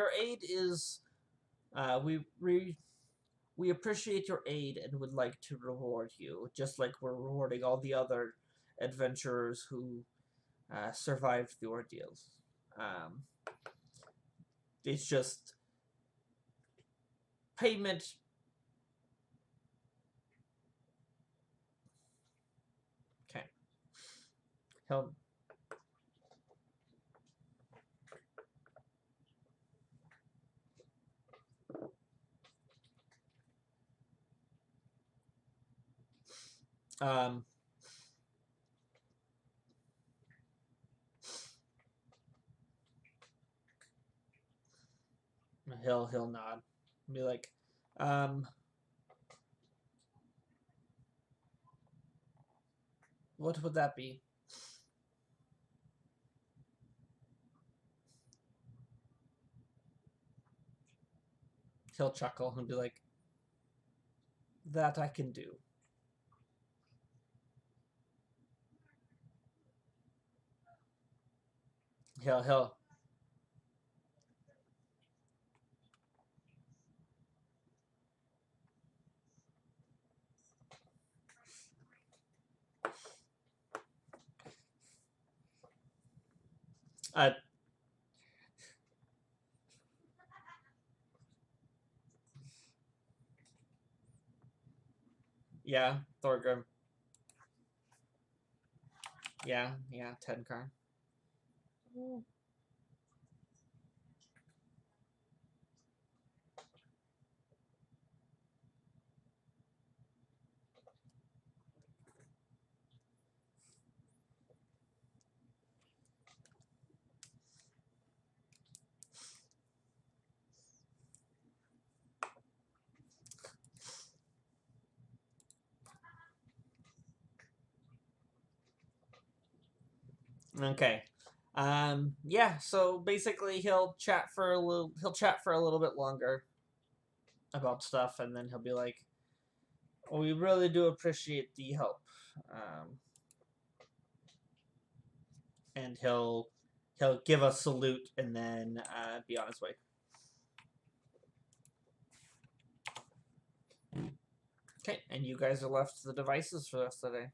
we appreciate your aid and would like to reward you, just like we're rewarding all the other adventurers who survived the ordeals. Um, it's just payment. Okay. He'll um, he'll nod, be like, what would that be? He'll chuckle and be like, that I can do. He'll uh, yeah, Thorgrim. Yeah, 10 card. Okay. Yeah, so basically he'll chat for a little bit longer about stuff, and then he'll be like, we really do appreciate the help. And he'll give a salute and then be on his way. Okay, and you guys are left to the devices for the rest of the day.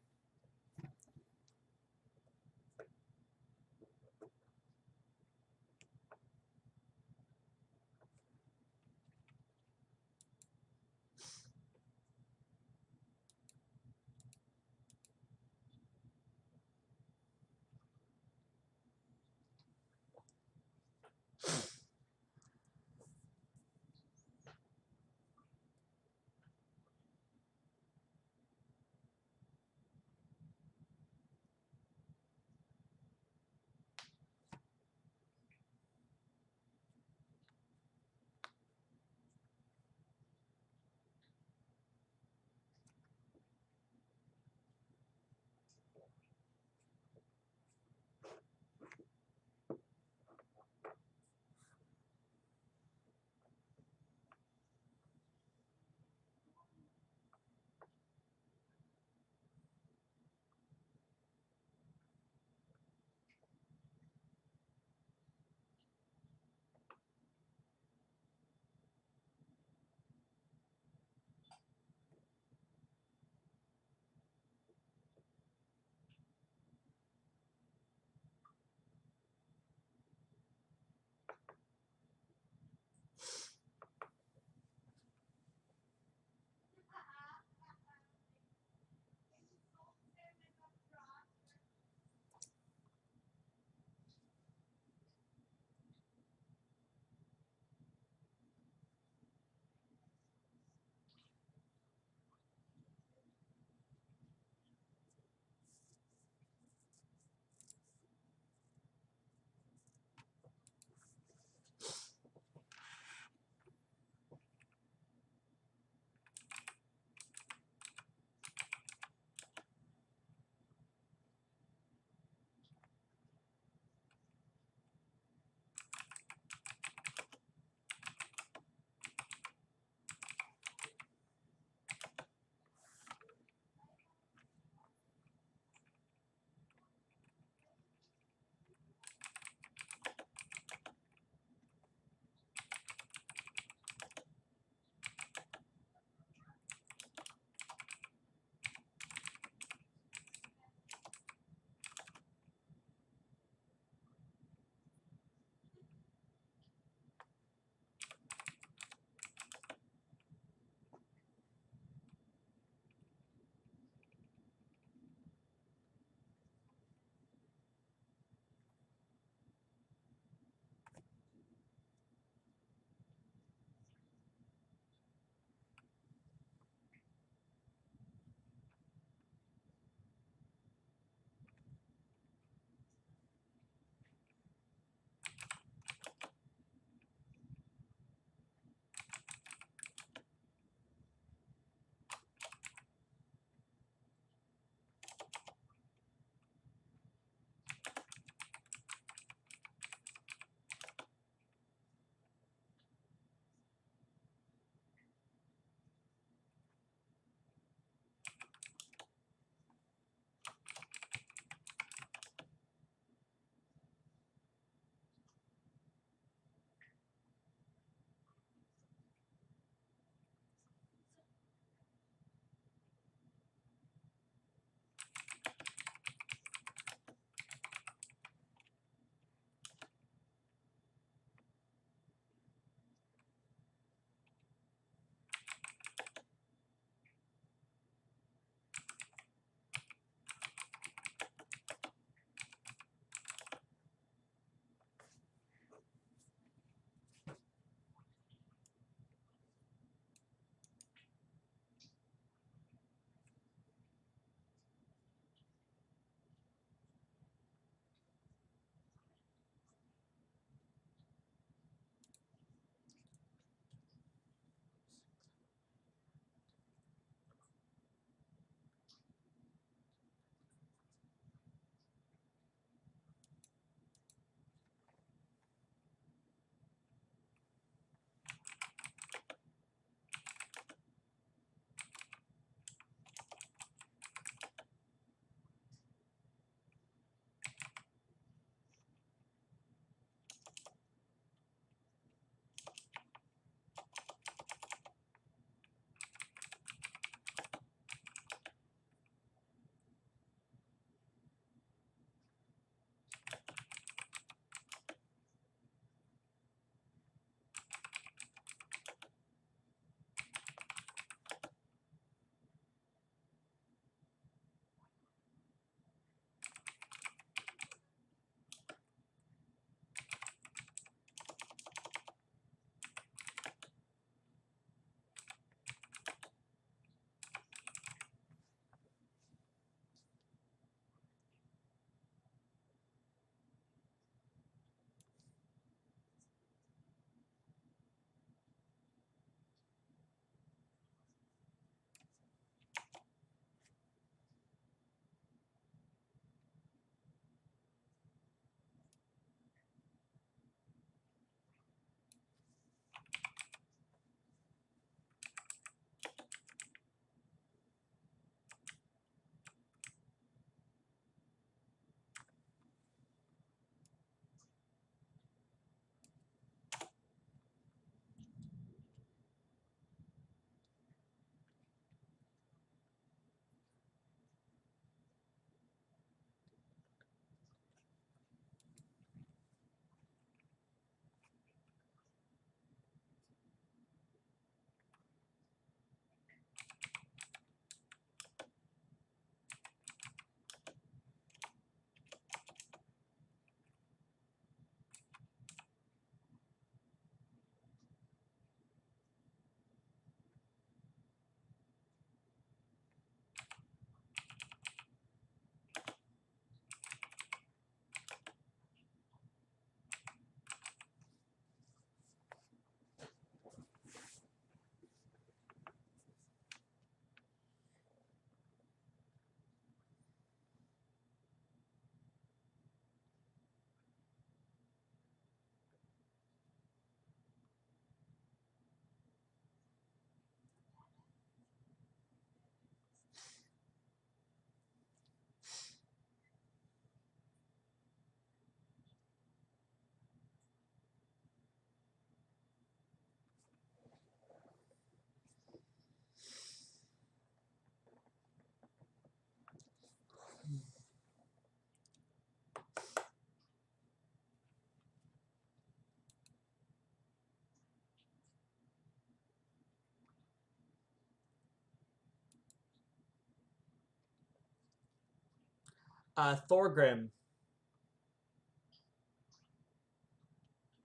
Thorgrim.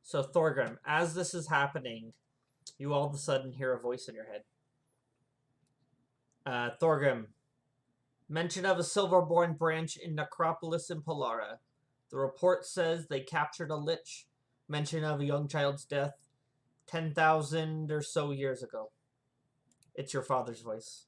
So Thorgrim, as this is happening, you all of a sudden hear a voice in your head. Thorgrim, mention of a Silverborn branch in Necropolis in Polara. The report says they captured a lich. Mention of a young child's death 10,000 or so years ago. It's your father's voice.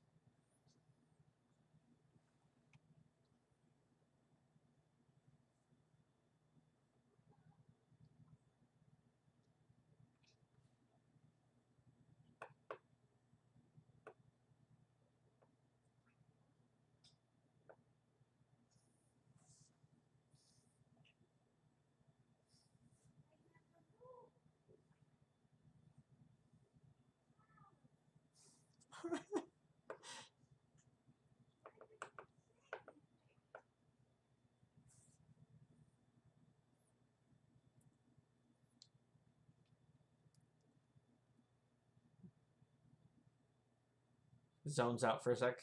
Zones out for a sec.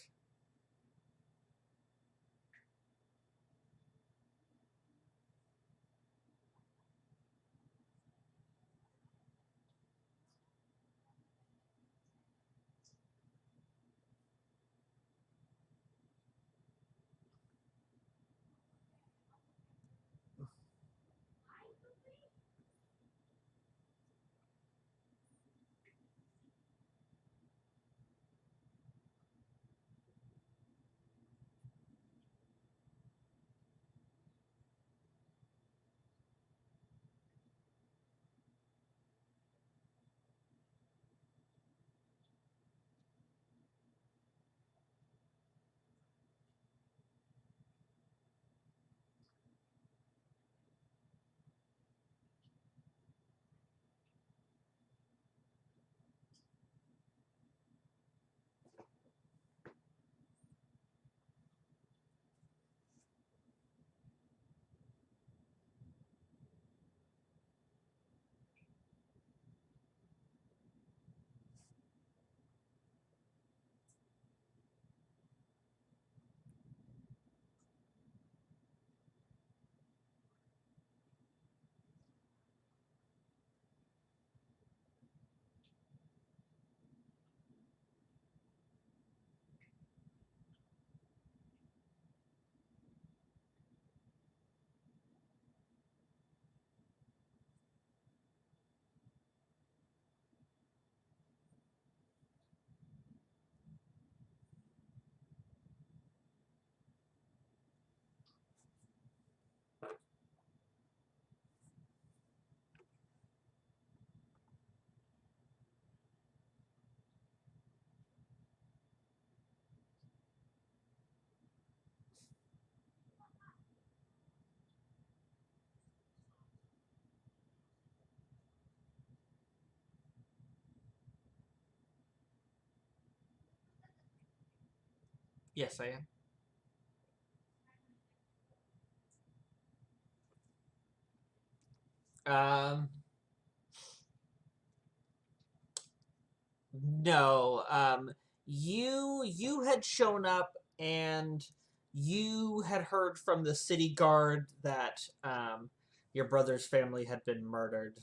Yes, I am. No. You had shown up and you had heard from the city guard that your brother's family had been murdered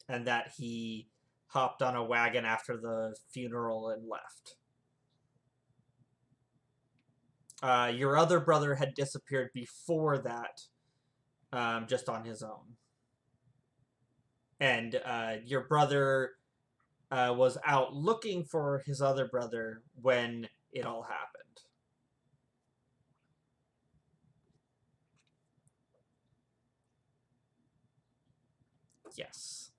and that he hopped on a wagon after the funeral and left. Your other brother had disappeared before that, just on his own. And your brother was out looking for his other brother when it all happened. Yes.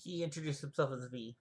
He introduced himself as V.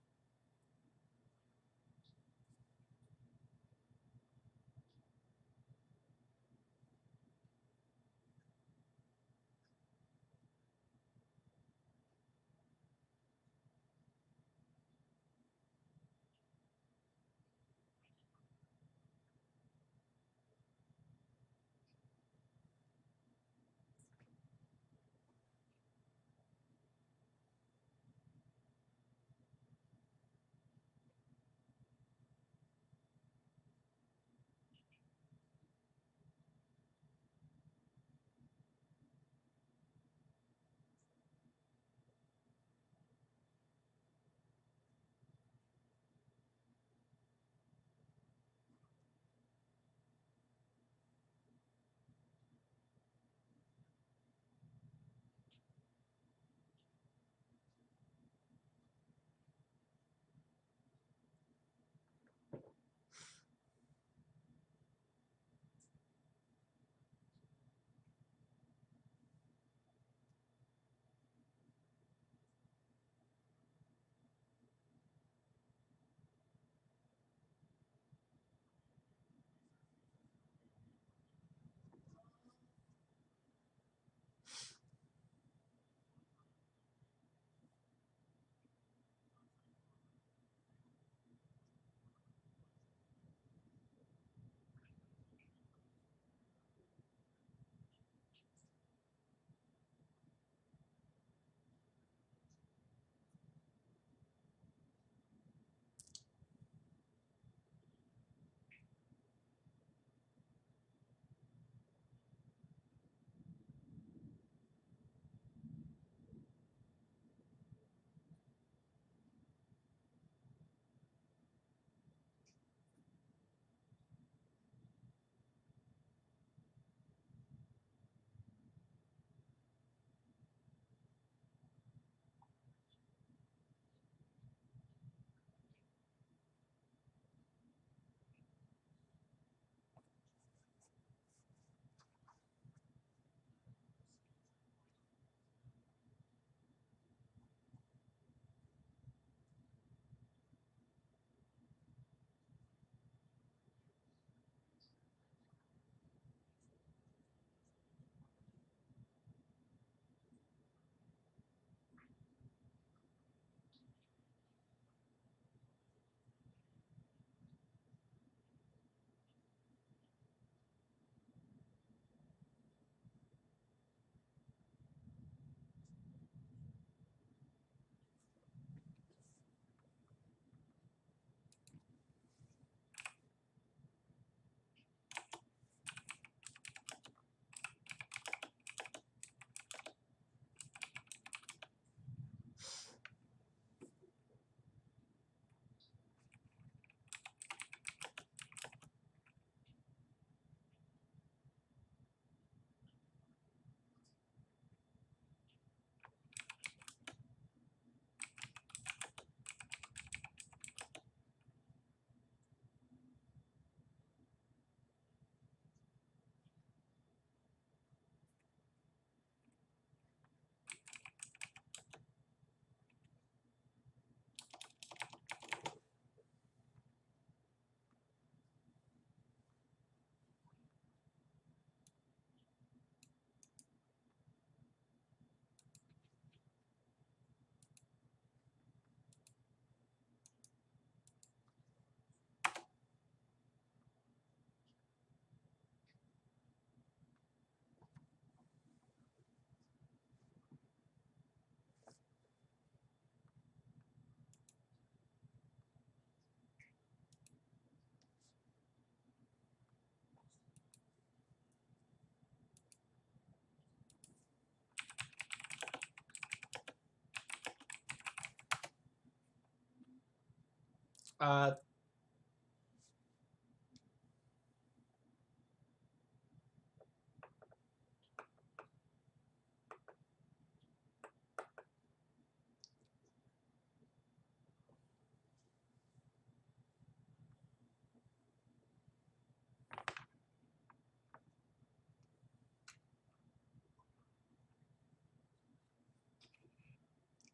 Uh,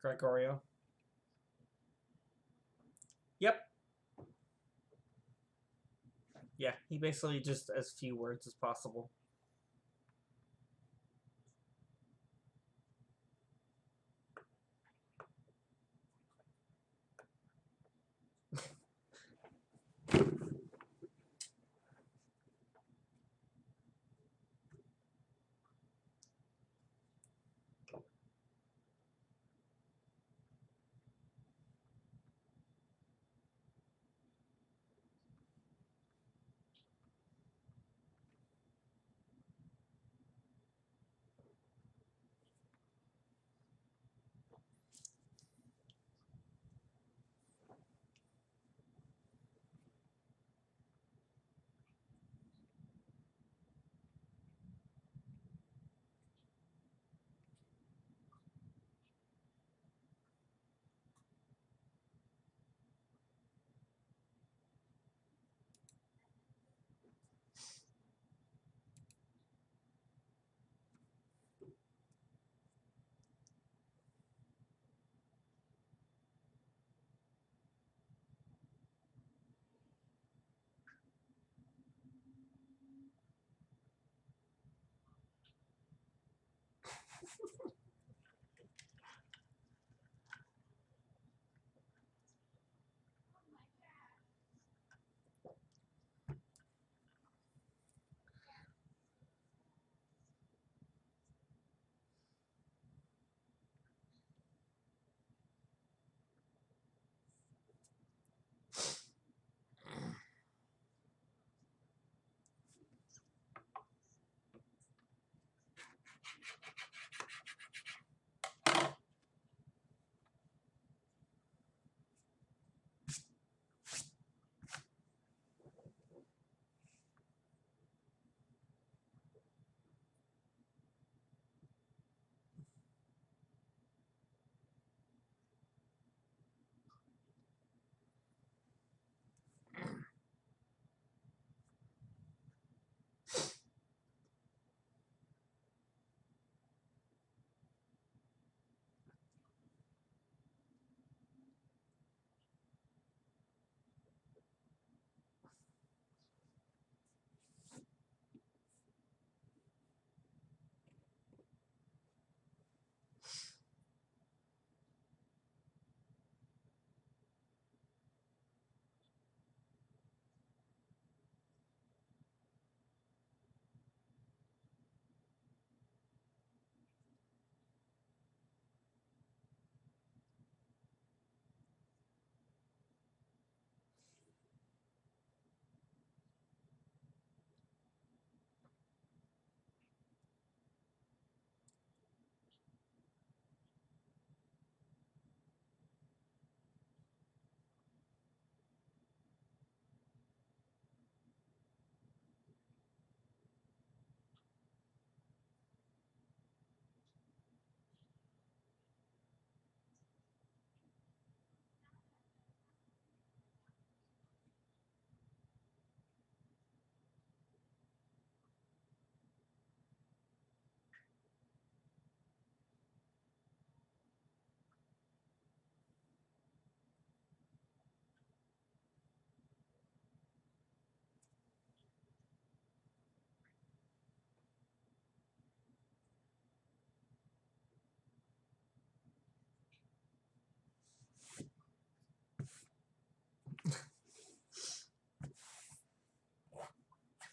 Gregorio. Yep. Yeah, he basically just as few words as possible.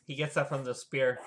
He gets that from the spear.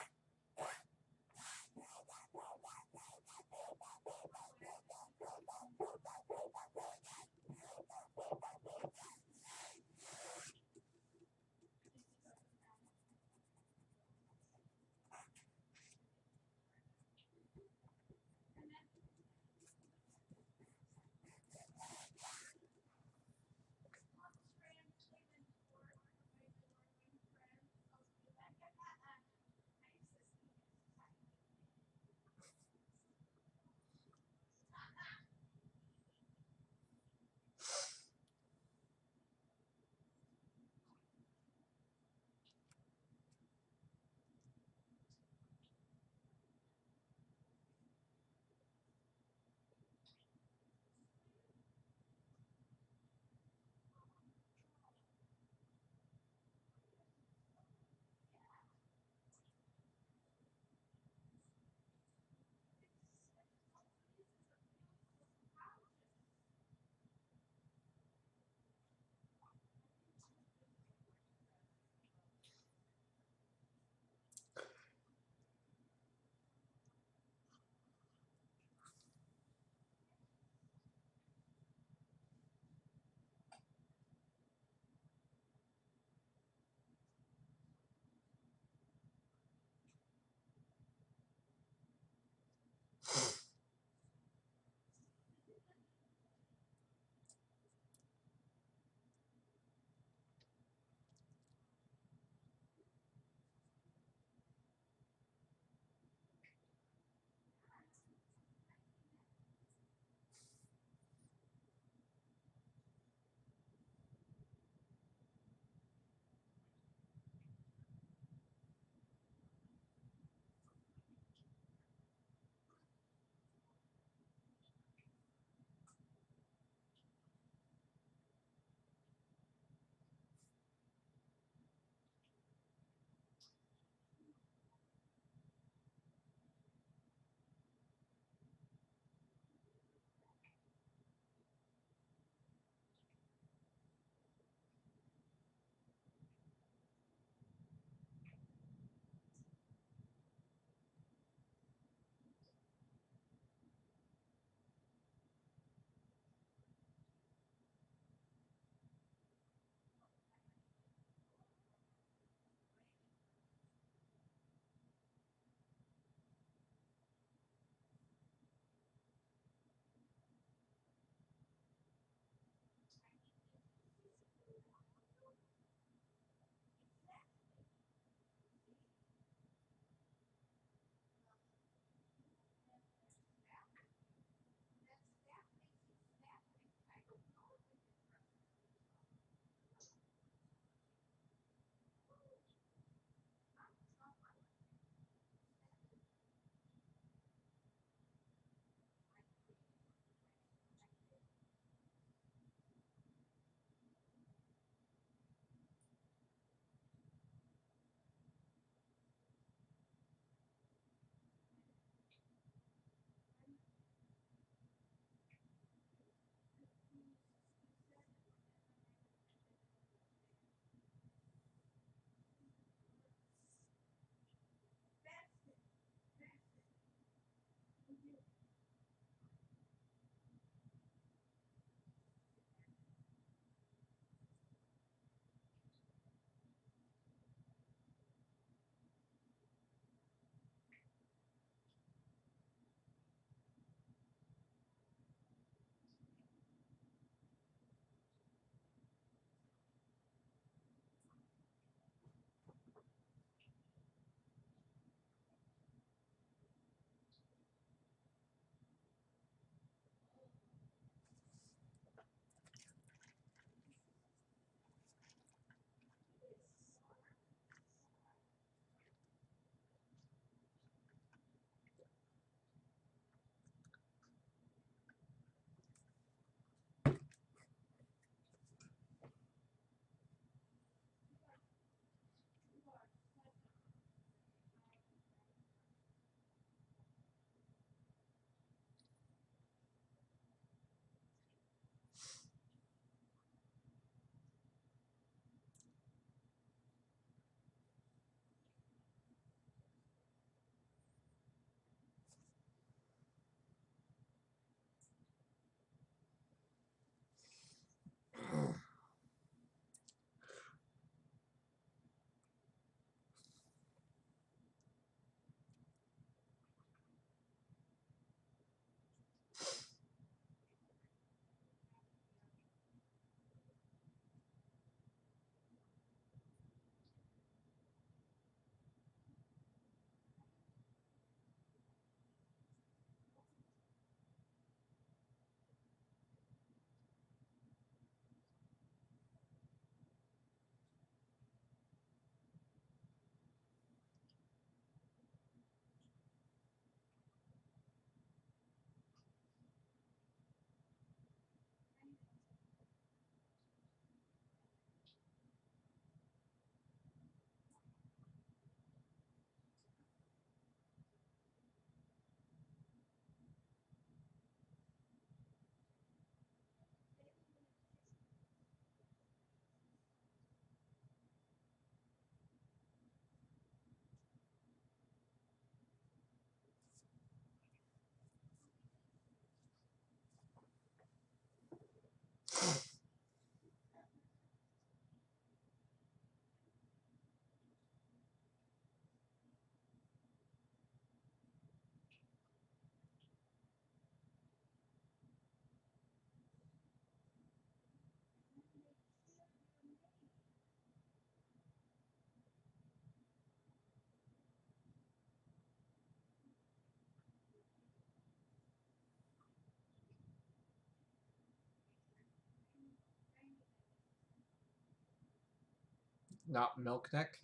Not Milkneck.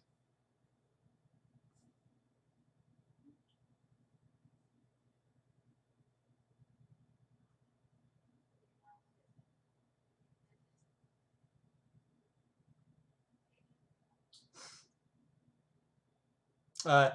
Uh,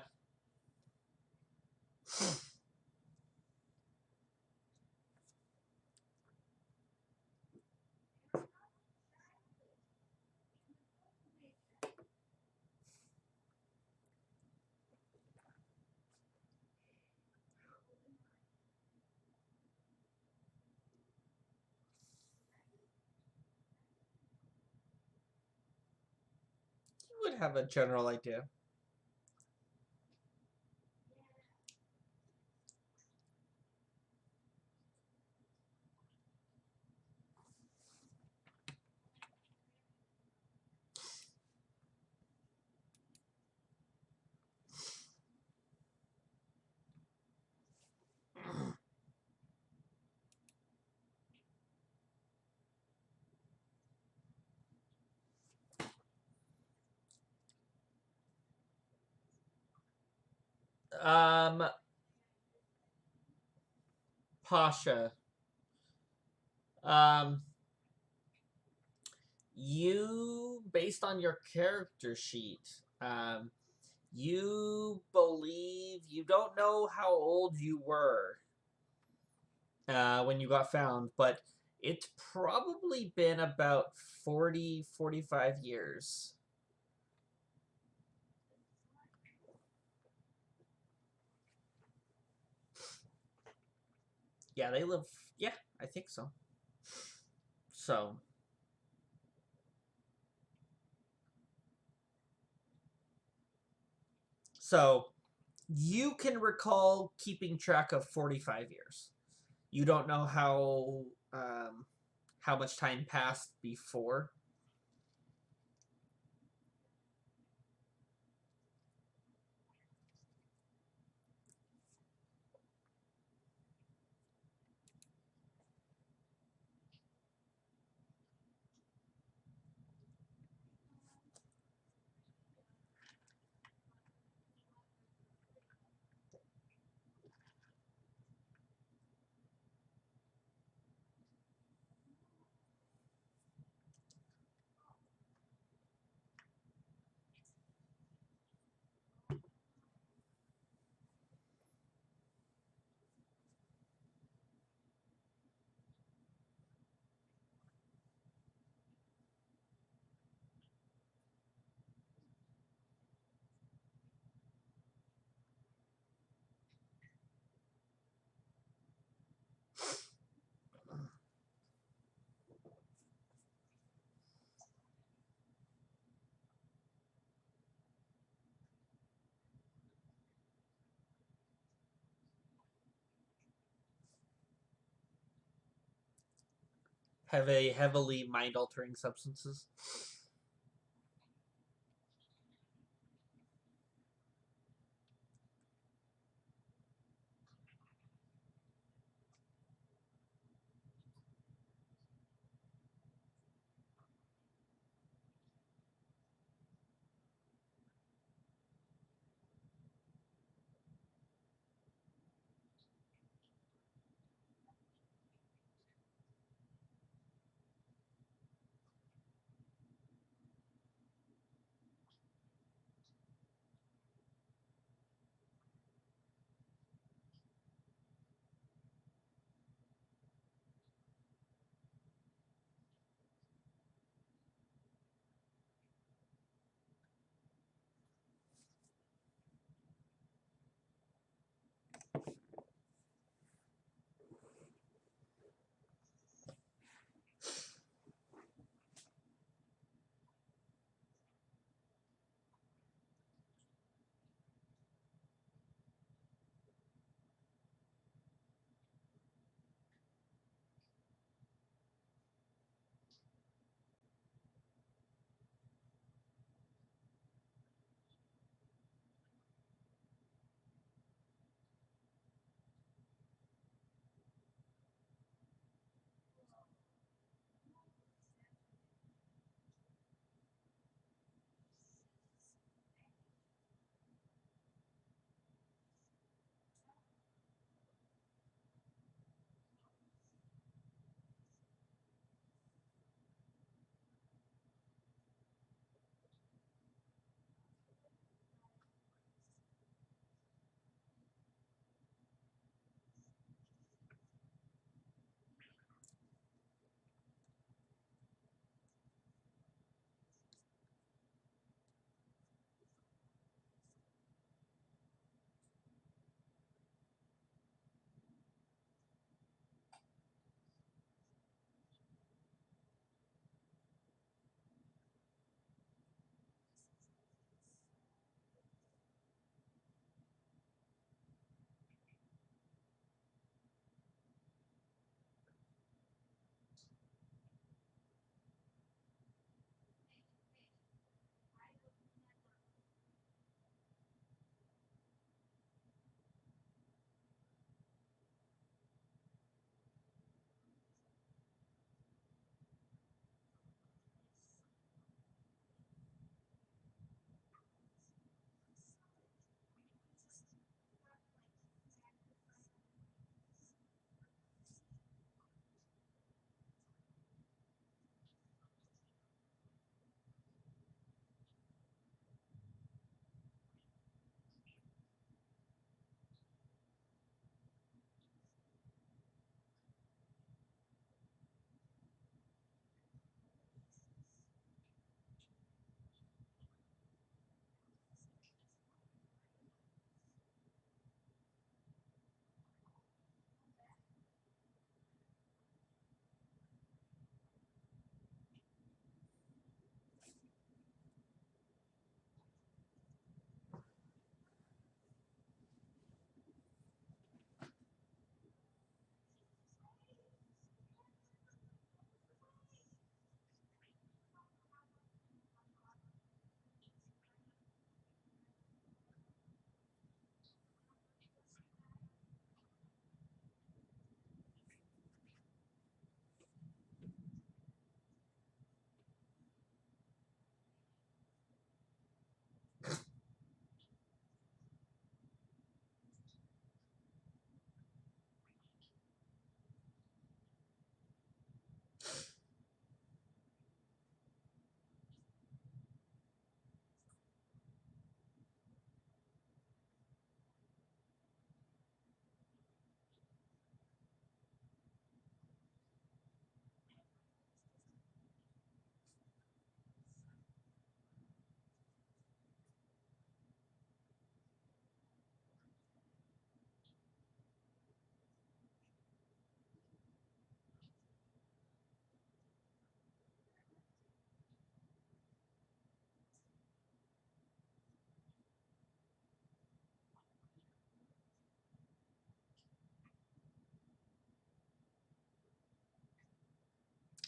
you would have a general idea. Um, Pasha. Um, you, based on your character sheet, you believe you don't know how old you were when you got found, but it's probably been about 40, 45 years. Yeah, they live. Yeah, I think so. So, so you can recall keeping track of 45 years. You don't know how much time passed before. Have a heavily mind altering substances.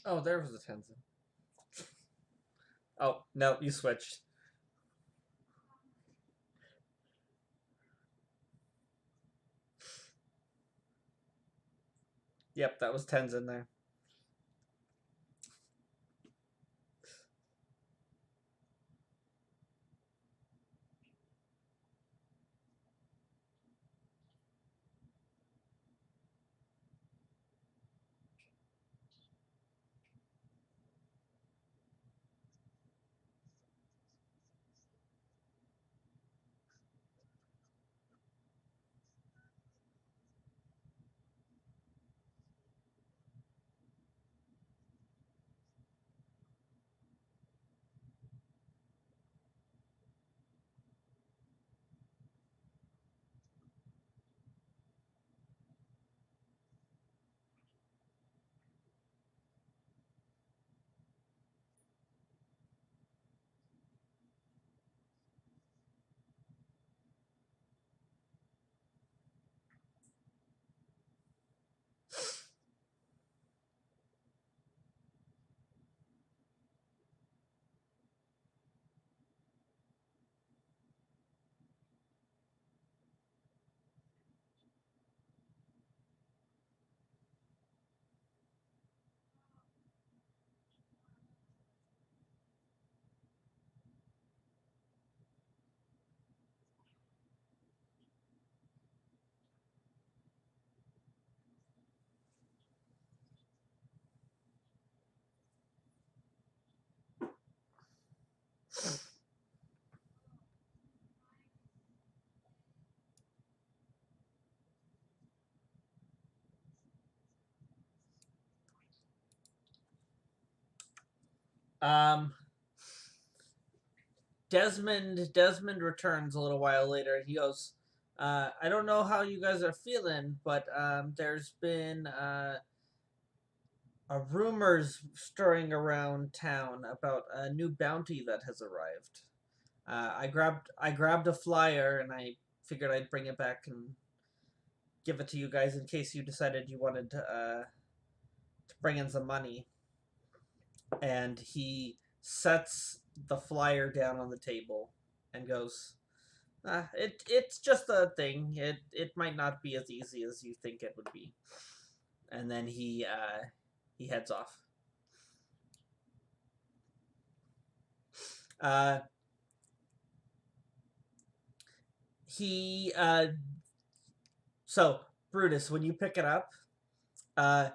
Oh, there was a Tenzin. Oh, no, you switched. Yep, that was Tenzin there. Um, Desmond returns a little while later. He goes, I don't know how you guys are feeling, but there's been rumors stirring around town about a new bounty that has arrived. I grabbed a flyer and I figured I'd bring it back and give it to you guys in case you decided you wanted to bring in some money. And he sets the flyer down on the table and goes, it's just a thing. It might not be as easy as you think it would be." And then he heads off. Uh, he so Brutus, when you pick it up, uh,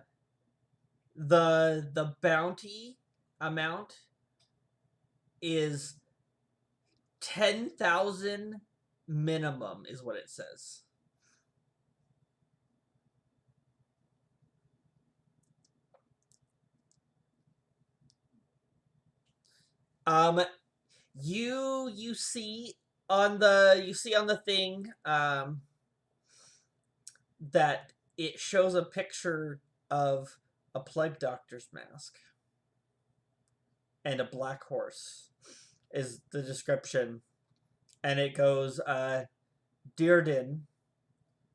the bounty amount is 10,000 minimum, is what it says. Um, you see on the thing that it shows a picture of a plague doctor's mask and a black horse is the description, and it goes Dearden,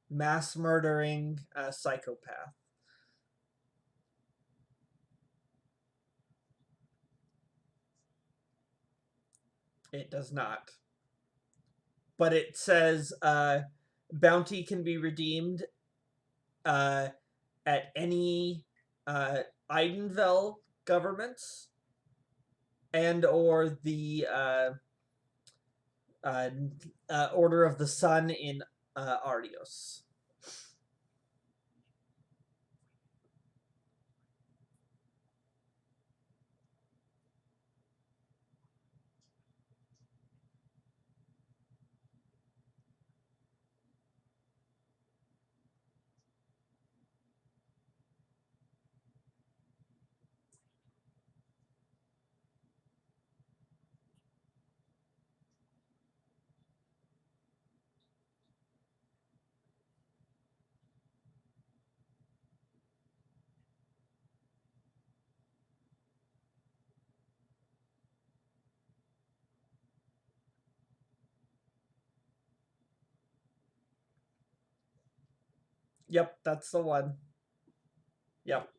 mass murdering psychopath. It does not, but it says bounty can be redeemed uh, at any Eidenville governments and or the uh, Order of the Sun in Ardios. Yep, that's the one. Yep.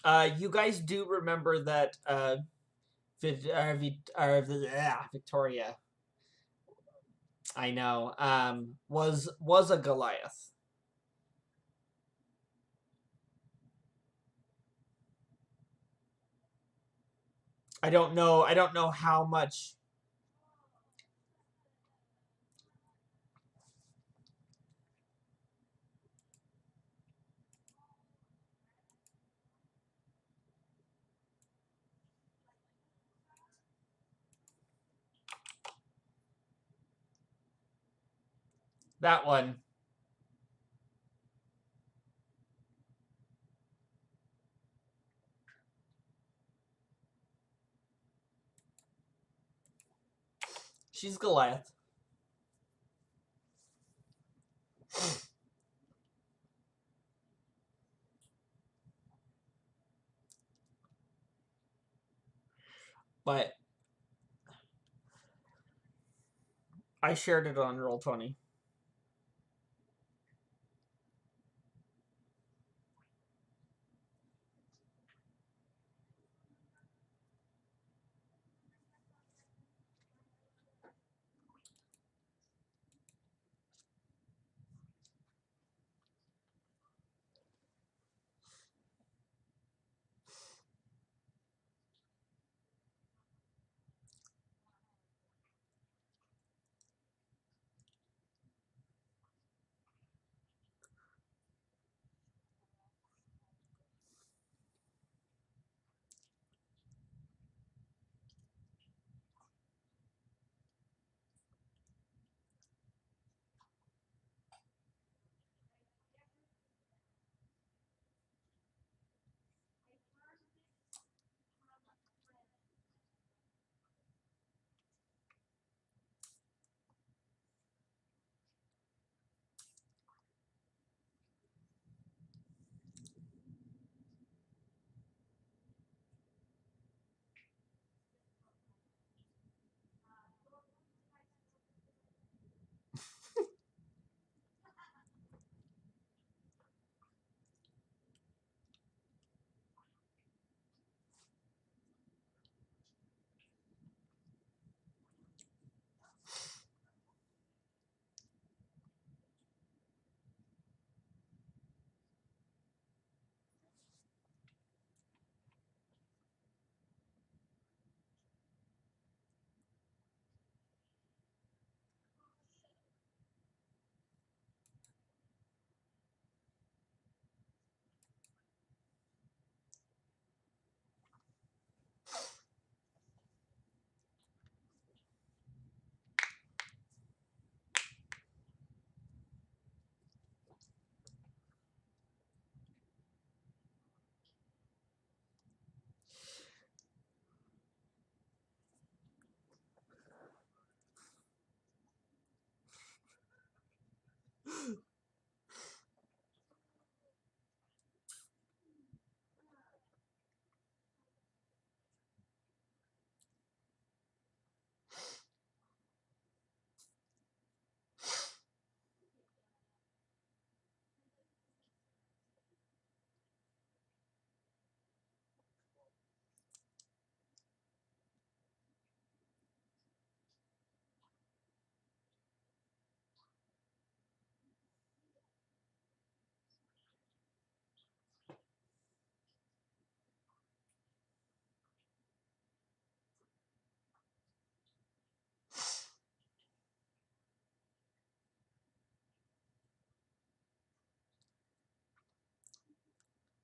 You guys do remember that Victoria, I know, was a Goliath. I don't know. I don't know how much. That one. She's Goliath. But I shared it on Roll20.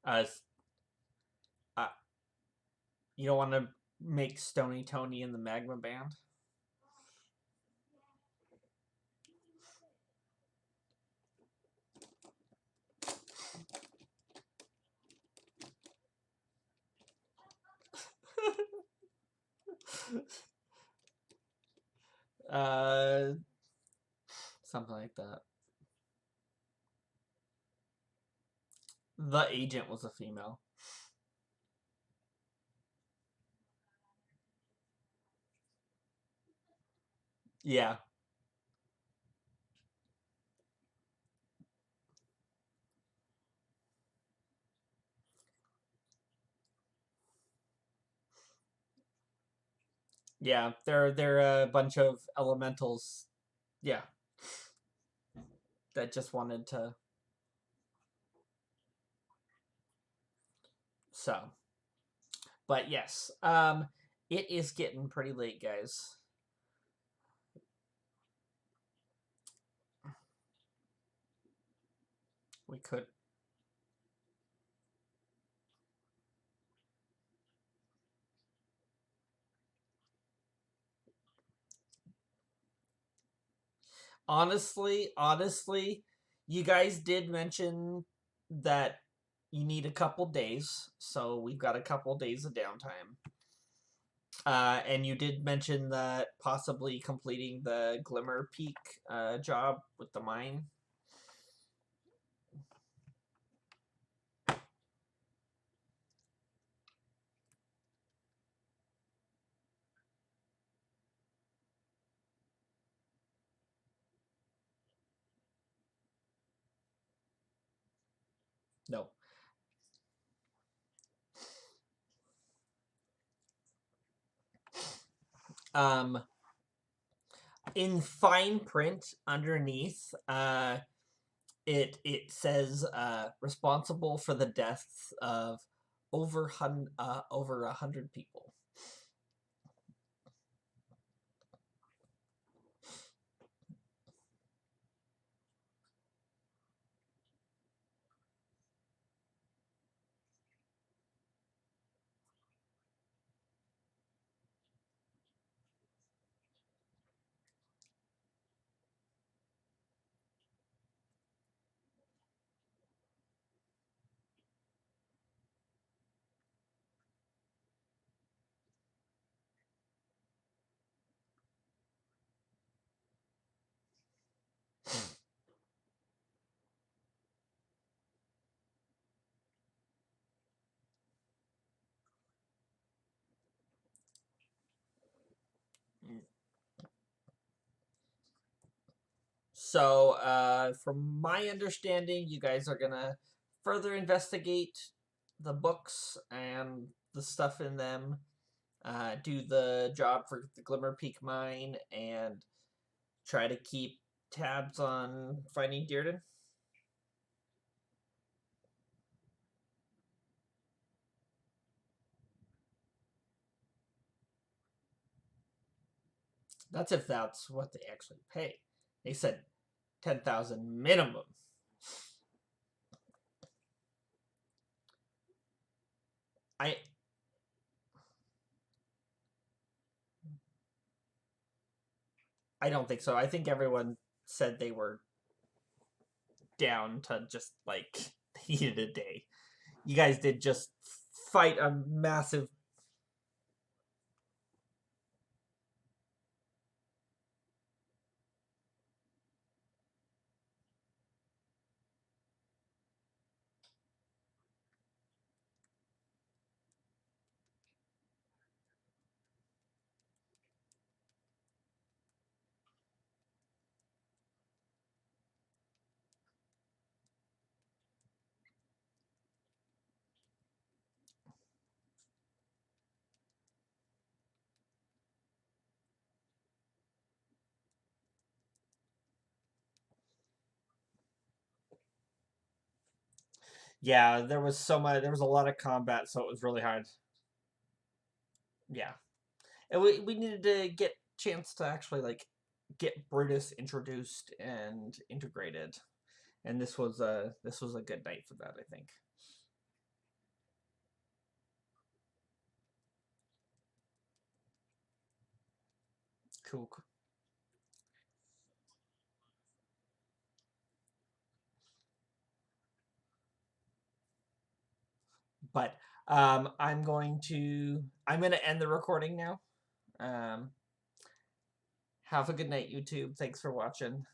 Uh, uh you don't want to make Stony Tony in the Magma Band. uh, Something like that. The agent was a female. Yeah. Yeah, they're a bunch of elementals. Yeah, that just wanted to. So, but yes, it is getting pretty late, guys. We could. Honestly, you guys did mention that you need a couple days, so we've got a couple days of downtime. And you did mention that possibly completing the Glimmer Peak job with the mine. No. Um, in fine print underneath, it says responsible for the deaths of over 100 people. So, from my understanding, you guys are gonna further investigate the books and the stuff in them, do the job for the Glimmer Peak mine, and try to keep tabs on finding Dearden. That's if that's what they actually pay. They said 10,000 minimum. I I don't think so. I think everyone said they were down to just like needed a day. You guys did just fight a massive. Yeah, there was so much. There was a lot of combat, so it was really hard. Yeah, and we needed to get chance to actually like get Brutus introduced and integrated, and this was a good night for that. I think. Cool. But I'm going to end the recording now. Um, have a good night, YouTube. Thanks for watching.